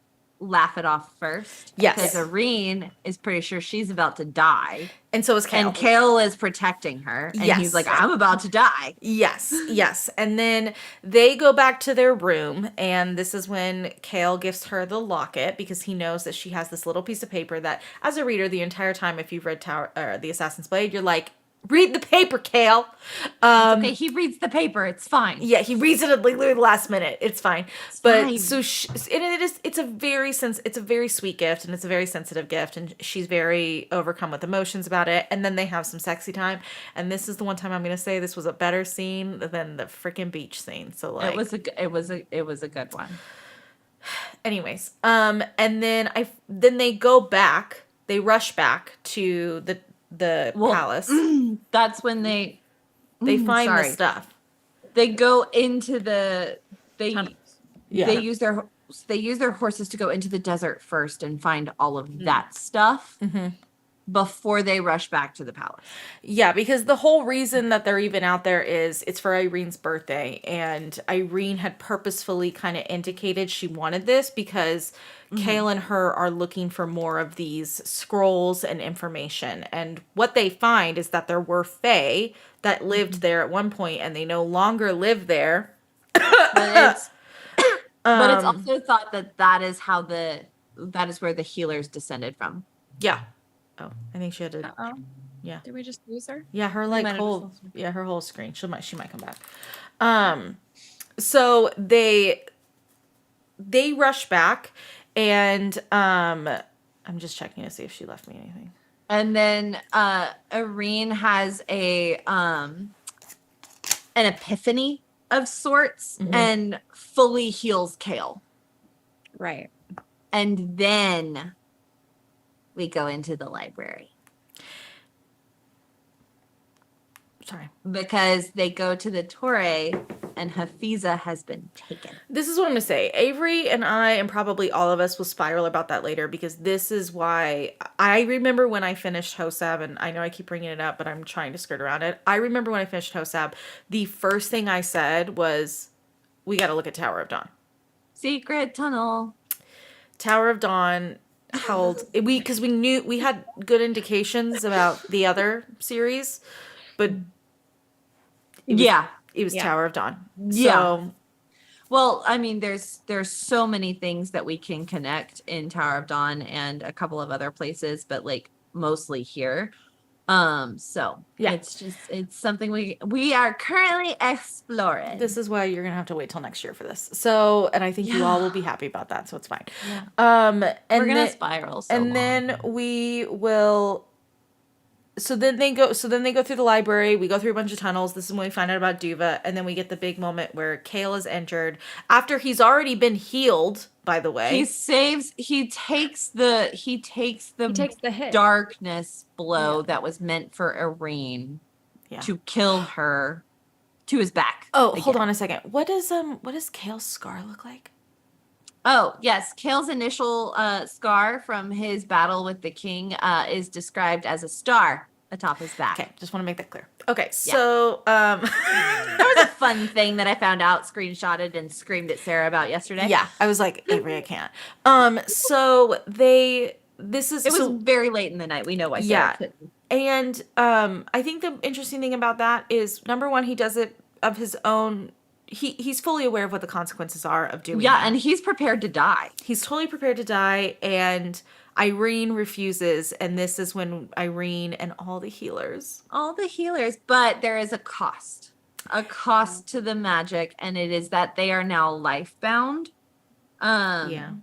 laugh it off first. Yes. Because Irene is pretty sure she's about to die. And so is Kale. And Kale is protecting her. And Yes. he's like, I'm about to die. Yes. And then they go back to their room, and this is when Kale gives her the locket, because he knows that she has this little piece of paper that, as a reader, the entire time, if you've read The Assassin's Blade, you're like, read the paper, Kale. Okay, he reads the paper. It's fine. Yeah, he reads it at like the last minute. It's fine. It's but fine. So it's a very sweet gift, and it's a very sensitive gift, and she's very overcome with emotions about it. And then they have some sexy time, and this is the one time I'm gonna say this was a better scene than the freaking beach scene. So like, it was a good one. Anyways, and then they go back. They rush back to the palace. That's when they find the stuff. They go into they use their horses to go into the desert first and find all of that stuff before they rush back to the palace. Yeah, because the whole reason that they're even out there is it's for Irene's birthday, and Irene had purposefully kind of indicated she wanted this because Kale and her are looking for more of these scrolls and information. And what they find is that there were Fae that lived there at one point, and they no longer live there. But it's also thought that is where the healers descended from. Yeah. Oh, I think she had to. Yeah. Did we just lose her? Yeah, her her whole screen. She might come back. So they rush back, and I'm just checking to see if she left me anything. And then Irene has an epiphany of sorts and fully heals Kale. Right. And then we go into the library. Sorry. Because they go to the Torre, and Hafiza has been taken. This is what I'm going to say. Avery and I, and probably all of us, will spiral about that later, because this is why I remember when I finished Hosab, and I know I keep bringing it up, but I'm trying to skirt around it. I remember when I finished Hosab, the first thing I said was, we got to look at Tower of Dawn. Secret tunnel. Tower of Dawn held, because we knew, we had good indications about the other series, but it was Tower of Dawn. Yeah. So, well, I mean, there's so many things that we can connect in Tower of Dawn and a couple of other places, but like mostly here. So it's something we are currently exploring. This is why you're gonna have to wait till next year for this. So, and I think you all will be happy about that, so it's fine. Yeah. And we're gonna spiral. Then we will. So then they go through the library. We go through a bunch of tunnels. This is when we find out about Duva, and then we get the big moment where Kale is injured after he's already been healed. By the way, he takes the hit. darkness blow that was meant for Irene to kill her to his back. Oh, hold on a second. What does Kale's scar look like? Oh, yes. Kale's initial scar from his battle with the king is described as a star atop his back. Okay, just want to make that clear. Okay, so that was a fun thing that I found out, screenshotted, and screamed at Sarah about yesterday. Yeah, I was like, Avery, I can't. So it was very late in the night. We know why Sarah couldn't. And I think the interesting thing about that is, number one, he does it of his own. He's fully aware of what the consequences are of doing that. And he's prepared to die. He's totally prepared to die, and Irene refuses, and this is when Irene and all the healers, but there is a cost to the magic, and it is that they are now life bound. And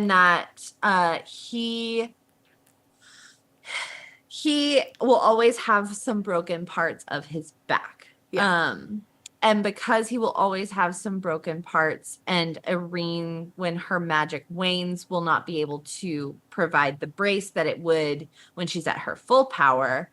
that he will always have some broken parts of his back. And because he will always have some broken parts, and Irene, when her magic wanes, will not be able to provide the brace that it would when she's at her full power,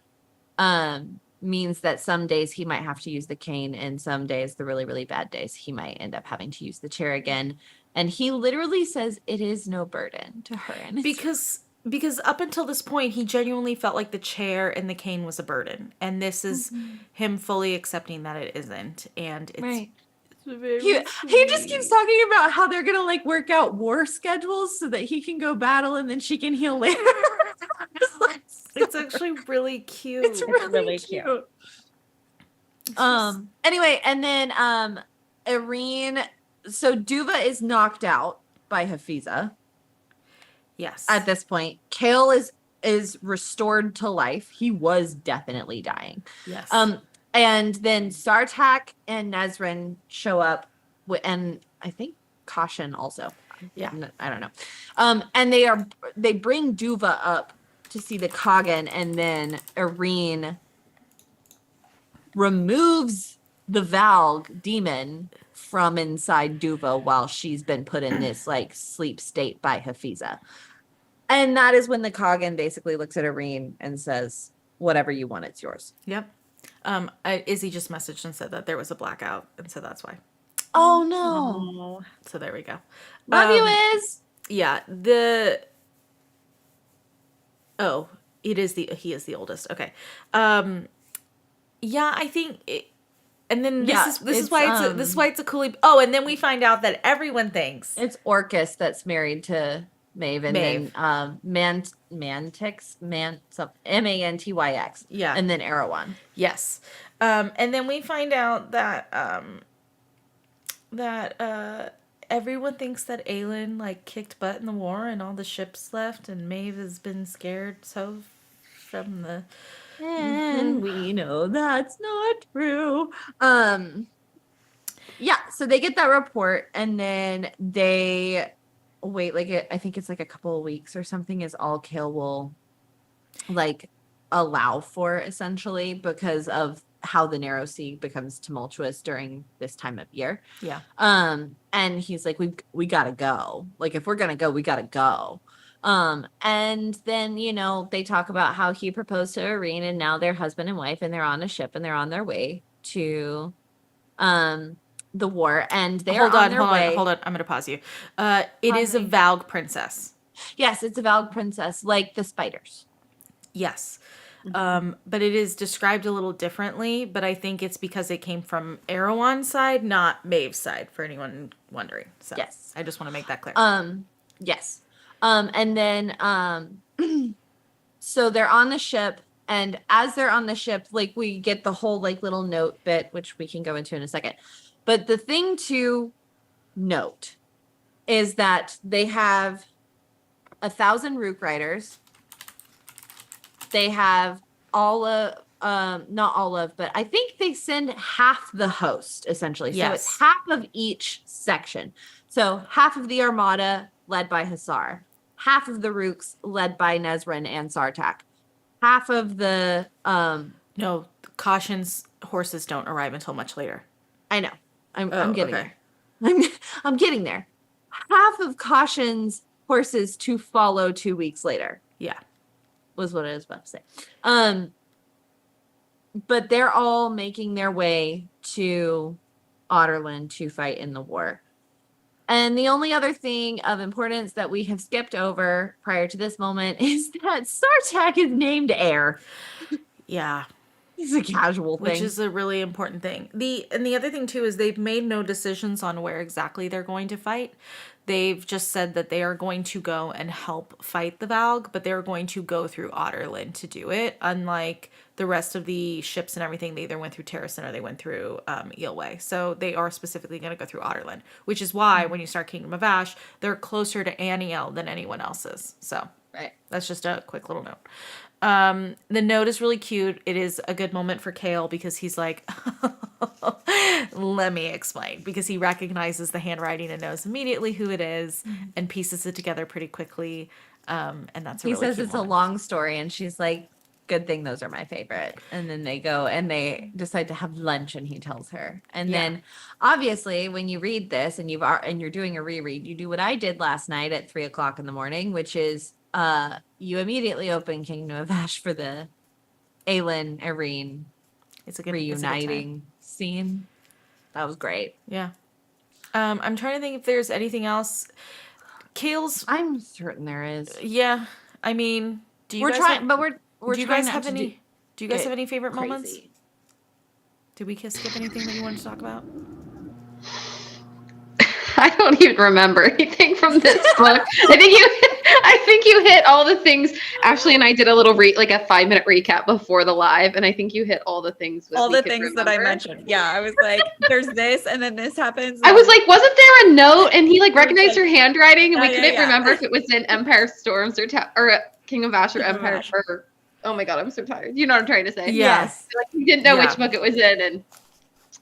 means that some days he might have to use the cane, and some days, the really, really bad days, he might end up having to use the chair again. And he literally says it is no burden to her. And because up until this point, he genuinely felt like the chair and the cane was a burden. And this is him fully accepting that it isn't. And it's very he just keeps talking about how they're going to work out war schedules so that he can go battle and then she can heal later. It's actually really cute. It's really cute. Anyway, and then Irene, so Duva is knocked out by Hafiza. Yes. At this point, Kale is restored to life. He was definitely dying. Yes. And then Sartak and Nezrin show up, and I think Caution also. Yeah. I don't know. And they bring Duva up to see the Kagan, and then Irene removes the Valg demon from inside Duva while she's been put in this sleep state by Hafiza. And that is when the Kagan basically looks at Irene and says, whatever you want, it's yours. Yep. Izzy just messaged and said that there was a blackout, and so that's why. Oh, no. So there we go. Love you, Iz. Yeah. He is the oldest. Okay. Yeah, I think it, and then this is why it's a cool. Oh, and then we find out that everyone thinks it's Orcus that's married to Maeve, and then Mantyx, Mantyx. Yeah. And then Erewhon. Yes. And then we find out that everyone thinks that Aelin kicked butt in the war and all the ships left, and Maeve has been scared from the. And we know that's not true. Yeah, so they get that report, and then they wait I think it's a couple of weeks or something is all Kale will allow for, essentially, because of how the Narrow Sea becomes tumultuous during this time of year. Yeah. And he's like, we gotta go. If we're gonna go, we gotta go. And then, they talk about how he proposed to Irene, and now they're husband and wife, and they're on a ship, and they're on their way to the war, and they're on their way. Hold on. I'm going to pause you. It is a Valg princess. Yes, it's a Valg princess, like the spiders. Yes. But it is described a little differently, but I think it's because it came from Erewhon's side, not Maeve's side, for anyone wondering. So yes. I just want to make that clear. Yes. And then, so they're on the ship, and as they're on the ship, we get the whole little note bit, which we can go into in a second. But the thing to note is that they have 1,000 Rook Riders. They have not all of, but I think they send half the host essentially. Yes. So it's half of each section. So half of the armada led by Hussar, half of the Rooks led by Nezrin and Sartak, half of the No, Caution's horses don't arrive until much later. I know. I'm getting okay. there. I'm getting there. Half of Caution's horses to follow 2 weeks later. Yeah. Was what I was about to say. But they're all making their way to Otterland to fight in the war. And the only other thing of importance that we have skipped over prior to this moment is that Sartak is named heir. Yeah. It's a casual thing. Which is a really important thing. The other thing too is they've made no decisions on where exactly they're going to fight. They've just said that they are going to go and help fight the Valg, but they're going to go through Otterland to do it. Unlike the rest of the ships and everything, they either went through Terrasen or they went through Eelway. So they are specifically going to go through Otterland, which is why when you start Kingdom of Ash, they're closer to Aniel than anyone else is. So right. That's just a quick little note. The note is really cute. It is a good moment for Kale because he's like, let me explain, because he recognizes the handwriting and knows immediately who it is and pieces it together pretty quickly. And that's he really says cute it's moment. a long story, and she's like, good thing those are my favorite. And then they go and they decide to have lunch, and he tells her. And then obviously when you read this and you're doing a reread, you do what I did last night at 3:00 in the morning, which is you immediately open Kingdom of Ash for the Aelin, Irene reuniting scene. That was great. Yeah. I'm trying to think if there's anything else. Kale's. I'm certain there is. Yeah. I mean, do you guys have any favorite moments? Did we skip anything that you wanted to talk about? I don't even remember anything from this book. I think you hit all the things. Ashley and I did a little like a 5-minute recap before the live, and I think you hit all the things. All the things that I mentioned. Yeah, I was like, "There's this, and then this happens." I was like, "Wasn't there a note?" And he like recognized your handwriting, and we couldn't remember if it was in Empire Storms or King of Ash or Empire. Or, oh my god, I'm so tired. You know what I'm trying to say? Yes. Like you didn't know which book it was in, and.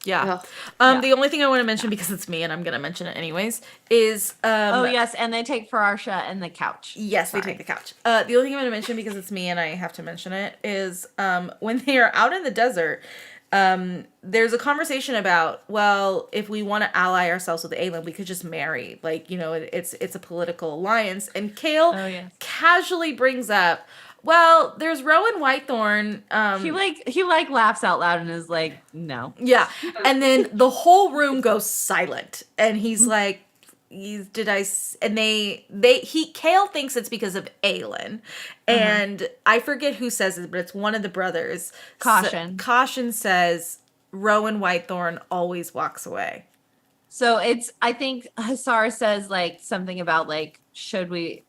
Yeah. The only thing I want to mention, because it's me and I'm going to mention it anyways, is... oh, yes. And they take Farasha and the couch. Yes, they take the couch. The only thing I'm going to mention, because it's me and I have to mention it, is when they are out in the desert, there's a conversation about, well, if we want to ally ourselves with Aelin, we could just marry. Like, it's a political alliance. And Kale casually brings up, well, there's Rowan Whitethorn. He laughs out loud and is like, no. Yeah. And then the whole room goes silent. And he's like, Kale thinks it's because of Aelin. And I forget who says it, but it's one of the brothers. Caution says Rowan Whitethorn always walks away. So I think Hussar says like something about like, should we,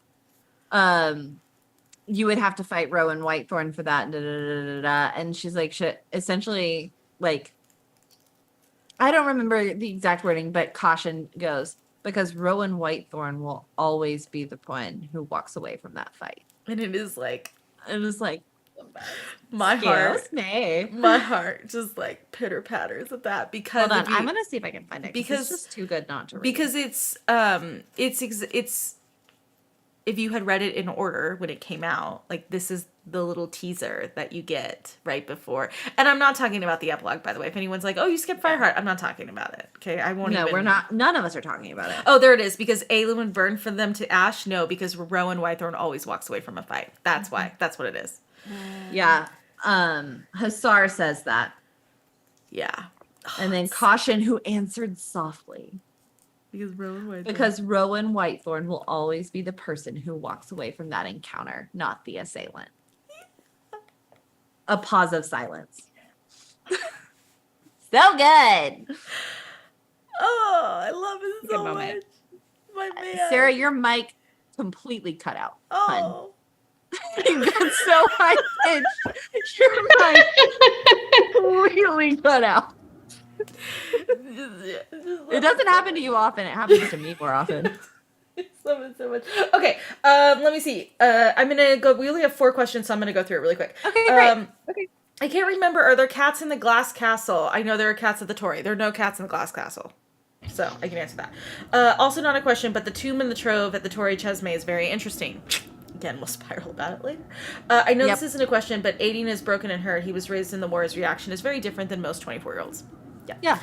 you would have to fight Rowan Whitethorn for that. And she's like, essentially, like, I don't remember the exact wording, but Caution goes, because Rowan Whitethorn will always be the one who walks away from that fight. And it is like, my heart just like pitter patters at that, because hold on, I'm gonna see if I can find it because it's just too good not to read. Because it's if you had read it in order when it came out, like this is the little teaser that you get right before. And I'm not talking about the epilogue, by the way. If anyone's like, oh, you skipped Fireheart, I'm not talking about it. Okay, I won't. No, we're not. None of us are talking about it. Oh, there it is. Because Aelin would burn for them to ash. No, because Rowan Whitethorn always walks away from a fight. That's why. That's what it is. Yeah. Hussar says that. Yeah. And then Caution, who answered softly. Because Rowan Whitethorn will always be the person who walks away from that encounter, not the assailant. A pause of silence. So good. Oh, I love it so much. My man. Sarah, your mic completely cut out. Oh. You got so high pitched. Your mic really cut out. It doesn't happen to you often. It happens to me more often. It's love it so much. Okay, let me see. I'm gonna go. We only have 4 questions, so I'm gonna go through it really quick. Okay, great. Okay. I can't remember. Are there cats in the glass castle? I know there are cats at the Tory. There are no cats in the glass castle. So I can answer that. Also not a question, but the tomb in the trove at the Torre Chesme is very interesting. Again, we'll spiral about it later. I know this isn't a question, but Aideen is broken and hurt. He was raised in the war. His reaction is very different than most 24-year-olds. Yeah.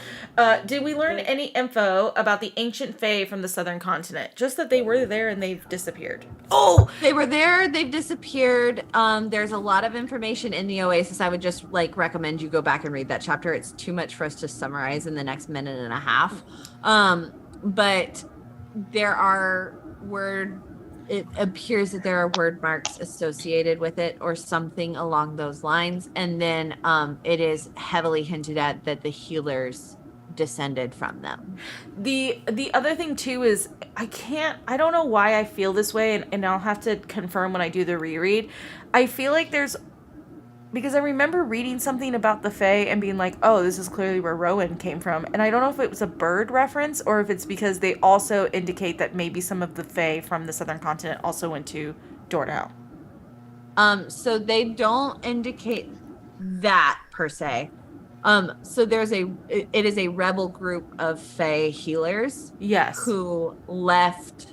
Did we learn any info about the ancient Fae from the southern continent? Just that they were there and they've disappeared. Oh! They were there, they've disappeared. There's a lot of information in the Oasis. I would just recommend you go back and read that chapter. It's too much for us to summarize in the next minute and a half. But there are it appears that there are word marks associated with it or something along those lines. And then it is heavily hinted at that the healers descended from them. The other thing too is I don't know why I feel this way, and I'll have to confirm when I do the reread. I feel like because I remember reading something about the Fae and being like, oh, this is clearly where Rowan came from. And I don't know if it was a bird reference or if it's because they also indicate that maybe some of the Fae from the southern continent also went to Dordow. So they don't indicate that per se. So it is a rebel group of Fae healers. Yes. Who left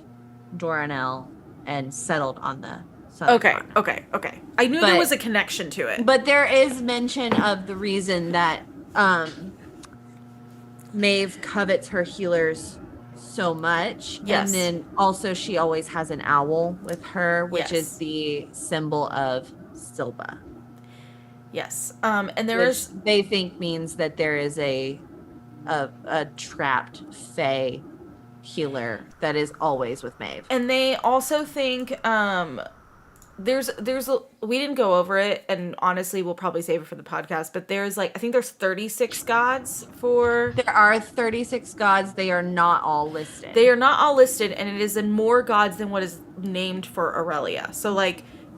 Doranel and settled on the southern continent. Okay. I knew there was a connection to it. But there is mention of the reason that Maeve covets her healers so much. Yes. And then also she always has an owl with her, which is the symbol of Silva. Yes. And they think means that there is a trapped Fae healer that is always with Maeve. And they also think we didn't go over it, and honestly we'll probably save it for the podcast, but I think there's 36 gods for... There are 36 gods. They are not all listed. They are not all listed, and it is in more gods than what is named for Aurelia. So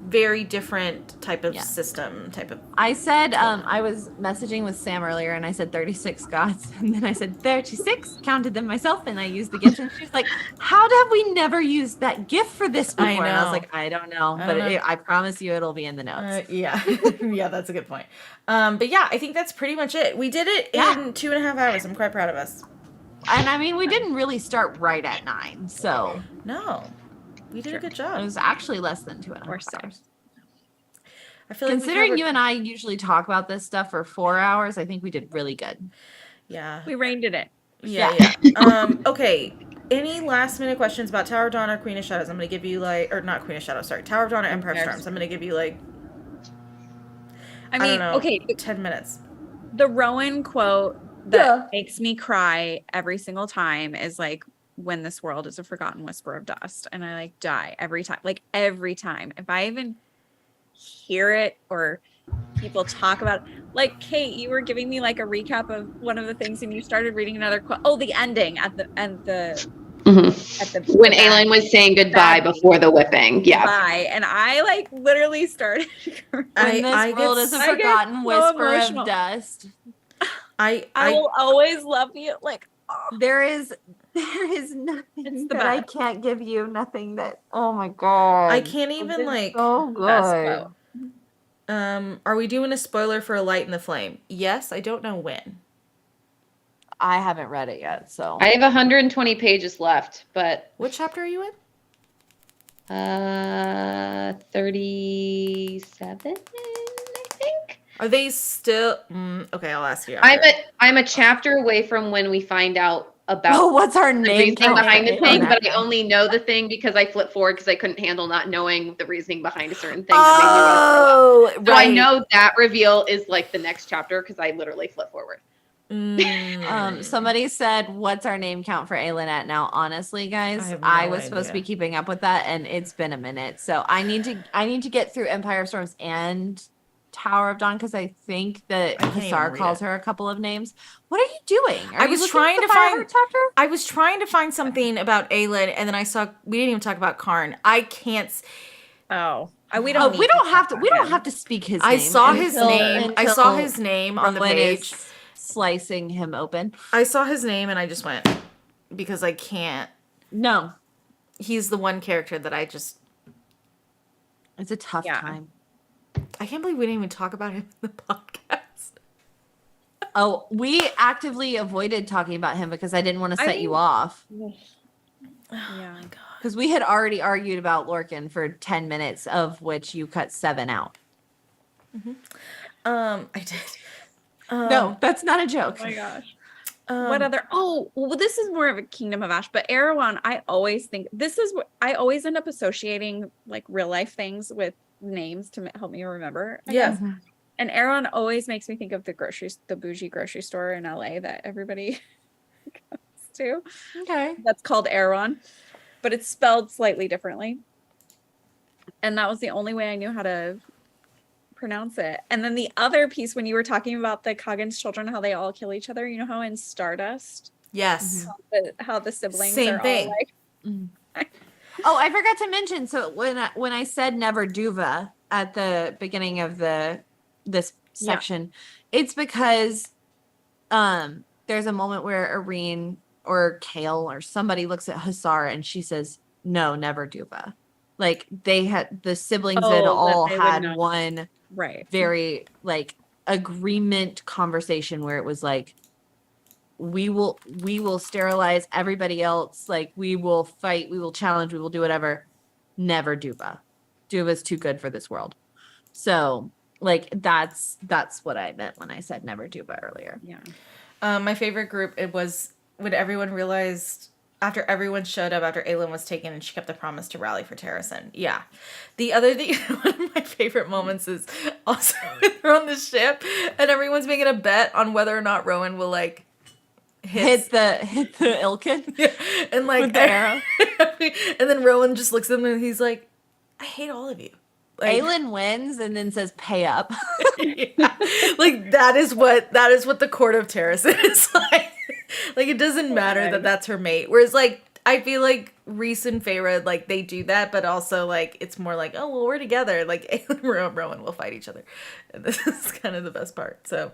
very different type of system, I said, I was messaging with Sam earlier and I said 36 gods. And then I said 36, counted them myself, and I used the gift. And she was like, how have we never used that gift for this before? And I was like, I don't know. But I promise you it'll be in the notes. Yeah, that's a good point. But yeah, I think that's pretty much it. We did it in 2.5 hours. I'm quite proud of us. And I mean, we didn't really start right at 9, so. No. You did a good job. It was actually less than 2.5 hours. I feel considering you and I usually talk about this stuff for 4 hours, I think we did really good. Yeah. We reined it in. Yeah. Okay. Any last minute questions about Tower of Dawn or Queen of Shadows? I'm going to give you or not Queen of Shadows, sorry. Tower of Dawn or Empire of Storms. I'm going to give you I don't know, 10 minutes. The Rowan quote that makes me cry every single time is when this world is a forgotten whisper of dust, and I die every time. Every time. If I even hear it or people talk about it. Kate, you were giving me a recap of one of the things and you started reading another quote. Oh, the ending at the when Aelin was saying goodbye before the whipping. Yeah. Goodbye. And I literally started when this world is a forgotten whisper of dust. I will always love you. There is nothing that I can't give you. Nothing that. Oh my god! I can't even so good. Are we doing a spoiler for A Light in the Flame? Yes, I don't know when. I haven't read it yet, so I have 120 pages left. But what chapter are you in? 37, I think. Are they still? Okay, I'll ask you. I'm a chapter away from when we find out about what's our name reasoning behind the thing, but I only know the thing because I flipped forward because I couldn't handle not knowing the reasoning behind a certain thing. Oh, so I know that reveal is the next chapter because I literally flipped forward. Somebody said, "What's our name count for Aelin at now?" Honestly, guys, I was supposed to be keeping up with that, and it's been a minute. So I need to get through Empire of Storms and Tower of Dawn because I think that Hussar calls her a couple of names. What are you doing? I was trying to find something about Aelin, and then I saw we didn't even talk about Karn. I can't. We don't have to speak his name. I saw his name. I saw his name on the page. Slicing him open. I saw his name and I just went because I can't. No. he's the one character that I just. It's a tough time. I can't believe we didn't even talk about him in the podcast. Oh, we actively avoided talking about him because I didn't want to set you off. Yeah. Oh my god. Because we had already argued about Lorcan for 10 minutes, of which you cut 7 out. Mm-hmm. I did. No, that's not a joke. Oh my gosh. What other? Oh, well, this is more of a Kingdom of Ash, but Erewhon, I always think this is what I always end up associating like real life things with names to help me remember. I guess. And Erewhon always makes me think of the bougie grocery store in LA that everybody goes to. Okay. That's called Erewhon, but it's spelled slightly differently. And that was the only way I knew how to pronounce it. And then the other piece, when you were talking about the Coggins children, how they all kill each other, you know how in Stardust? Yes. How the siblings Same are thing. all like... Oh, I forgot to mention. So when I said never Duva at the beginning of this section, it's because there's a moment where Irene or Kale or somebody looks at Hasara and she says, "No, never Duva." Like the siblings had all had one very like agreement conversation where it was like, we will sterilize everybody else. Like we will fight, we will challenge, we will do whatever. Never Duva. Duva's too good for this world. So like that's what I meant when I said never Duva earlier. Yeah. My favorite group, it was when everyone realized after everyone showed up after Aelin was taken and she kept the promise to rally for Terrasen. Yeah. The other thing, one of my favorite moments is also when they're on the ship and everyone's making a bet on whether or not Rowan will like hit the Ilkin. Yeah. And like with the arrow. And then Rowan just looks at them and he's like, I hate all of you. Like, Aelin wins and then says pay up. Yeah. Like that is what the court of Terrasen is like. Like it doesn't matter that that's her mate. Whereas like I feel like Rhys and Feyre, like they do that, but also like it's more like, oh well, we're together. Like Aelin and Rowan will fight each other. And this is kind of the best part. So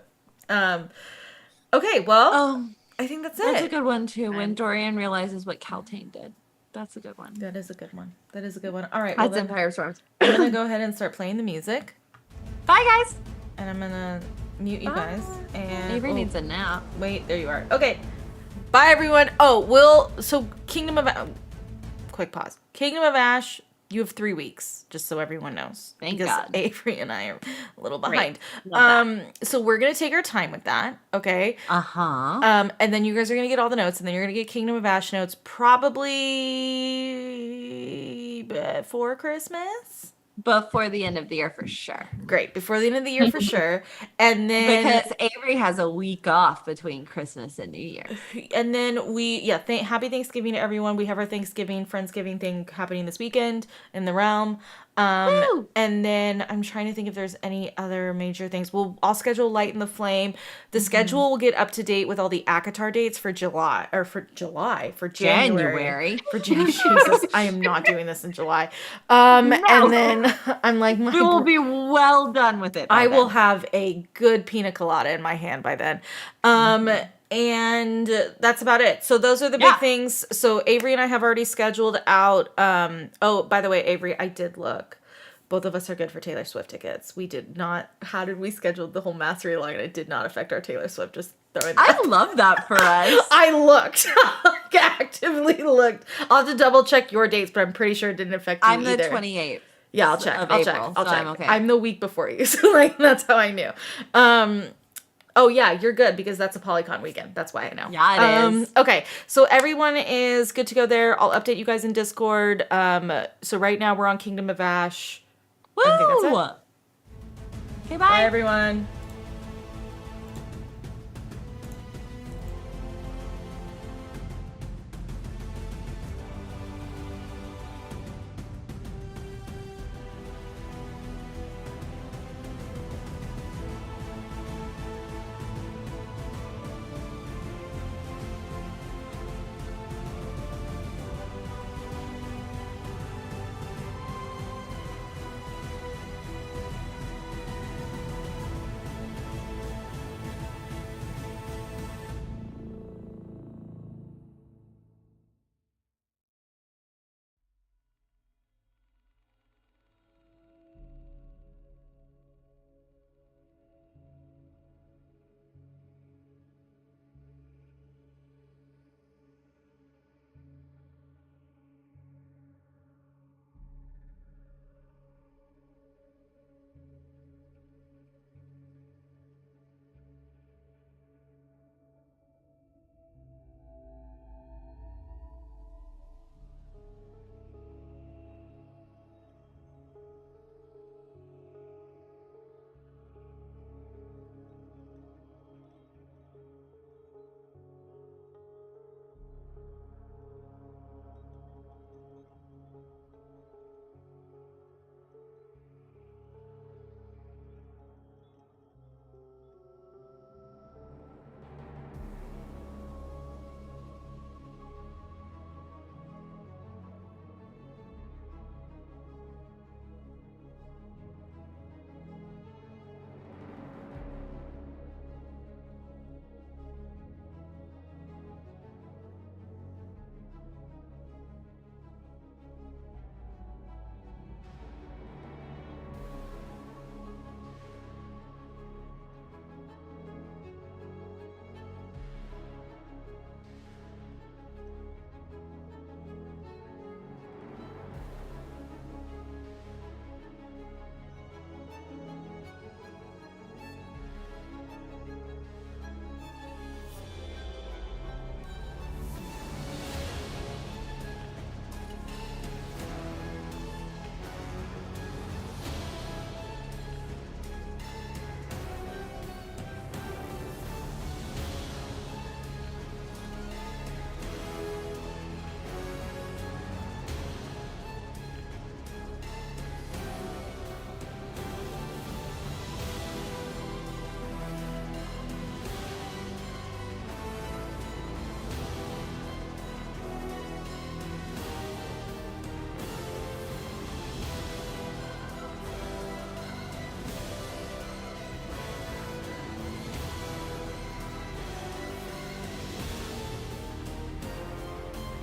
okay, well I think that's it. That's a good one too. When Dorian realizes what Caltaine did. That's a good one. That is a good one. All right. That's Empire Storms. I'm gonna go ahead and start playing the music. Bye guys. And I'm gonna mute you guys. And Avery needs a nap. Wait, there you are. Okay. Bye everyone. So Kingdom of quick pause. Kingdom of Ash, you have 3 weeks, just so everyone knows. Thank because God. Avery and I are a little behind. Love So we're gonna take our time with that, okay? Uh-huh. And then you guys are gonna get all the notes, and then you're gonna get Kingdom of Ash notes probably before Christmas. Before the end of the year for sure. Great, before the end of the year for sure. And then because Avery has a week off between Christmas and New Year. And then happy Thanksgiving to everyone. We have our Friendsgiving thing happening this weekend in the realm. Woo! And then I'm trying to think if there's any other major things. I'll schedule Light in the Flame. The schedule will get up to date with all the ACOTAR dates for January. For January. Jesus, I am not doing this in July. And then I'm like, we will be well done with it. I will have a good pina colada in my hand by then. And that's about it. So those are the big things. So Avery and I have already scheduled out. By the way, Avery, I did look. Both of us are good for Taylor Swift tickets. We did not. How did we schedule the whole mastery line? It did not affect our Taylor Swift. Just throwing that. I love that for us. I looked. Like, actively looked. I'll have to double check your dates, but I'm pretty sure it didn't affect you either. I'm the 28th. Yeah, I'll check. I'll check. I'm okay. I'm the week before you, so like that's how I knew. Oh yeah, you're good because that's a Polycon weekend. That's why I know. Yeah, it is. Okay, so everyone is good to go there. I'll update you guys in Discord. So right now we're on Kingdom of Ash. Woo! I think that's it. Okay, Bye everyone.